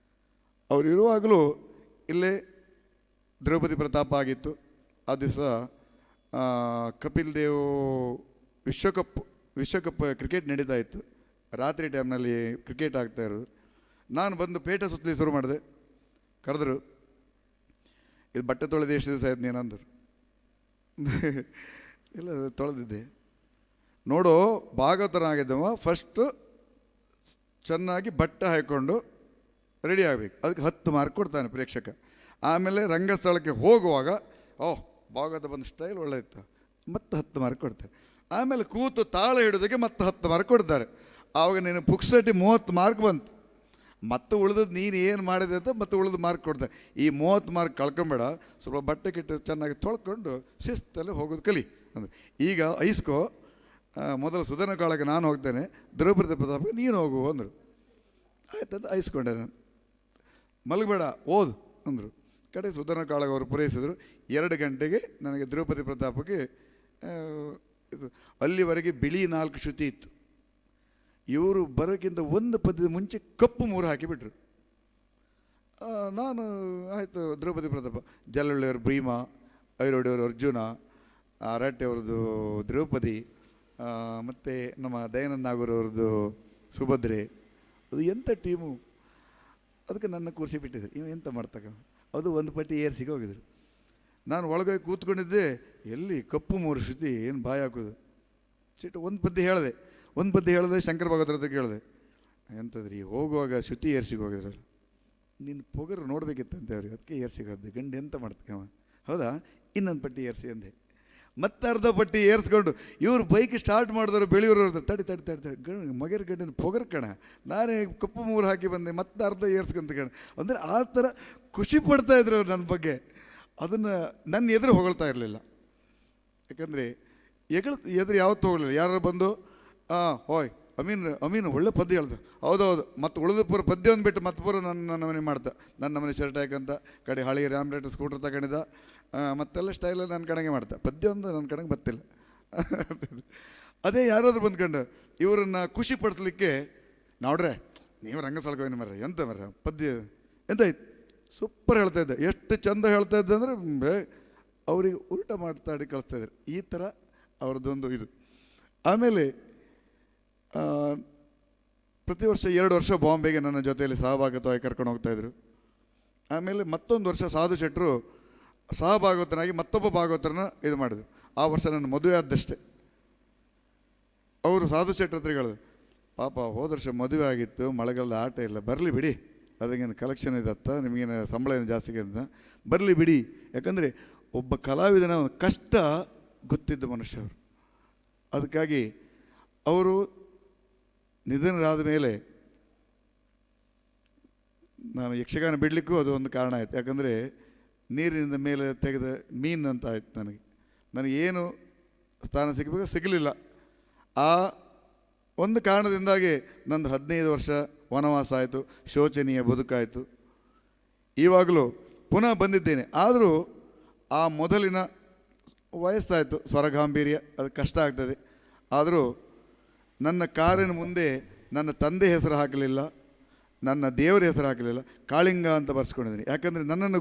ಅವರು ಇರುವಾಗಲೂ ಇಲ್ಲೇ ದ್ರೌಪದಿ ಪ್ರತಾಪ ಆಗಿತ್ತು. ಆ ದಿವಸ ಕಪಿಲ್ ದೇವ್ ವಿಶ್ವಕಪ್ ಕ್ರಿಕೆಟ್ ನಡೀತಾ ಇತ್ತು. ರಾತ್ರಿ ಟೈಮ್ನಲ್ಲಿ ಕ್ರಿಕೆಟ್ ಆಗ್ತಾ ಇರೋದು. ನಾನು ಬಂದು ಪೇಟ ಸುತ್ತಲಿ ಶುರು ಮಾಡಿದೆ. ಕರೆದ್ರು, ಇದು ಬಟ್ಟೆ ತೊಳೆದು ಎಷ್ಟು ದಿವಸ ಆಯ್ತು ನೀನಂದರು. ಇಲ್ಲ ತೊಳೆದಿದ್ದೆ. ನೋಡು, ಭಾಗವತನಾಗಿದ್ದವ ಫಸ್ಟು ಚೆನ್ನಾಗಿ ಬಟ್ಟೆ ಹಾಕ್ಕೊಂಡು ರೆಡಿ ಆಗಬೇಕು, ಅದಕ್ಕೆ 10 ಮಾರ್ಕ್ ಕೊಡ್ತಾನೆ ಪ್ರೇಕ್ಷಕ. ಆಮೇಲೆ ರಂಗಸ್ಥಳಕ್ಕೆ ಹೋಗುವಾಗ ಭಾಗವತ ಬಂದು ಸ್ಟೈಲ್ ಒಳ್ಳೆ ಇತ್ತು, ಮತ್ತೆ 10 ಮಾರ್ಕ್ ಕೊಡ್ತಾರೆ. ಆಮೇಲೆ ಕೂತು ತಾಳ ಹಿಡೋದಕ್ಕೆ ಮತ್ತೆ 10 ಮಾರ್ಕ್ ಕೊಡ್ತಾರೆ. ಆವಾಗ ನೀನು ಪುಕ್ಸಟಿ 30 ಮಾರ್ಕ್ ಬಂತು. ಮತ್ತೆ ಉಳಿದದ್ದು ನೀನು ಏನು ಮಾಡಿದೆ ಅಂತ ಮತ್ತೆ ಉಳಿದ ಮಾರ್ಕ್ ಕೊಡ್ತಾರೆ. ಈ 30 ಮಾರ್ಕ್ ಕಳ್ಕೊಂಬೇಡ, ಸ್ವಲ್ಪ ಬಟ್ಟೆ ಕಿಟ್ಟು ಚೆನ್ನಾಗಿ ತೊಳ್ಕೊಂಡು ಶಿಸ್ತಲ್ಲಿ ಹೋಗೋದು ಕಲಿ ಅಂದರೆ. ಈಗ ಐಸ್ಕೋ, ಮೊದಲು ಸುಧನ ಕಾಳಕ್ಕೆ ನಾನು ಹೋಗ್ತೇನೆ, ದ್ರೌಪದಿ ಪ್ರತಾಪ ನೀನು ಹೋಗು ಅಂದರು. ಆಯ್ತಂತ ಐಸ್ಕೊಂಡೆ ನಾನು. ಮಲಗಬೇಡ ಓದು ಅಂದರು. ಕಡೆ ಸುಧನ ಕಾಳಗ ಅವರು ಪೂರೈಸಿದ್ರು. 2 ಗಂಟೆಗೆ ನನಗೆ ದ್ರೌಪದಿ ಪ್ರತಾಪಕ್ಕೆ ಇದು ಅಲ್ಲಿವರೆಗೆ ಬಿಳಿ 4 ಶ್ರುತಿ ಇತ್ತು. ಇವರು ಬರೋಕ್ಕಿಂತ ಒಂದು ಪದ್ಯದ ಮುಂಚೆ ಕಪ್ಪು 3 ಹಾಕಿಬಿಟ್ರು. ನಾನು ಆಯಿತು ದ್ರೌಪದಿ ಪ್ರತಾಪ, ಜಲೊಳ್ಳೆಯವರು ಭೀಮ, ಐರೋಡಿಯವರು ಅರ್ಜುನ, ಅರಟ್ಟೆ ಅವ್ರದ್ದು ದ್ರೌಪದಿ, ಮತ್ತು ನಮ್ಮ ದಯಾನಂದ ನಾಗೂರ್ ಅವ್ರದ್ದು ಸುಭದ್ರೆ. ಅದು ಎಂಥ ಟೀಮು. ಅದಕ್ಕೆ ನನ್ನ ಕೂರಿಸಿ ಬಿಟ್ಟಿದ್ರು. ಇವ ಎಂತ ಮಾಡ್ತಕ್ಕ, ಅದು ಒಂದು ಪಟ್ಟಿ ಏರ್ಸಿಗೆ ಹೋಗಿದ್ರು. ನಾನು ಒಳಗೆ ಕೂತ್ಕೊಂಡಿದ್ದೆ. ಎಲ್ಲಿ ಕಪ್ಪು 3 ಶ್ರುತಿ, ಏನು ಬಾಯಿ ಹಾಕೋದು. ಸಿಟ್ಟು ಒಂದು ಪದ್ಯ ಹೇಳಿದೆ ಶಂಕರ ಭಾಗವತರ ಹತ್ರ ಕೇಳಿದೆ, ಎಂತದ್ರಿ ಹೋಗುವಾಗ ಶ್ರುತಿ ಏರ್ಸಿಗೆ ಹೋಗಿದ್ರಲ್ಲ, ನಿನ್ನ ಪೊಗರು ನೋಡಬೇಕಿತ್ತಂತೆ ಅವ್ರಿಗೆ, ಅದಕ್ಕೆ ಏರ್ಸಿಗೆ ಹೋದೆ. ಗಂಡು ಎಂತ ಮಾಡ್ತಕ್ಕವ, ಹೌದಾ, ಇನ್ನೊಂದು ಪಟ್ಟಿ ಏರ್ಸಿ ಅಂದೆ. ಮತ್ತೆ ಅರ್ಧ ಪಟ್ಟಿ ಏರ್ಸ್ಕೊಂಡು ಇವ್ರು ಬೈಕ್ ಸ್ಟಾರ್ಟ್ ಮಾಡಿದ್ರು. ಬೆಳೆಯೋರು ತಡಿ ಮಗರ ಗಂಡಿನ ಪೊಗರು ಕಣ, ನಾನೇ ಕಪ್ಪು 3 ಹಾಕಿ ಬಂದೆ, ಮತ್ತೆ ಅರ್ಧ ಏರ್ಸ್ಕೊಂತ ಕಣ. ಅಂದರೆ ಆ ಥರ ಖುಷಿ ಪಡ್ತಾಯಿದ್ರು ಅವ್ರು ನನ್ನ ಬಗ್ಗೆ. ಅದನ್ನು ನನ್ನ ಎದುರು ಹೊಗಳ್ತಾ ಇರಲಿಲ್ಲ. ಯಾಕಂದರೆ ಎದುರು ಯಾವತ್ತೂ ಹೋಗಲಿಲ್ಲ. ಯಾರು ಬಂದು ಹೋಯ್ ಅಮೀನ್ ಒಳ್ಳೆ ಪದ್ಯ ಹೇಳ್ದೆ, ಹೌದೌದು, ಮತ್ತು ಉಳಿದ ಪೂರ ಪದ್ಯ ಒಂದು ಬಿಟ್ಟು ಮತ್ತೆ ಪೂರ ನನ್ನ ಮನೆ ಮಾಡ್ತಾ, ನನ್ನ ಮನೆ ಶರ್ಟ್ ಹಾಕಂತ ಕಡೆ ಹಳಿ ರ್ಯಾಮ್ರೇಟ್ ಸ್ಕೂಟ್ರ್ ತಗೊಂಡಿದ್ದ, ಮತ್ತೆಲ್ಲ ಸ್ಟೈಲಲ್ಲಿ ನನ್ನ ಕಡೆಗೆ ಮಾಡ್ತಾ. ಪದ್ಯ ಒಂದು ನನ್ನ ಕಡೆಗೆ ಬರ್ತಿಲ್ಲ. ಅದೇ ಯಾರಾದರೂ ಬಂದ್ಕೊಂಡು ಇವರನ್ನು ಖುಷಿ ಪಡಿಸ್ಲಿಕ್ಕೆ, ನೋಡ್ರೆ ನೀವು ರಂಗಸ್ಥಳಕ್ಕೆ ಮರ ಎಂತ ಮರ ಪದ್ಯ ಎಂತಾಯ್ತು ಸೂಪರ್ ಹೇಳ್ತಾ ಇದ್ದೆ, ಎಷ್ಟು ಚಂದ ಹೇಳ್ತಾ ಇದ್ದೆ ಅಂದರೆ ಅವ್ರಿಗೆ ಉಲ್ಟ ಮಾತಾಡಿ ಕಳಿಸ್ತಾಯಿದ್ರು. ಈ ಥರ ಅವ್ರದ್ದೊಂದು ಇದು. ಆಮೇಲೆ ಪ್ರತಿ ವರ್ಷ 2 ವರ್ಷ ಬಾಂಬೆಗೆ ನನ್ನ ಜೊತೆಯಲ್ಲಿ ಸಹಭಾಗಿತ್ವವಾಗಿ ಕರ್ಕೊಂಡು ಹೋಗ್ತಾಯಿದ್ರು. ಆಮೇಲೆ ಮತ್ತೊಂದು ವರ್ಷ ಸಾಧು ಶೆಟ್ಟರು ಸಹಭಾಗವತನಾಗಿ ಮತ್ತೊಬ್ಬ ಭಾಗವತರನ್ನ ಇದು ಮಾಡಿದ್ರು. ಆ ವರ್ಷ ನನ್ನ ಮದುವೆ ಆದಷ್ಟೇ. ಅವರು ಸಾಧು ಶೆಟ್ಟರ ಹತ್ರ ಹೇಳಿದ್ರು, ಪಾಪ ಹೋದ ವರ್ಷ ಮದುವೆ ಆಗಿತ್ತು, ಮಳೆಗಾಲದ ಆಟ ಇಲ್ಲ, ಬರಲಿ ಬಿಡಿ, ಅದಕ್ಕೇನು ಕಲೆಕ್ಷನ್ ಇದತ್ತ, ನಿಮಗೇನು ಸಂಬಳ ಏನು ಜಾಸ್ತಿಗೆ ಅಂತ, ಬರಲಿ ಬಿಡಿ. ಯಾಕಂದರೆ ಒಬ್ಬ ಕಲಾವಿದನ ಒಂದು ಕಷ್ಟ ಗೊತ್ತಿದ್ದ ಮನುಷ್ಯರು. ಅದಕ್ಕಾಗಿ ಅವರು ನಿಧನರಾದ ಮೇಲೆ ನಾನು ಯಕ್ಷಗಾನ ಬಿಡಲಿಕ್ಕೂ ಅದು ಒಂದು ಕಾರಣ ಆಯಿತು. ಯಾಕಂದರೆ ನೀರಿನಿಂದ ಮೇಲೆ ತೆಗೆದ ಮೀನು ಅಂತ ಆಯಿತು. ನನಗೇನು ಸ್ಥಾನ ಸಿಗಲಿಲ್ಲ. ಆ ಒಂದು ಕಾರಣದಿಂದಾಗಿ ನಂದು 15 ವರ್ಷ ವನವಾಸ ಆಯಿತು, ಶೋಚನೀಯ ಬದುಕಾಯಿತು. ಈವಾಗಲೂ ಪುನಃ ಬಂದಿದ್ದೇನೆ. ಆದರೂ ಆ ಮೊದಲಿನ ವಯಸ್ಸಾಯಿತು, ಸ್ವರಗಾಂಭೀರ್ಯ ಅದು ಕಷ್ಟ ಆಗ್ತದೆ. ಆದರೂ ನನ್ನ ಕಾರಿನ ಮುಂದೆ ನನ್ನ ತಂದೆ ಹೆಸರು ಹಾಕಲಿಲ್ಲ, ನನ್ನ ದೇವರ ಹೆಸರು ಹಾಕಲಿಲ್ಲ, ಕಾಳಿಂಗ ಅಂತ ಬರ್ಸ್ಕೊಂಡಿದ್ದೀನಿ. ಯಾಕಂದರೆ ನನ್ನನ್ನು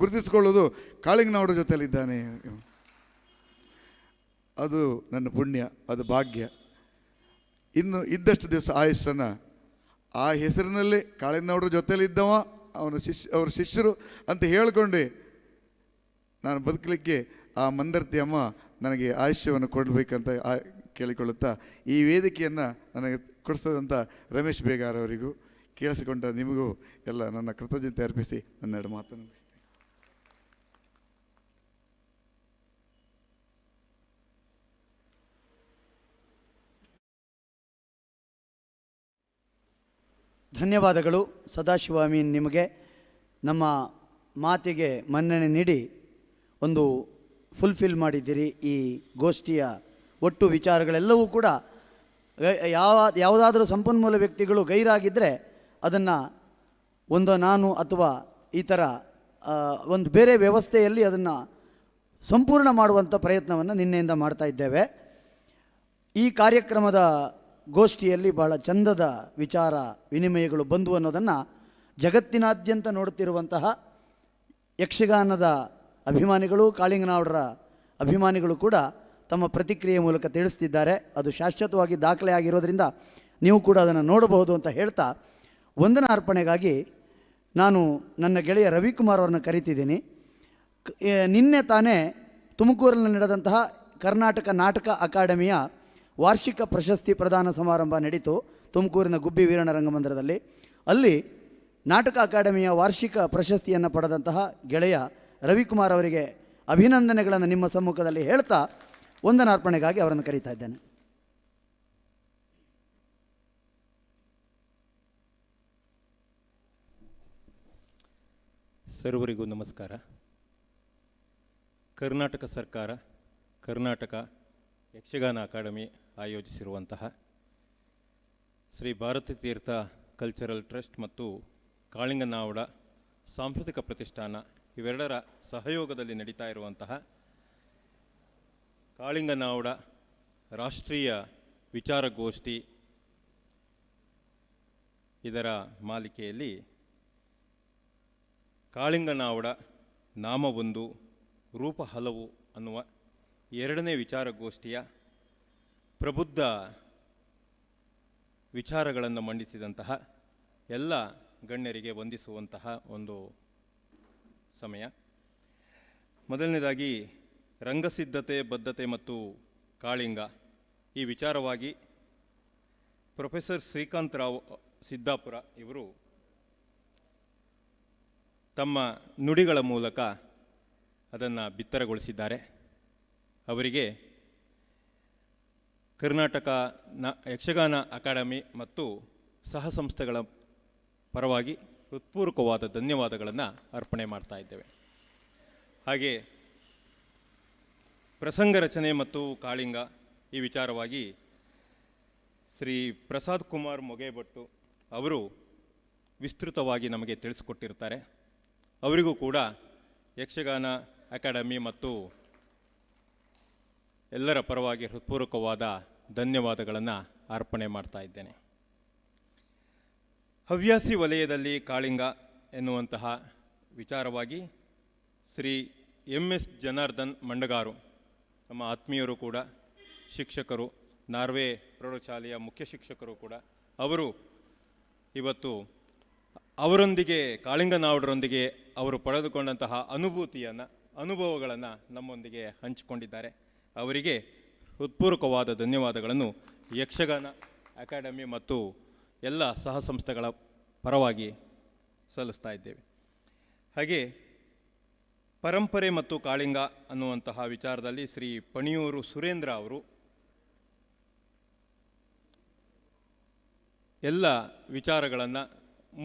ಗುರುತಿಸಿಕೊಳ್ಳೋದು ಕಾಳಿಂಗನವರ ಜೊತೆಯಲ್ಲಿದ್ದಾನೆ. ಅದು ನನ್ನ ಪುಣ್ಯ, ಅದು ಭಾಗ್ಯ. ಇನ್ನು ಇದ್ದಷ್ಟು ದಿವಸ ಆಯುಷ್ಯನ ಆ ಹೆಸರಿನಲ್ಲೇ ಕಾಳಿಂಗನವರ ಜೊತೆಯಲ್ಲಿದ್ದವ ಅವ್ರ ಶಿಷ್ಯರು ಅಂತ ಹೇಳಿಕೊಂಡೆ ನಾನು ಬದುಕಲಿಕ್ಕೆ ಆ ಮಂದರ್ತಿ ಅಮ್ಮ ನನಗೆ ಆಯುಷ್ಯವನ್ನು ಕೊಡಬೇಕಂತ ಕೇಳಿಕೊಳ್ಳುತ್ತಾ ಈ ವೇದಿಕೆಯನ್ನು ನನಗೆ ಕೊಡಿಸಿದಂಥ ರಮೇಶ್ ಬೇಗಾರ್ ಅವರಿಗೂ, ಕೇಳಿಸಿಕೊಂಡ ನಿಮಗೂ ಎಲ್ಲ ನನ್ನ ಕೃತಜ್ಞತೆ ಅರ್ಪಿಸಿ ನನ್ನೆರಡು ಮಾತನ್ನು ಧನ್ಯವಾದಗಳು ಸದಾಶಿವ ಅಮೀನ್. ನಿಮಗೆ ನಮ್ಮ ಮಾತಿಗೆ ಮನ್ನಣೆ ನೀಡಿ ಒಂದು ಫುಲ್ಫಿಲ್ ಮಾಡಿದ್ದೀರಿ. ಈ ಗೋಷ್ಠಿಯ ಒಟ್ಟು ವಿಚಾರಗಳೆಲ್ಲವೂ ಕೂಡ ಯಾವುದಾದ್ರೂ ಸಂಪನ್ಮೂಲ ವ್ಯಕ್ತಿಗಳು ಗೈರಾಗಿದ್ದರೆ ಅದನ್ನು ನಾನು ಅಥವಾ ಈ ಥರ ಒಂದು ಬೇರೆ ವ್ಯವಸ್ಥೆಯಲ್ಲಿ ಅದನ್ನು ಸಂಪೂರ್ಣ ಮಾಡುವಂಥ ಪ್ರಯತ್ನವನ್ನು ನಿನ್ನೆಯಿಂದ ಮಾಡ್ತಾ ಇದ್ದೇವೆ. ಈ ಕಾರ್ಯಕ್ರಮದ ಗೋಷ್ಠಿಯಲ್ಲಿ ಬಹಳ ಚಂದದ ವಿಚಾರ ವಿನಿಮಯಗಳು ಬಂದು ಅನ್ನೋದನ್ನು ಜಗತ್ತಿನಾದ್ಯಂತ ನೋಡುತ್ತಿರುವಂತಹ ಯಕ್ಷಗಾನದ ಅಭಿಮಾನಿಗಳು, ಕಾಳಿಂಗನವರ ಅಭಿಮಾನಿಗಳು ಕೂಡ ತಮ್ಮ ಪ್ರತಿಕ್ರಿಯೆ ಮೂಲಕ ತಿಳಿಸ್ತಿದ್ದಾರೆ. ಅದು ಶಾಶ್ವತವಾಗಿ ದಾಖಲೆ ಆಗಿರೋದ್ರಿಂದ ನೀವು ಕೂಡ ಅದನ್ನು ನೋಡಬಹುದು ಅಂತ ಹೇಳ್ತಾ, ವಂದನಾ ಅರ್ಪಣೆಗಾಗಿ ನಾನು ನನ್ನ ಗೆಳೆಯ ರವಿಕುಮಾರ್ ಅವರನ್ನು ಕರಿತಿದ್ದೀನಿ. ನಿನ್ನೆ ತಾನೇ ತುಮಕೂರಿನಲ್ಲಿ ನಡೆದಂತಹ ಕರ್ನಾಟಕ ನಾಟಕ ಅಕಾಡೆಮಿಯ ವಾರ್ಷಿಕ ಪ್ರಶಸ್ತಿ ಪ್ರದಾನ ಸಮಾರಂಭ ನಡೀತು ತುಮಕೂರಿನ ಗುಬ್ಬಿ ವೀರಣ್ಣ ರಂಗಮಂದಿರದಲ್ಲಿ. ಅಲ್ಲಿ ನಾಟಕ ಅಕಾಡೆಮಿಯ ವಾರ್ಷಿಕ ಪ್ರಶಸ್ತಿಯನ್ನು ಪಡೆದಂತಹ ಗೆಳೆಯ ರವಿಕುಮಾರ್ ಅವರಿಗೆ ಅಭಿನಂದನೆಗಳನ್ನು ನಿಮ್ಮ ಸಮ್ಮುಖದಲ್ಲಿ ಹೇಳ್ತಾ ವಂದನಾರ್ಪಣೆಗಾಗಿ ಅವರನ್ನು ಕರೀತಾ ಇದ್ದೇನೆ. ಸರ್ವರಿಗೂ ನಮಸ್ಕಾರ. ಕರ್ನಾಟಕ ಸರ್ಕಾರ, ಕರ್ನಾಟಕ ಯಕ್ಷಗಾನ ಅಕಾಡೆಮಿ ಆಯೋಜಿಸಿರುವಂತಹ ಶ್ರೀ ಭಾರತೀ ತೀರ್ಥ ಕಲ್ಚರಲ್ ಟ್ರಸ್ಟ್ ಮತ್ತು ಕಾಳಿಂಗನಾವಡ ಸಾಂಸ್ಕೃತಿಕ ಪ್ರತಿಷ್ಠಾನ ಇವೆರಡರ ಸಹಯೋಗದಲ್ಲಿ ನಡೀತಾ ಇರುವಂತಹ ಕಾಳಿಂಗನಾವಡ ರಾಷ್ಟ್ರೀಯ ವಿಚಾರಗೋಷ್ಠಿ ಇದರ ಮಾಲಿಕೆಯಲ್ಲಿ ಕಾಳಿಂಗನಾವಡ ನಾಮ ಒಂದು ರೂಪ ಹಲವು ಅನ್ನುವ ಎರಡನೇ ವಿಚಾರಗೋಷ್ಠಿಯ ಪ್ರಬುದ್ಧ ವಿಚಾರಗಳನ್ನು ಮಂಡಿಸಿದಂತಹ ಎಲ್ಲ ಗಣ್ಯರಿಗೆ ವಂದಿಸುವಂತಹ ಒಂದು ಸಮಯ. ಮೊದಲನೇದಾಗಿ ರಂಗಸಿದ್ಧತೆ, ಬದ್ಧತೆ ಮತ್ತು ಕಾಳಿಂಗ ಈ ವಿಚಾರವಾಗಿ ಪ್ರೊಫೆಸರ್ ಶ್ರೀಕಾಂತ್ ರಾವ್ ಸಿದ್ದಾಪುರ ಇವರು ತಮ್ಮ ನುಡಿಗಳ ಮೂಲಕ ಅದನ್ನು ಬಿತ್ತರಗೊಳಿಸಿದ್ದಾರೆ. ಅವರಿಗೆ ಕರ್ನಾಟಕ ಯಕ್ಷಗಾನ ಅಕಾಡೆಮಿ ಮತ್ತು ಸಹ ಸಂಸ್ಥೆಗಳ ಪರವಾಗಿ ಹೃತ್ಪೂರ್ವಕವಾದ ಧನ್ಯವಾದಗಳನ್ನು ಅರ್ಪಣೆ ಮಾಡ್ತಾ ಇದ್ದೇವೆ. ಹಾಗೆ ಪ್ರಸಂಗ ರಚನೆ ಮತ್ತು ಕಾಳಿಂಗ ಈ ವಿಚಾರವಾಗಿ ಶ್ರೀ ಪ್ರಸಾದ್ ಕುಮಾರ್ ಮೊಗೇಭಟ್ಟು ಅವರು ವಿಸ್ತೃತವಾಗಿ ನಮಗೆ ತಿಳಿಸಿಕೊಟ್ಟಿರ್ತಾರೆ. ಅವರಿಗೂ ಕೂಡ ಯಕ್ಷಗಾನ ಅಕಾಡೆಮಿ ಮತ್ತು ಎಲ್ಲರ ಪರವಾಗಿ ಹೃತ್ಪೂರ್ವಕವಾದ ಧನ್ಯವಾದಗಳನ್ನು ಅರ್ಪಣೆ ಮಾಡ್ತಾ ಇದ್ದೇನೆ. ಹವ್ಯಾಸಿ ವಲಯದಲ್ಲಿ ಕಾಳಿಂಗ ಎನ್ನುವಂತಹ ವಿಚಾರವಾಗಿ ಶ್ರೀ MS ಜನಾರ್ದನ್ ಮಂಡಗಾರು ನಮ್ಮ ಆತ್ಮೀಯರು ಕೂಡ, ಶಿಕ್ಷಕರು, ನಾರ್ವೆ ಪ್ರೌಢಶಾಲೆಯ ಮುಖ್ಯ ಶಿಕ್ಷಕರು ಕೂಡ, ಅವರು ಇವತ್ತು ಅವರೊಂದಿಗೆ ಕಾಳಿಂಗನಾವಡರೊಂದಿಗೆ ಅವರು ಪಡೆದುಕೊಂಡಂತಹ ಅನುಭವಗಳನ್ನು ನಮ್ಮೊಂದಿಗೆ ಹಂಚಿಕೊಂಡಿದ್ದಾರೆ. ಅವರಿಗೆ ಹೃತ್ಪೂರ್ವಕವಾದ ಧನ್ಯವಾದಗಳನ್ನು ಯಕ್ಷಗಾನ ಅಕಾಡೆಮಿ ಮತ್ತು ಎಲ್ಲ ಸಹ ಸಂಸ್ಥೆಗಳ ಪರವಾಗಿ ಸಲ್ಲಿಸ್ತಾ ಇದ್ದೇವೆ. ಹಾಗೆ ಪರಂಪರೆ ಮತ್ತು ಕಾಳಿಂಗ ಅನ್ನುವಂತಹ ವಿಚಾರದಲ್ಲಿ ಶ್ರೀ ಪಣಿಯೂರು ಸುರೇಂದ್ರ ಅವರು ಎಲ್ಲ ವಿಚಾರಗಳನ್ನು,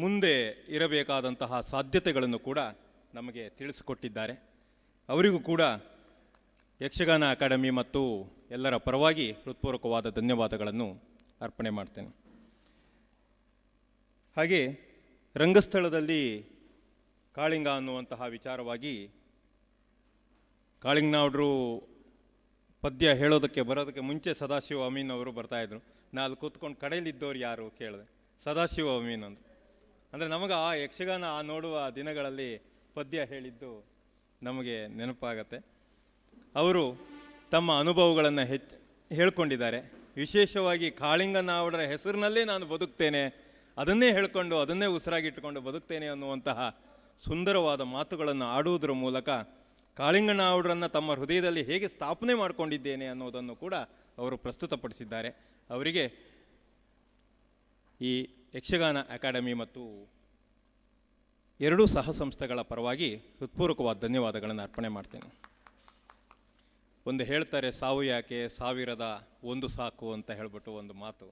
ಮುಂದೆ ಇರಬೇಕಾದಂತಹ ಸಾಧ್ಯತೆಗಳನ್ನು ಕೂಡ ನಮಗೆ ತಿಳಿಸಿಕೊಟ್ಟಿದ್ದಾರೆ. ಅವರಿಗೂ ಕೂಡ ಯಕ್ಷಗಾನ ಅಕಾಡೆಮಿ ಮತ್ತು ಎಲ್ಲರ ಪರವಾಗಿ ಹೃತ್ಪೂರ್ವಕವಾದ ಧನ್ಯವಾದಗಳನ್ನು ಅರ್ಪಣೆ ಮಾಡ್ತೇನೆ. ಹಾಗೆ ರಂಗಸ್ಥಳದಲ್ಲಿ ಕಾಳಿಂಗ ಅನ್ನುವಂತಹ ವಿಚಾರವಾಗಿ ಕಾಳಿಂಗನವರು ಪದ್ಯ ಹೇಳೋದಕ್ಕೆ ಬರೋದಕ್ಕೆ ಮುಂಚೆ ಸದಾಶಿವ ಅಮೀನ್ ಅವರು ಬರ್ತಾಯಿದ್ರು. ನಾನು ಅಲ್ಲಿ ಕೂತ್ಕೊಂಡು ಕಡೆಯಲ್ಲಿದ್ದವ್ರು ಯಾರು ಕೇಳಿದೆ, ಸದಾಶಿವ ಅಮೀನ್ ಅಂತ. ಅಂದರೆ ನಮಗೆ ಆ ಯಕ್ಷಗಾನ ನೋಡುವ ದಿನಗಳಲ್ಲಿ ಪದ್ಯ ಹೇಳಿದ್ದು ನಮಗೆ ನೆನಪಾಗತ್ತೆ. ಅವರು ತಮ್ಮ ಅನುಭವಗಳನ್ನು ಹೇಳ್ಕೊಂಡಿದ್ದಾರೆ. ವಿಶೇಷವಾಗಿ ಕಾಳಿಂಗನಾವಡರ ಹೆಸರಿನಲ್ಲೇ ನಾನು ಬದುಕ್ತೇನೆ, ಅದನ್ನೇ ಹೇಳ್ಕೊಂಡು ಅದನ್ನೇ ಉಸಿರಾಗಿಟ್ಟುಕೊಂಡು ಬದುಕ್ತೇನೆ ಅನ್ನುವಂತಹ ಸುಂದರವಾದ ಮಾತುಗಳನ್ನು ಆಡುವುದರ ಮೂಲಕ ಕಾಳಿಂಗನಾವಡರನ್ನು ತಮ್ಮ ಹೃದಯದಲ್ಲಿ ಹೇಗೆ ಸ್ಥಾಪನೆ ಮಾಡಿಕೊಂಡಿದ್ದೇನೆ ಅನ್ನೋದನ್ನು ಕೂಡ ಅವರು ಪ್ರಸ್ತುತಪಡಿಸಿದ್ದಾರೆ. ಅವರಿಗೆ ಈ ಯಕ್ಷಗಾನ ಅಕಾಡೆಮಿ ಮತ್ತು ಎರಡೂ ಸಹ ಸಂಸ್ಥೆಗಳ ಪರವಾಗಿ ಹೃತ್ಪೂರ್ವಕವಾದ ಧನ್ಯವಾದಗಳನ್ನು ಅರ್ಪಣೆ ಮಾಡ್ತೇನೆ. ಒಂದು ಹೇಳ್ತಾರೆ, ಸಾವು ಯಾಕೆ ಸಾವಿರದ ಒಂದು ಸಾಕು ಅಂತ ಹೇಳ್ಬಿಟ್ಟು ಒಂದು ಮಾತು.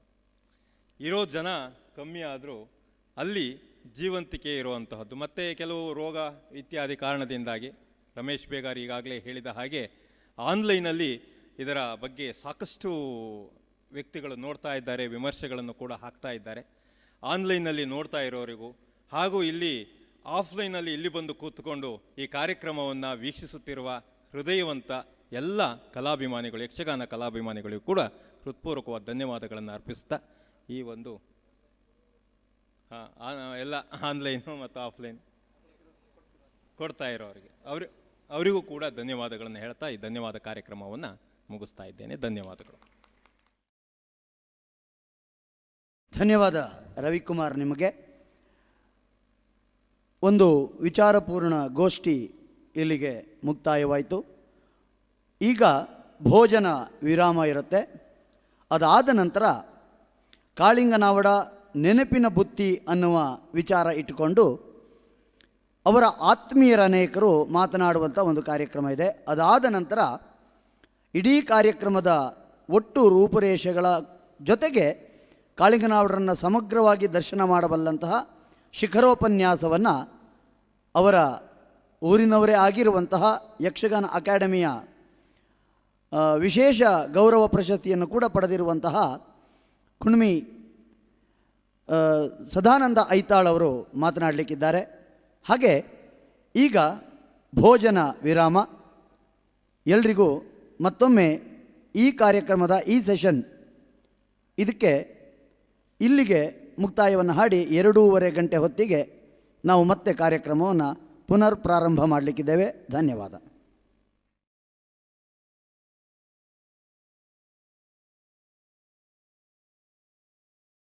ಇರೋ ಜನ ಕಮ್ಮಿ ಆದರೂ ಅಲ್ಲಿ ಜೀವಂತಿಕೆ ಇರುವಂತಹದ್ದು. ಮತ್ತು ಕೆಲವು ರೋಗ ಇತ್ಯಾದಿ ಕಾರಣದಿಂದಾಗಿ ರಮೇಶ್ ಬೇಗಾರ್ ಈಗಾಗಲೇ ಹೇಳಿದ ಹಾಗೆ ಆನ್ಲೈನಲ್ಲಿ ಇದರ ಬಗ್ಗೆ ಸಾಕಷ್ಟು ವ್ಯಕ್ತಿಗಳು ನೋಡ್ತಾ ಇದ್ದಾರೆ, ವಿಮರ್ಶೆಗಳನ್ನು ಕೂಡ ಹಾಕ್ತಾ ಇದ್ದಾರೆ. ಆನ್ಲೈನಲ್ಲಿ ನೋಡ್ತಾ ಇರೋರಿಗೂ ಹಾಗೂ ಇಲ್ಲಿ ಆಫ್ಲೈನಲ್ಲಿ ಇಲ್ಲಿ ಬಂದು ಕೂತ್ಕೊಂಡು ಈ ಕಾರ್ಯಕ್ರಮವನ್ನು ವೀಕ್ಷಿಸುತ್ತಿರುವ ಹೃದಯವಂತ ಎಲ್ಲ ಕಲಾಭಿಮಾನಿಗಳು, ಯಕ್ಷಗಾನ ಕಲಾಭಿಮಾನಿಗಳಿಗೂ ಕೂಡ ಹೃತ್ಪೂರ್ವಕವಾದ ಧನ್ಯವಾದಗಳನ್ನು ಅರ್ಪಿಸ್ತಾ ಈ ಒಂದು ಎಲ್ಲ ಆನ್ಲೈನು ಮತ್ತು ಆಫ್ಲೈನ್ ಕೊಡ್ತಾ ಇರೋರಿಗೆ ಅವರಿಗೂ ಕೂಡ ಧನ್ಯವಾದಗಳನ್ನು ಹೇಳ್ತಾ ಈ ಧನ್ಯವಾದ ಕಾರ್ಯಕ್ರಮವನ್ನು ಮುಗಿಸ್ತಾ ಇದ್ದೇನೆ. ಧನ್ಯವಾದಗಳು. ಧನ್ಯವಾದ ರವಿಕುಮಾರ್. ನಿಮಗೆ ಒಂದು ವಿಚಾರಪೂರ್ಣ ಗೋಷ್ಠಿ ಇಲ್ಲಿಗೆ ಮುಕ್ತಾಯವಾಯಿತು. ಈಗ ಭೋಜನ ವಿರಾಮ ಇರುತ್ತೆ. ಅದಾದ ನಂತರ ಕಾಳಿಂಗನಾವಡ ನೆನಪಿನ ಬುತ್ತಿ ಅನ್ನುವ ವಿಚಾರ ಇಟ್ಟುಕೊಂಡು ಅವರ ಆತ್ಮೀಯರ ಅನೇಕರು ಮಾತನಾಡುವಂಥ ಒಂದು ಕಾರ್ಯಕ್ರಮ ಇದೆ. ಅದಾದ ನಂತರ ಇಡೀ ಕಾರ್ಯಕ್ರಮದ ಒಟ್ಟು ರೂಪುರೇಷೆಗಳ ಜೊತೆಗೆ ಕಾಳಿಂಗನಾವಡರನ್ನು ಸಮಗ್ರವಾಗಿ ದರ್ಶನ ಮಾಡಬಲ್ಲಂತಹ ಶಿಖರೋಪನ್ಯಾಸವನ್ನು ಅವರ ಊರಿನವರೇ ಆಗಿರುವಂತಹ ಯಕ್ಷಗಾನ ಅಕಾಡೆಮಿಯ ವಿಶೇಷ ಗೌರವ ಪ್ರಶಸ್ತಿಯನ್ನು ಕೂಡ ಪಡೆದಿರುವಂತಹ ಕುಣ್ಮಿ ಸದಾನಂದ ಐತಾಳ್ ಅವರು ಮಾತನಾಡಲಿಕ್ಕಿದ್ದಾರೆ. ಹಾಗೆ ಈಗ ಭೋಜನ ವಿರಾಮ. ಎಲ್ರಿಗೂ ಮತ್ತೊಮ್ಮೆ ಈ ಕಾರ್ಯಕ್ರಮದ ಈ ಸೆಷನ್ ಇದಕ್ಕೆ ಇಲ್ಲಿಗೆ ಮುಕ್ತಾಯವನ್ನು ಹಾಡಿ 2:30 ಗಂಟೆ ಹೊತ್ತಿಗೆ ನಾವು ಮತ್ತೆ ಕಾರ್ಯಕ್ರಮವನ್ನು ಪುನರ್ ಪ್ರಾರಂಭ ಮಾಡಲಿಕ್ಕಿದ್ದೇವೆ. ಧನ್ಯವಾದ.